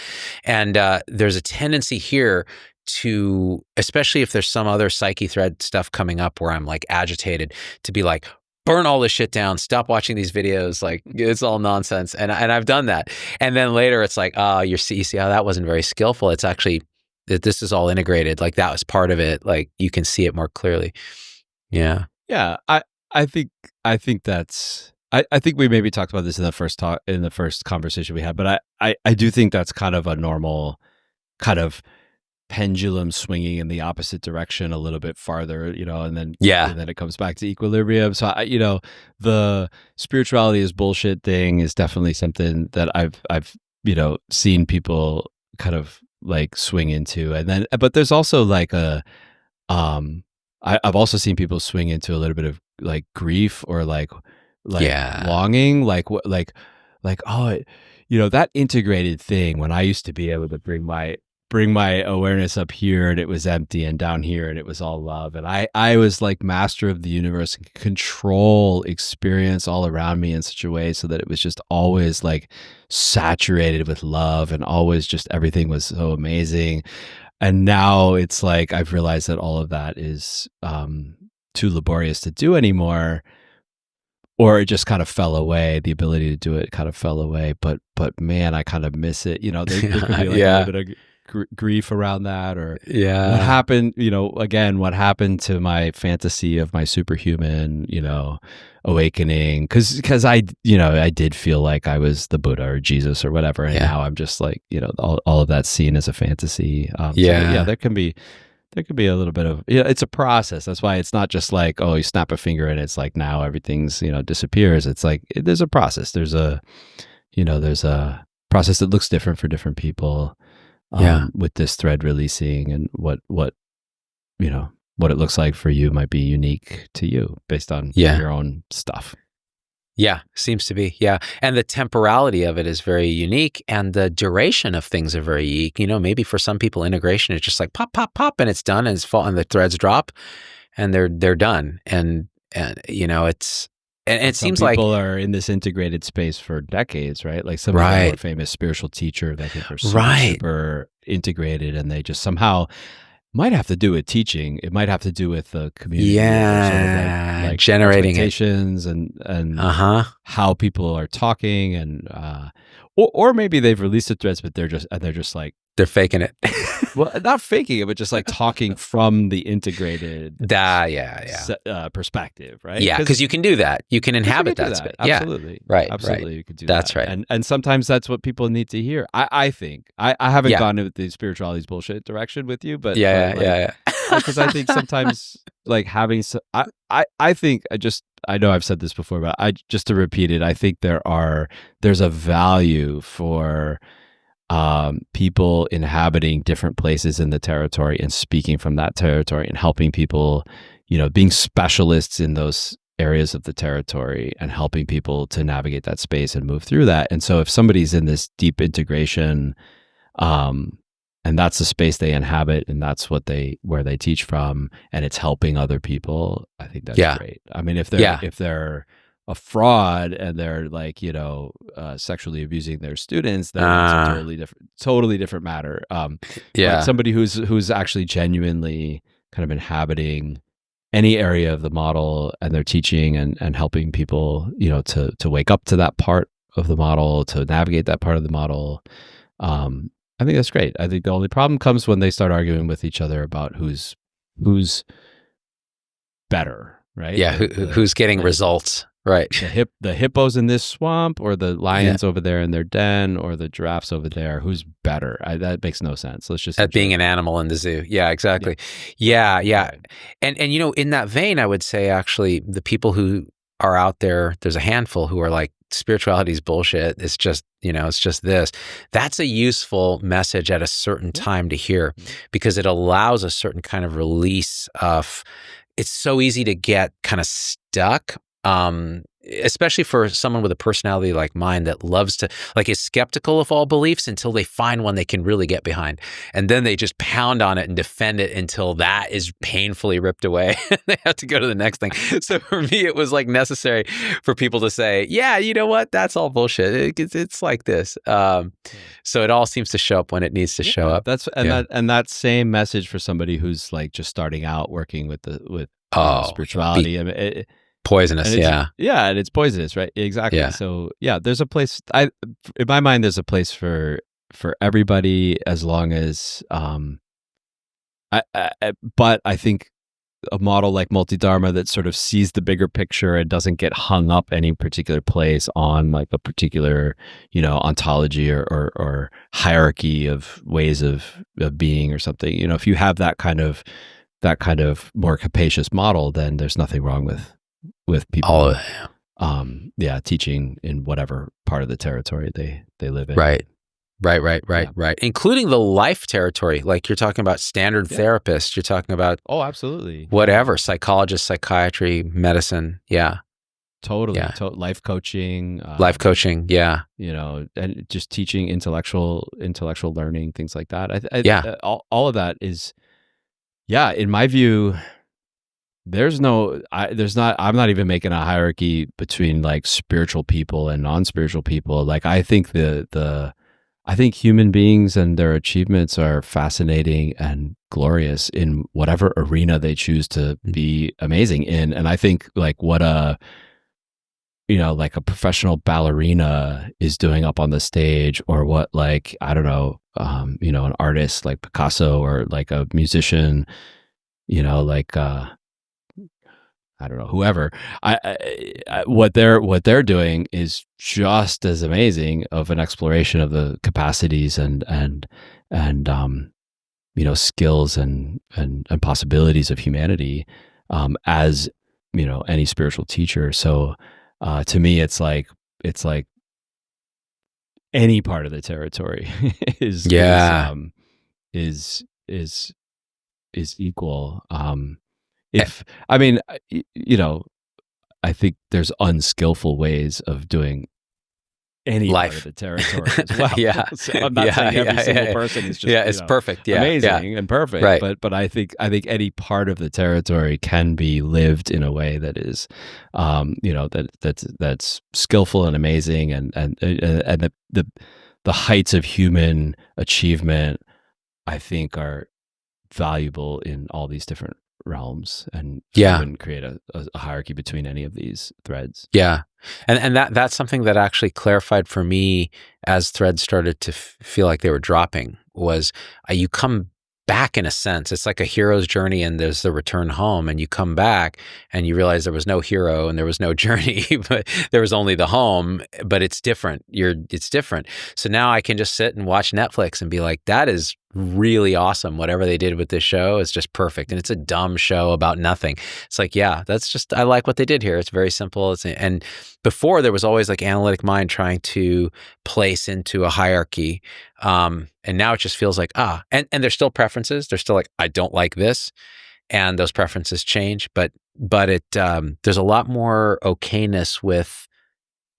A: And there's a tendency here to, especially if there's some other psyche thread stuff coming up where I'm like agitated, to be like, burn all this shit down, stop watching these videos, like it's all nonsense. And I've done that. And then later it's like, oh, you see how that wasn't very skillful. It's actually that this is all integrated. Like that was part of it. Like you can see it more clearly. Yeah.
B: Yeah. I think that's, I think we maybe talked about this in the first conversation we had, but I do think that's kind of a normal kind of pendulum swinging in the opposite direction a little bit farther, and then it comes back to equilibrium. So the spirituality is bullshit thing is definitely something that I've seen people kind of like swing into, and then but there's also like I've also seen people swing into a little bit of like grief or like longing, like oh, that integrated thing when I used to be able to bring my awareness up here and it was empty, and down here and it was all love, and I was like master of the universe and control experience all around me in such a way so that it was just always like saturated with love, and always just everything was so amazing. And now it's like I've realized that all of that is too laborious to do anymore, or it just kind of fell away. The ability to do it kind of fell away, but man, I kind of miss it. There could be like a little bit of grief around that, or what happened, again, what happened to my fantasy of my superhuman, awakening, because I did feel like I was the Buddha or Jesus or whatever, and now I'm just like, all of that seen as a fantasy. So there can be there could be a little bit of, it's a process. That's why it's not just like, oh, you snap a finger and it's like now everything's, disappears. It's like, there's a process. There's a process that looks different for different people. With this thread releasing, and what it looks like for you might be unique to you based on your own stuff.
A: Yeah, seems to be. Yeah. And the temporality of it is very unique, and the duration of things are very unique. Maybe for some people, integration is just like pop, pop, pop, and it's done, and and the threads drop and they're done. And it's, and it seems like
B: people are in this integrated space for decades, right? Like some of the more famous spiritual teachers, I think, are super integrated, and they just somehow might have to do with teaching. It might have to do with the community, sort of like
A: generating
B: expectations and how people are talking, and or maybe they've released the threads, but they're just like
A: they're faking it.
B: Well, not faking it, but just like talking from the integrated perspective, right?
A: Yeah, because you can do that. You can inhabit that space.
B: Absolutely.
A: Yeah. Right.
B: Absolutely.
A: Right.
B: You could do
A: that's
B: that.
A: right.
B: And sometimes that's what people need to hear. I think. I haven't gone into the spirituality's bullshit direction with you, but because I think sometimes like having I think I know I've said this before, but just to repeat it, I think there's a value for people inhabiting different places in the territory and speaking from that territory and helping people, being specialists in those areas of the territory and helping people to navigate that space and move through that. And so if somebody's in this deep integration, and that's the space they inhabit, and that's where they teach from, and it's helping other people, I think that's great. I mean, if they're a fraud and they're like, sexually abusing their students, then it's a totally different matter. But somebody who's actually genuinely kind of inhabiting any area of the model, and they're teaching and helping people, to wake up to that part of the model, to navigate that part of the model. I think that's great. I think the only problem comes when they start arguing with each other about who's better, right?
A: Yeah, who's getting results. Right.
B: The hippos in this swamp, or the lions over there in their den, or the giraffes over there. Who's better? That makes no sense. Let's just
A: at being an animal in the zoo. Yeah, exactly. Yeah. And in that vein, I would say actually the people who are out there, there's a handful who are like, spirituality is bullshit. It's just, it's just this. That's a useful message at a certain time to hear, because it allows a certain kind of release of. It's so easy to get kind of stuck. Especially for someone with a personality like mine that loves to, like, is skeptical of all beliefs until they find one they can really get behind. And then they just pound on it and defend it until that is painfully ripped away. They have to go to the next thing. So for me, it was like necessary for people to say, yeah, you know what? That's all bullshit. It's like this. So it all seems to show up when it needs to show up.
B: That same message for somebody who's like just starting out working with spirituality. I mean,
A: poisonous,
B: and it's poisonous, right? Exactly.
A: Yeah.
B: So there's a place. In my mind, there's a place for everybody, as long as, but I think a model like Multidharma that sort of sees the bigger picture and doesn't get hung up any particular place on like a particular, ontology or hierarchy of ways of being or something. If you have that kind of more capacious model, then there's nothing wrong with people teaching in whatever part of the territory they live in.
A: Right. Including the life territory. Like you're talking about standard therapists, you're talking about
B: absolutely
A: whatever, psychologist, psychiatry, medicine. Yeah.
B: Totally. Life coaching.
A: And
B: just teaching intellectual learning, things like that. All of that is, in my view, I'm not even making a hierarchy between like spiritual people and non-spiritual people. Like I think I think human beings and their achievements are fascinating and glorious in whatever arena they choose to be amazing in. And I think like what like a professional ballerina is doing up on the stage, or what, like, I don't know, an artist like Picasso, or like a musician, like, I don't know, whoever. What they're doing is just as amazing of an exploration of the capacities and skills and possibilities of humanity, as any spiritual teacher. So to me, it's like any part of the territory is equal. If I mean, I think there's unskillful ways of doing any part of the territory as well. So I'm not saying every single person is just
A: it's perfect,
B: amazing and perfect.
A: Right.
B: But I think any part of the territory can be lived in a way that is, that's skillful and amazing, and the heights of human achievement, I think, are valuable in all these different realms, and I wouldn't create a hierarchy between any of these threads.
A: And that's something that actually clarified for me as threads started to feel like they were dropping, was you come back in a sense. It's like a hero's journey, and there's the return home, and you come back and you realize there was no hero and there was no journey, but there was only the home, but it's different. It's different. So now I can just sit and watch Netflix and be like, that is really awesome. Whatever they did with this show is just perfect. And it's a dumb show about nothing. It's like, that's just, I like what they did here. It's very simple. And before there was always like analytic mind trying to place into a hierarchy. And now it just feels like, and there's still preferences. There's still like, I don't like this. And those preferences change, but it, there's a lot more okayness with,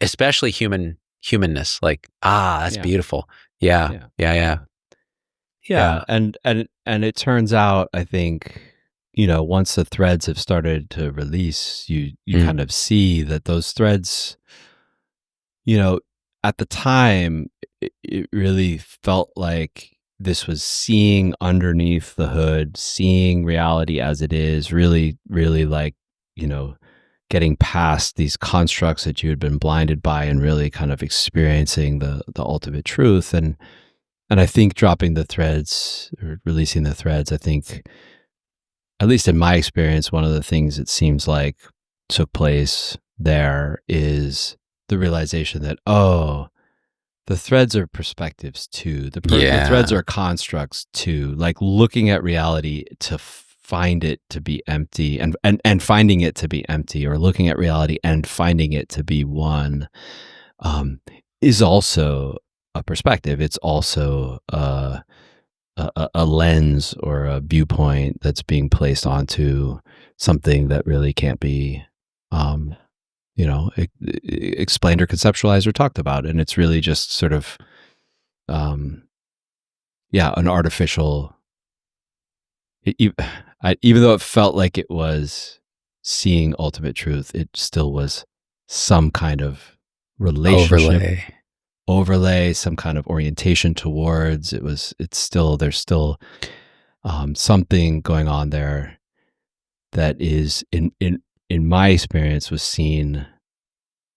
A: especially humanness. Like, that's beautiful. Yeah.
B: And it turns out, I think, once the threads have started to release, you kind of see that those threads, at the time, it really felt like this was seeing underneath the hood, seeing reality as it is, really, really like, getting past these constructs that you had been blinded by, and really kind of experiencing the ultimate truth. And I think dropping the threads or releasing the threads, I think, at least in my experience, one of the things it seems like took place there is the realization that, the threads are perspectives too. The threads are constructs too, like looking at reality to find it to be empty and finding it to be empty, or looking at reality and finding it to be one, is also a perspective. It's also a lens or a viewpoint that's being placed onto something that really can't be, explained or conceptualized or talked about. And it's really just sort of, an artificial, even though it felt like it was seeing ultimate truth, it still was some kind of relationship overlay, some kind of orientation towards. There's still something going on there that is in my experience was seen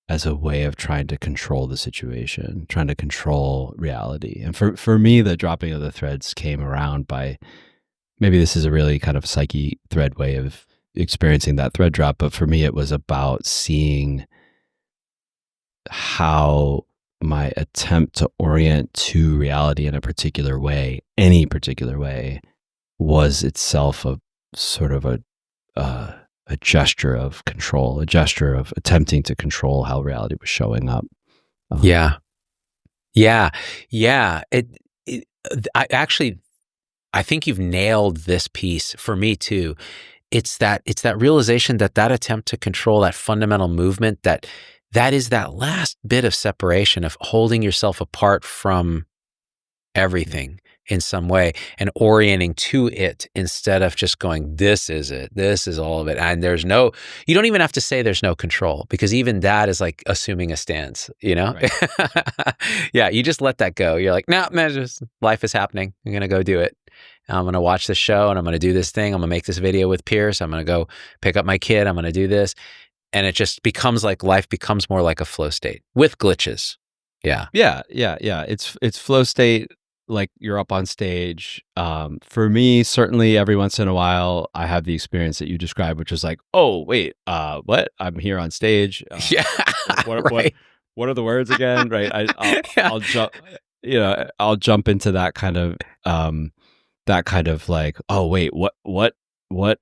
B: as a way of trying to control the situation, trying to control reality. And for me, the dropping of the threads came around by, maybe this is a really kind of psyche thread way of experiencing that thread drop, but for me, it was about seeing how my attempt to orient to reality in a particular way, any particular way, was itself a sort of a gesture of control, a gesture of attempting to control how reality was showing up.
A: I think you've nailed this piece for me too. It's that realization that attempt to control, that fundamental movement, that is that last bit of separation, of holding yourself apart from everything in some way and orienting to it, instead of just going, this is it, this is all of it. And you don't even have to say there's no control, because even that is like assuming a stance, Right. You just let that go. You're like, no, man, just life is happening. I'm going to go do it. I'm going to watch this show, and I'm going to do this thing. I'm going to make this video with Pierce. I'm going to go pick up my kid. I'm going to do this. And it just becomes like, life becomes more like a flow state with glitches. Yeah.
B: It's flow state, like you're up on stage. For me, certainly every once in a while, I have the experience that you described, which is like, oh, wait, what? I'm here on stage. What are the words again? Right. I'll jump, I'll jump into that kind of that kind of like, oh wait, what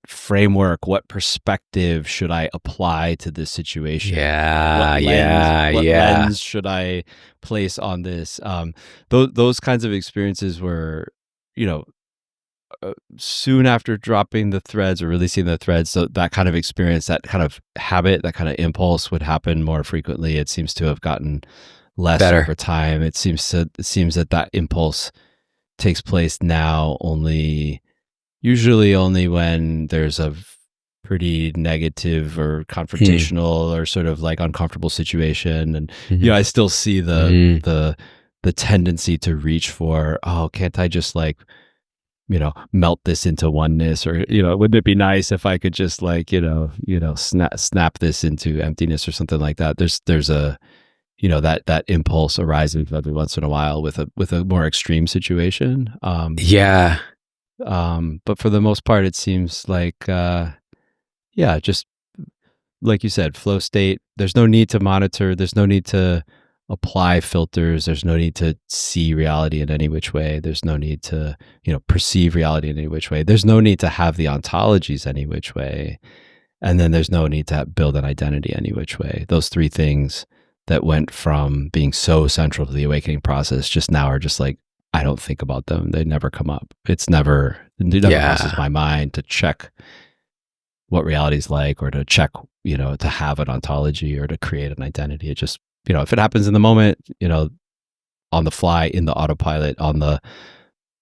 B: framework, what perspective should I apply to this situation? What lens should I place on this? Those kinds of experiences were, soon after dropping the threads or releasing the threads, so that kind of experience, that kind of habit, that kind of impulse would happen more frequently. It seems to have gotten less over time. It seems that impulse takes place now usually only when there's a pretty negative or confrontational or sort of like uncomfortable situation. And I still see the tendency to reach for, oh, can't I just like, melt this into oneness, or wouldn't it be nice if I could just like snap this into emptiness or something like that. There's a that impulse arises every once in a while with a more extreme situation. But for the most part, it seems like just like you said, flow state. There's no need to monitor. There's no need to apply filters. There's no need to see reality in any which way. There's no need to, perceive reality in any which way. There's no need to have the ontologies any which way. And then there's no need to build an identity any which way. Those three things that went from being so central to the awakening process just now are just like, I don't think about them. They never come up. It never crosses my mind to check what reality is like, or to check, to have an ontology or to create an identity. It just, if it happens in the moment, on the fly, in the autopilot, on the,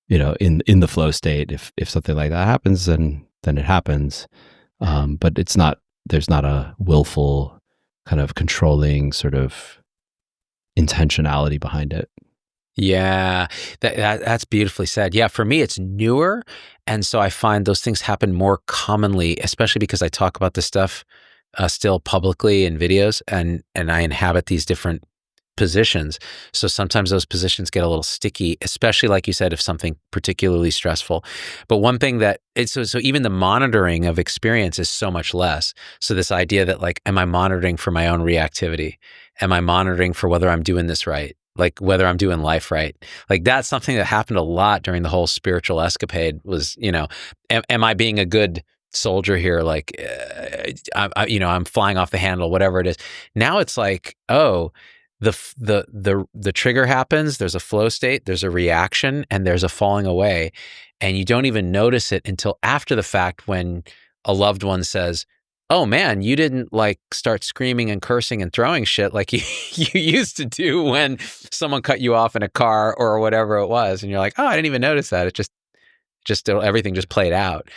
B: in the flow state, if something like that happens, then it happens. But there's not a willful kind of controlling sort of intentionality behind it.
A: Yeah, that's beautifully said. Yeah, for me, it's newer. And so I find those things happen more commonly, especially because I talk about this stuff still publicly in videos, and I inhabit these different positions. So sometimes those positions get a little sticky, especially like you said, if something particularly stressful. But one thing that so even the monitoring of experience is so much less. So this idea that like, am I monitoring for my own reactivity? Am I monitoring for whether I'm doing this right? Like whether I'm doing life right? Like that's something that happened a lot during the whole spiritual escapade was, am I being a good soldier here? Like, I'm flying off the handle, whatever it is. Now it's like, oh, the trigger happens, there's a flow state, there's a reaction, and there's a falling away. And you don't even notice it until after the fact when a loved one says, oh man, you didn't like start screaming and cursing and throwing shit like you used to do when someone cut you off in a car or whatever it was. And you're like, oh, I didn't even notice that. It just everything just played out.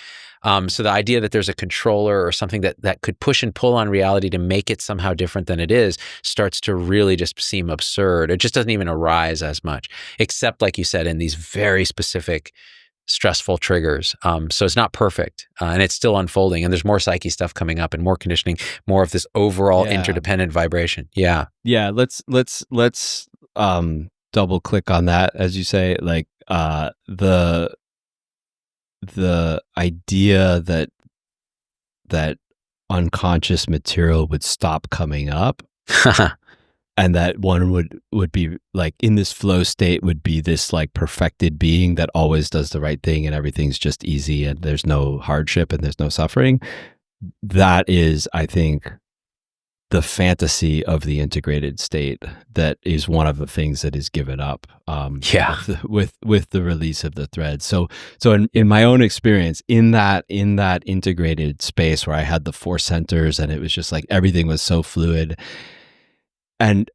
A: So the idea that there's a controller or something that could push and pull on reality to make it somehow different than it is starts to really just seem absurd. It just doesn't even arise as much, except like you said, in these very specific stressful triggers. So it's not perfect, and it's still unfolding, and there's more psyche stuff coming up and more conditioning, more of this overall interdependent vibration. Yeah. Let's
B: double click on that, as you say, like the idea that unconscious material would stop coming up and that one would be like in this flow state, would be this like perfected being that always does the right thing and everything's just easy and there's no hardship and there's no suffering. That is, I think, the fantasy of the integrated state that is one of the things that is given up with the release of the thread. So in my own experience, in that integrated space where I had the four centers and it was just like everything was so fluid, and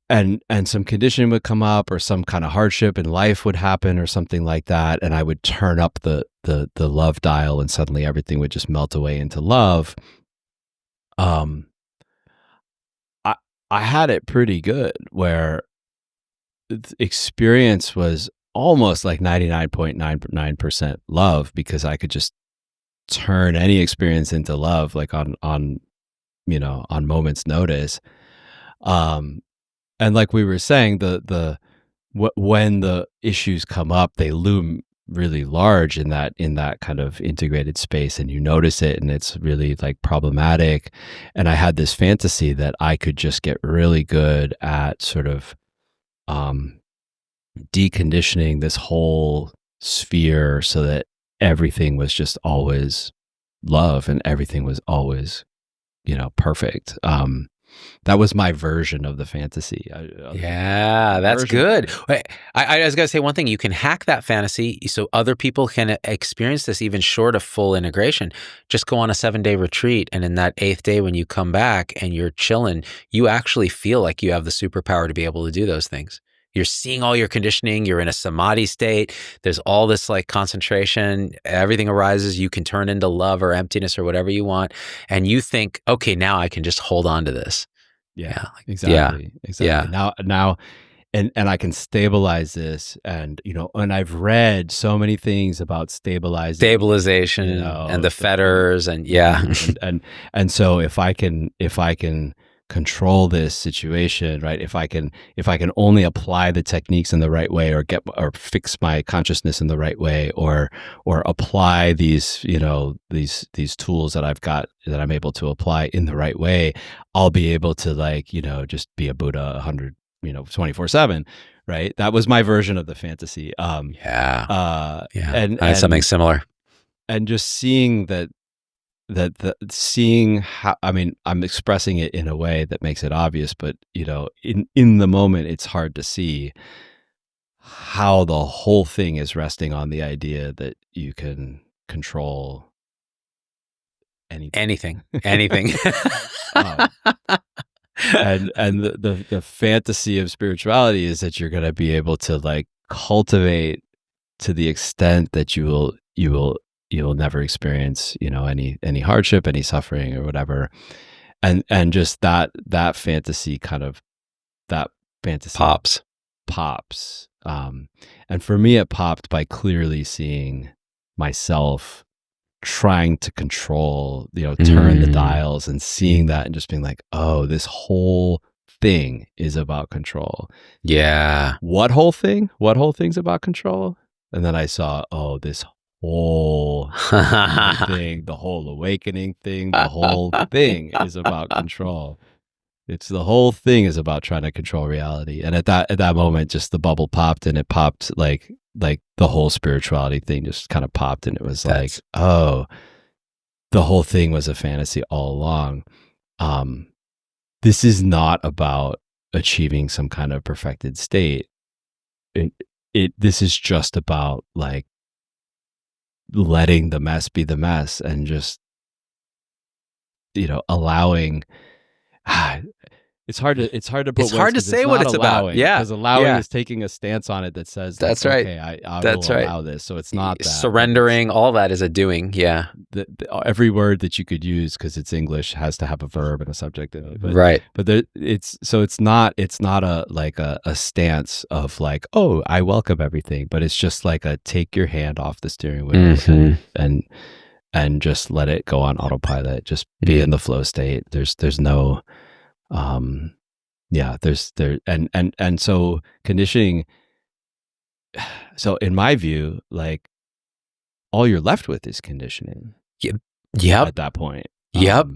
B: some condition would come up or some kind of hardship in life would happen or something like that, and I would turn up the love dial and suddenly everything would just melt away into love. I had it pretty good where the experience was almost like 99.99% love, because I could just turn any experience into love, like on moment's notice. And like we were saying, when the issues come up, they loom really large in that kind of integrated space, and you notice it and it's really like problematic. And I had this fantasy that I could just get really good at sort of deconditioning this whole sphere so that everything was just always love and everything was always, perfect. That was my version of the fantasy.
A: Yeah, that's good. I was going to say one thing. You can hack that fantasy so other people can experience this even short of full integration. Just go on a 7-day retreat. And in that 8th day, when you come back and you're chilling, you actually feel like you have the superpower to be able to do those things. You're seeing all your conditioning. You're in a samadhi state. There's all this like concentration. Everything arises. You can turn into love or emptiness or whatever you want. And you think, okay, now I can just hold on to this.
B: Yeah, exactly. Yeah. Now, and I can stabilize this, and and I've read so many things about stabilization,
A: and the fetters, and
B: and so if I can control this situation, right? If I can only apply the techniques in the right way, or fix my consciousness in the right way, or apply these these tools that I've got that I'm able to apply in the right way, I'll be able to just be a Buddha 100 24/7, right? That was my version of the fantasy.
A: And something similar,
B: and just seeing seeing how, I'm expressing it in a way that makes it obvious, but in the moment it's hard to see how the whole thing is resting on the idea that you can control anything. And the fantasy of spirituality is that you're going to be able to cultivate to the extent that you'll never experience any hardship, any suffering, or whatever, and just that fantasy pops. And for me, it popped by clearly seeing myself trying to control, turn the dials, and seeing that and just being like, oh, this whole thing is about control.
A: Yeah.
B: What whole thing? What whole thing's about control? And then I saw, oh, this whole thing, the whole awakening thing, the whole thing is about control. It's the whole thing is about trying to control reality. And at that moment, just the bubble popped, and it popped like the whole spirituality thing just kind of popped, and it was oh, the whole thing was a fantasy all along. This is not about achieving some kind of perfected state. This is just about letting the mess be the mess, and just allowing. It's hard to put.
A: It's hard to say what it's about. Yeah,
B: because allowing is taking a stance on it that says
A: that's right.
B: Okay, I will allow this. So it's not that
A: surrendering. All that is a doing. Yeah,
B: every word that you could use, because it's English, has to have a verb and a subject in it.
A: Right.
B: But it's not a stance of oh, I welcome everything, but it's just a take your hand off the steering wheel and just let it go on autopilot. Just be in the flow state. There's no. So conditioning. So in my view, all you're left with is conditioning.
A: Yep.
B: At that point.
A: Yep.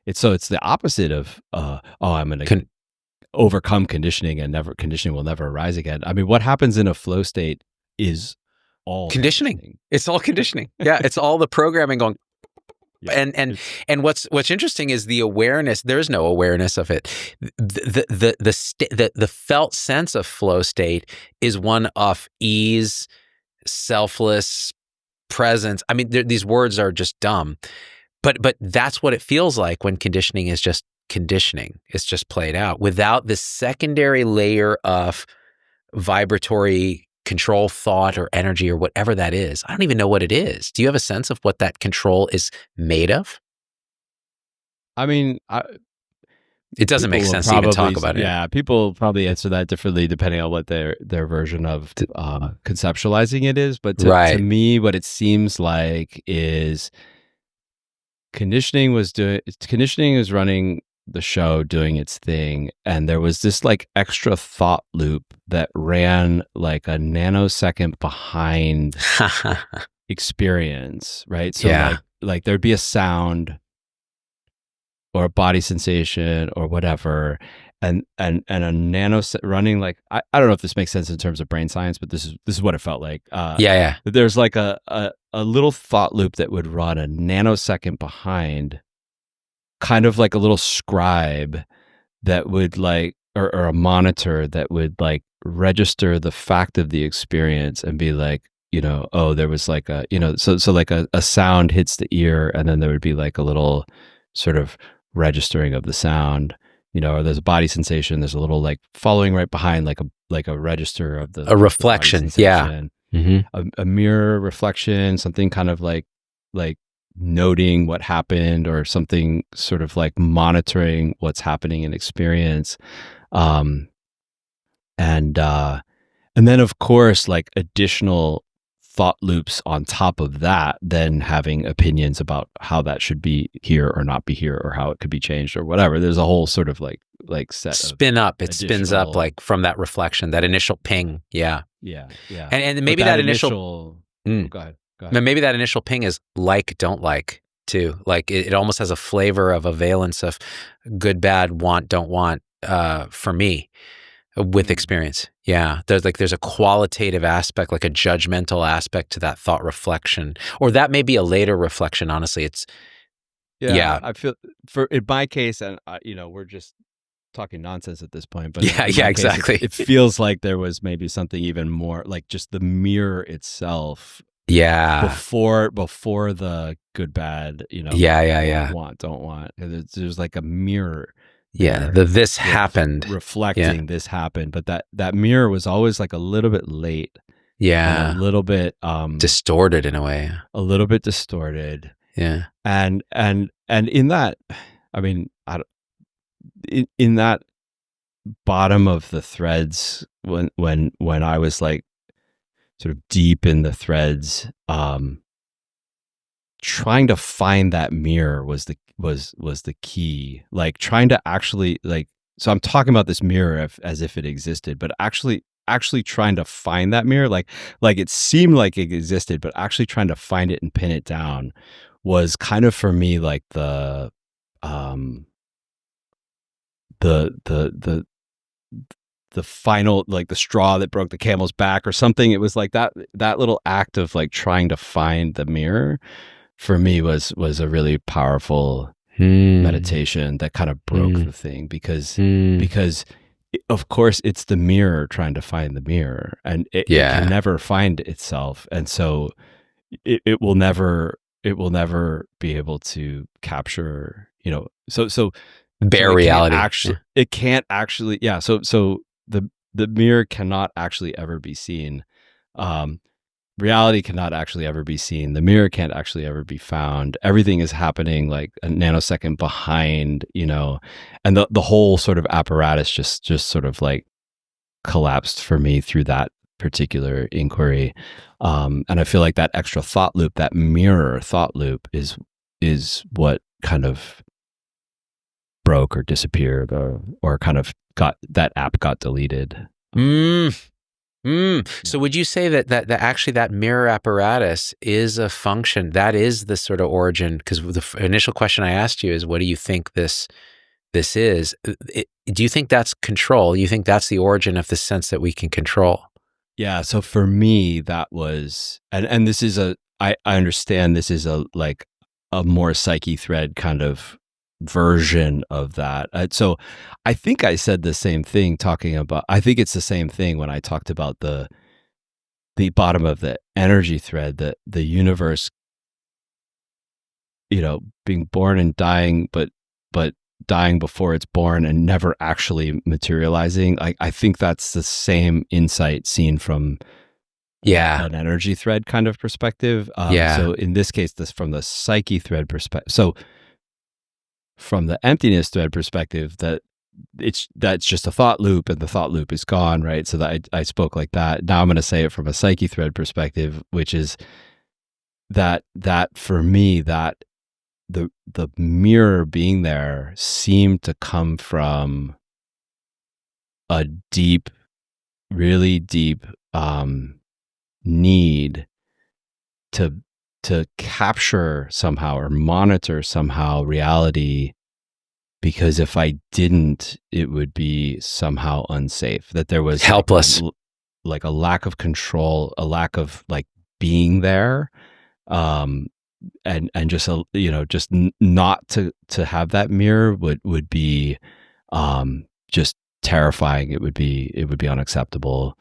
B: It's the opposite of I'm going to overcome conditioning, and conditioning will never arise again. I mean, what happens in a flow state is all
A: conditioning. It's all conditioning. Yeah, it's all the programming going. Yeah, and what's interesting is the awareness. There's no awareness of it. The felt sense of flow state is one of ease, selfless presence. I mean, these words are just dumb, but that's what it feels like when conditioning is just conditioning. It's just played out without the secondary layer of vibratory control, thought, or energy, or whatever that is. I don't even know what it is. Do you have a sense of what that control is made of?
B: I mean,
A: it doesn't make sense to even talk about it.
B: Yeah, people probably answer that differently depending on what their version of conceptualizing it is. But to me, what it seems like is conditioning is running the show, doing its thing, and there was this extra thought loop that ran a nanosecond behind experience, right? So there'd be a sound or a body sensation or whatever, and a running like I don't know if this makes sense in terms of brain science, but this is what it felt like.
A: Yeah.
B: There's like a little thought loop that would run a nanosecond behind, kind of like a little scribe that would like, or a monitor that would like register the fact of the experience and be like, oh, there was like a, so like a sound hits the ear, and then there would be like a little sort of registering of the sound, or there's a body sensation, there's a little like following right behind, like a register of
A: a reflection. Yeah. Mm-hmm.
B: A mirror reflection, something kind of like noting what happened, or something sort of like monitoring what's happening in experience. And then of course, like additional thought loops on top of that, then having opinions about how that should be here or not be here, or how it could be changed or whatever. There's a whole sort of like set
A: spin up. It spins up like from that reflection, that initial ping. Yeah. And maybe that initial
B: go ahead.
A: Maybe that initial ping is like, don't like too. Like it almost has a flavor of a valence of good, bad, want, don't want, for me, with experience. Yeah. There's a qualitative aspect, like a judgmental aspect to that thought reflection, or that may be a later reflection. Honestly, it's, yeah.
B: I feel in my case, and we're just talking nonsense at this point, but
A: exactly.
B: It feels like there was maybe something even more, like just the mirror itself.
A: Yeah.
B: Before the good, bad, want, don't want. There's like a mirror.
A: Yeah. This happened.
B: Reflecting this happened. But that mirror was always like a little bit late.
A: Yeah.
B: And a little bit
A: distorted in a way.
B: A little bit distorted.
A: Yeah.
B: And in that, I mean, in that bottom of the threads, when I was like sort of deep in the threads, trying to find that mirror was the key. Like trying to actually so I'm talking about this mirror as if it existed, but actually trying to find that mirror, like it seemed like it existed, but actually trying to find it and pin it down was kind of for me like the final, like the straw that broke the camel's back or something. It was like that little act of like trying to find the mirror for me was a really powerful meditation that kind of broke the thing, because of course it's the mirror trying to find the mirror, and it can never find itself, and so it will never be able to capture, so
A: bare reality.
B: It can't actually, so the mirror cannot actually ever be seen. Reality cannot actually ever be seen. The mirror can't actually ever be found. Everything is happening like a nanosecond behind, and the whole sort of apparatus just sort of like collapsed for me through that particular inquiry. And I feel like that extra thought loop, that mirror thought loop is what kind of broke or disappeared, or kind of got deleted.
A: So would you say that actually that mirror apparatus is a function, that is the sort of origin? Because the initial question I asked you is, what do you think this is? Do you think that's control? You think that's the origin of the sense that we can control?
B: Yeah. So for me, that was, and this is I understand this is a more psyche thread kind of version of that. So I think I said the same thing I think it's the same thing when I talked about the bottom of the energy thread, that the universe, being born and dying, but dying before it's born and never actually materializing. I think that's the same insight seen from an energy thread kind of perspective. So in this case, from the psyche thread perspective. So from the emptiness thread perspective, that's just a thought loop, and the thought loop is gone, right? So that I spoke like that. Now I'm going to say it from a psyche thread perspective, which is that for me, that the mirror being there seemed to come from a deep, really deep need to capture somehow or monitor somehow reality because if I didn't, it would be somehow unsafe. That there was
A: helpless,
B: like a lack of control, a lack of like being there, and just just not to have that mirror would be just terrifying. It would be unacceptable.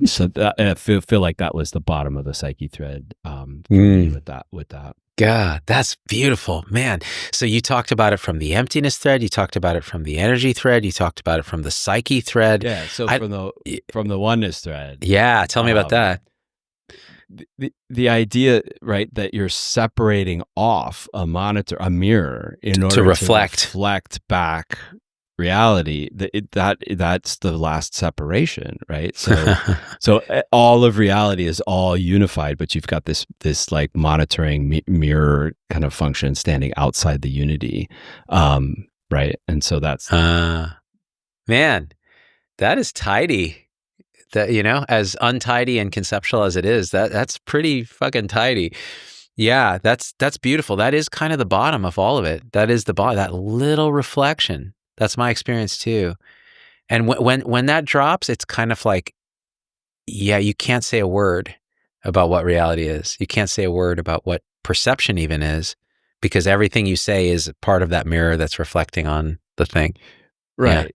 B: So that, I feel like that was the bottom of the psyche thread for me with that.
A: God, that's beautiful, man. So you talked about it from the emptiness thread. You talked about it from the energy thread. You talked about it from the psyche thread.
B: Yeah. So from the oneness thread.
A: Yeah. Tell me about that.
B: The idea, right, that you're separating off a mirror in order
A: to reflect
B: back reality, that's the last separation, right? So so all of reality is all unified, but you've got this like monitoring mirror kind of function standing outside the unity, right? And so that's
A: man, that is tidy. That, as untidy and conceptual as it is, that's pretty fucking tidy. Yeah, that's beautiful. That is kind of the bottom of all of it. That is the bottom, that little reflection. That's my experience too. And when that drops, it's kind of like, yeah, you can't say a word about what reality is. You can't say a word about what perception even is, because everything you say is part of that mirror that's reflecting on the thing.
B: Right.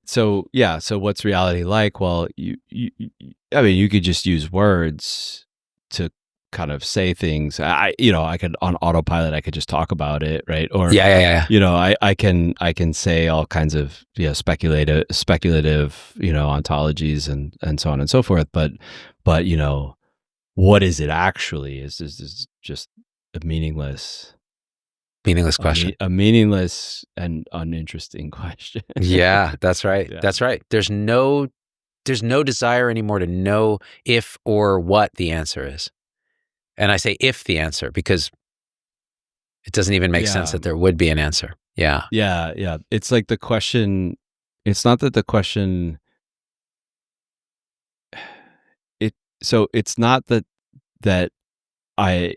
B: Yeah. So what's reality like? Well, I mean, you could just use words to kind of say things. I could, on autopilot, I could just talk about it, right? Or
A: yeah.
B: I can say all kinds of speculative ontologies and so on and so forth. But what is it actually? Is just a meaningless question, a meaningless and uninteresting question.
A: Yeah, that's right. Yeah. That's right. There's no desire anymore to know if or what the answer is. And I say if the answer, because it doesn't even make sense that there would be an answer. Yeah.
B: Yeah. It's like the question, it's not that the question, it's not that I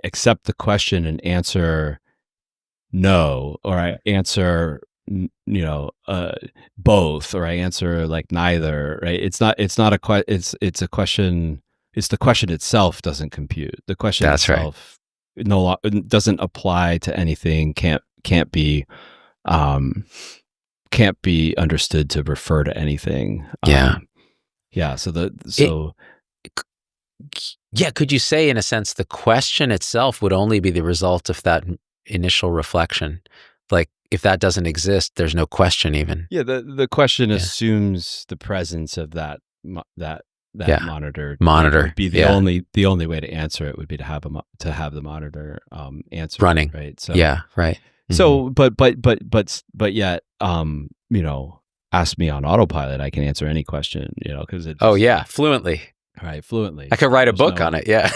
B: accept the question and answer no, or I answer both, or I answer like neither, right? It's not a it's a question. It's the question itself doesn't compute. The question itself doesn't apply to anything. Can't be understood to refer to anything.
A: Yeah.
B: Yeah.
A: Could you say, in a sense, the question itself would only be the result of that initial reflection? Like, if that doesn't exist, there's no question even.
B: Yeah. The question assumes the presence of that monitor. Would be the only way to answer it would be to have the monitor answer
A: running,
B: right? So
A: right.
B: So, but yet, ask me on autopilot, I can answer any question, because it's
A: fluently.
B: Right, fluently.
A: I could write a book on it. Yeah.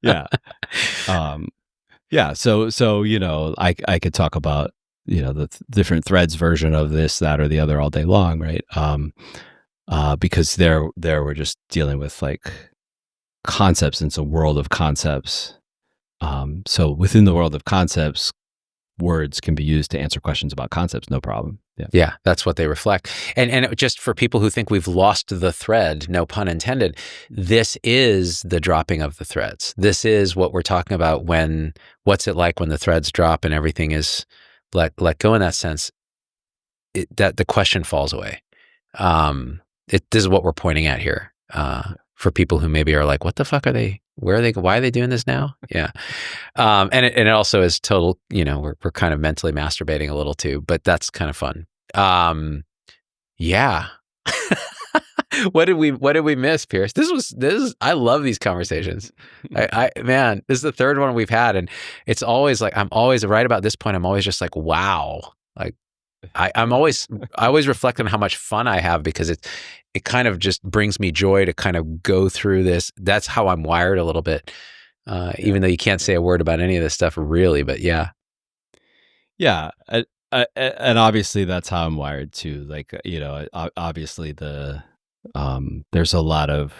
B: Yeah. Yeah. So I could talk about the different threads version of this, that, or the other all day long, right? Because there we're just dealing with like concepts. And it's a world of concepts. So within the world of concepts, words can be used to answer questions about concepts, no problem.
A: Yeah, that's what they reflect. And just for people who think we've lost the thread, no pun intended, this is the dropping of the threads. This is what we're talking about what's it like when the threads drop and everything is let go in that sense, that the question falls away. This is what we're pointing at here. For people who maybe are like, what the fuck are they? Where are they? Why are they doing this now? Yeah. And it also is total, we're kind of mentally masturbating a little too, but that's kind of fun. Yeah. What did we miss, Pierce? I love these conversations. Man, this is the third one we've had. And it's always like, I'm always right about this point. I'm always just like, wow. Like I always reflect on how much fun I have, because it kind of just brings me joy to kind of go through this. That's how I'm wired a little bit, even though you can't say a word about any of this stuff really, but yeah.
B: Yeah. And obviously that's how I'm wired too. Like, obviously there's a lot of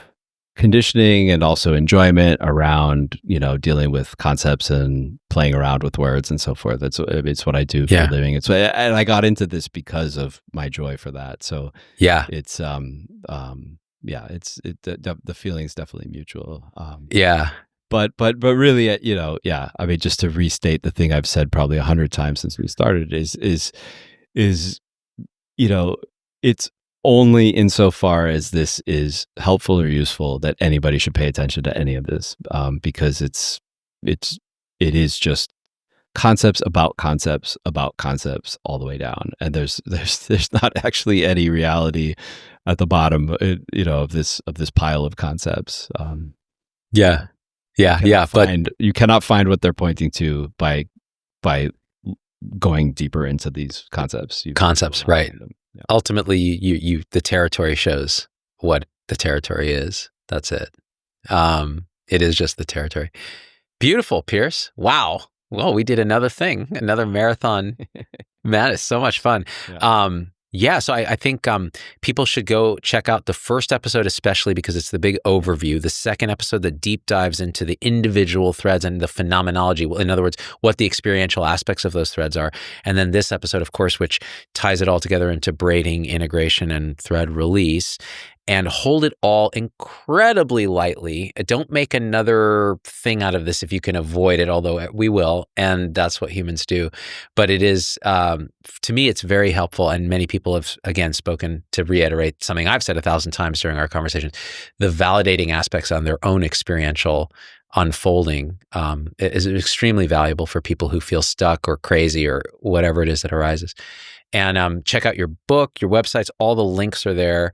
B: conditioning and also enjoyment around, dealing with concepts and playing around with words and so forth. It's what I do for a living. And I got into this because of my joy for that. So it's the feeling's definitely mutual. But really, I mean, just to restate the thing I've said probably 100 times since we started is it's only insofar as this is helpful or useful that anybody should pay attention to any of this, because it is just concepts about concepts all the way down, and there's not actually any reality at the bottom, of this pile of concepts.
A: But
B: you cannot find what they're pointing to by going deeper into these concepts.
A: Right. Yeah. Ultimately, you the territory shows what the territory is. That's it. It is just the territory. Beautiful, Pierce. Wow. Well, we did another thing, another marathon. Man, it's so much fun. So I think people should go check out the first episode, especially because it's the big overview. The second episode that deep dives into the individual threads and the phenomenology. In other words, what the experiential aspects of those threads are. And then this episode, of course, which ties it all together into braiding, integration, and thread release. And hold it all incredibly lightly. Don't make another thing out of this if you can avoid it, although we will, and that's what humans do. But it is, to me, it's very helpful, and many people have, again, spoken to reiterate something I've said 1,000 times during our conversation. The validating aspects on their own experiential unfolding is extremely valuable for people who feel stuck or crazy or whatever it is that arises. And check out your book, your websites, all the links are there.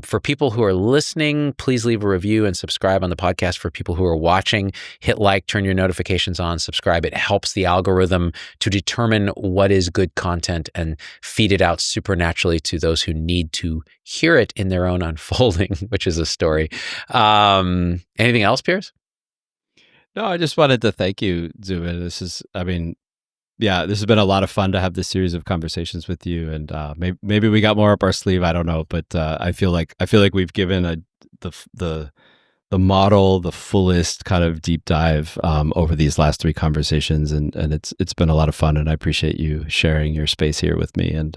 A: For people who are listening, please leave a review and subscribe on the podcast. For people who are watching, hit like, turn your notifications on, subscribe. It helps the algorithm to determine what is good content and feed it out supernaturally to those who need to hear it in their own unfolding, which is a story. Anything else, Pierce?
B: No, I just wanted to thank you, Zubin. This has been a lot of fun to have this series of conversations with you, and maybe we got more up our sleeve. I don't know, but I feel like we've given the model the fullest kind of deep dive over these last 3 conversations, and it's been a lot of fun, and I appreciate you sharing your space here with me. And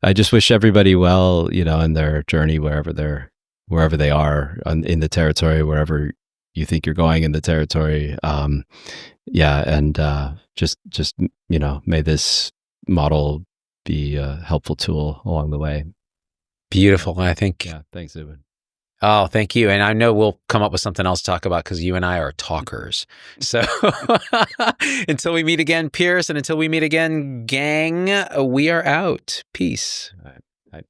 B: I just wish everybody well, in their journey wherever they are in the territory, wherever you think you're going in the territory. Just may this model be a helpful tool along the way.
A: Beautiful. I think.
B: Yeah. Thanks, Zubin.
A: Oh, thank you. And I know we'll come up with something else to talk about because you and I are talkers. So until we meet again, Pierce, and until we meet again, gang, we are out. Peace.
B: All right.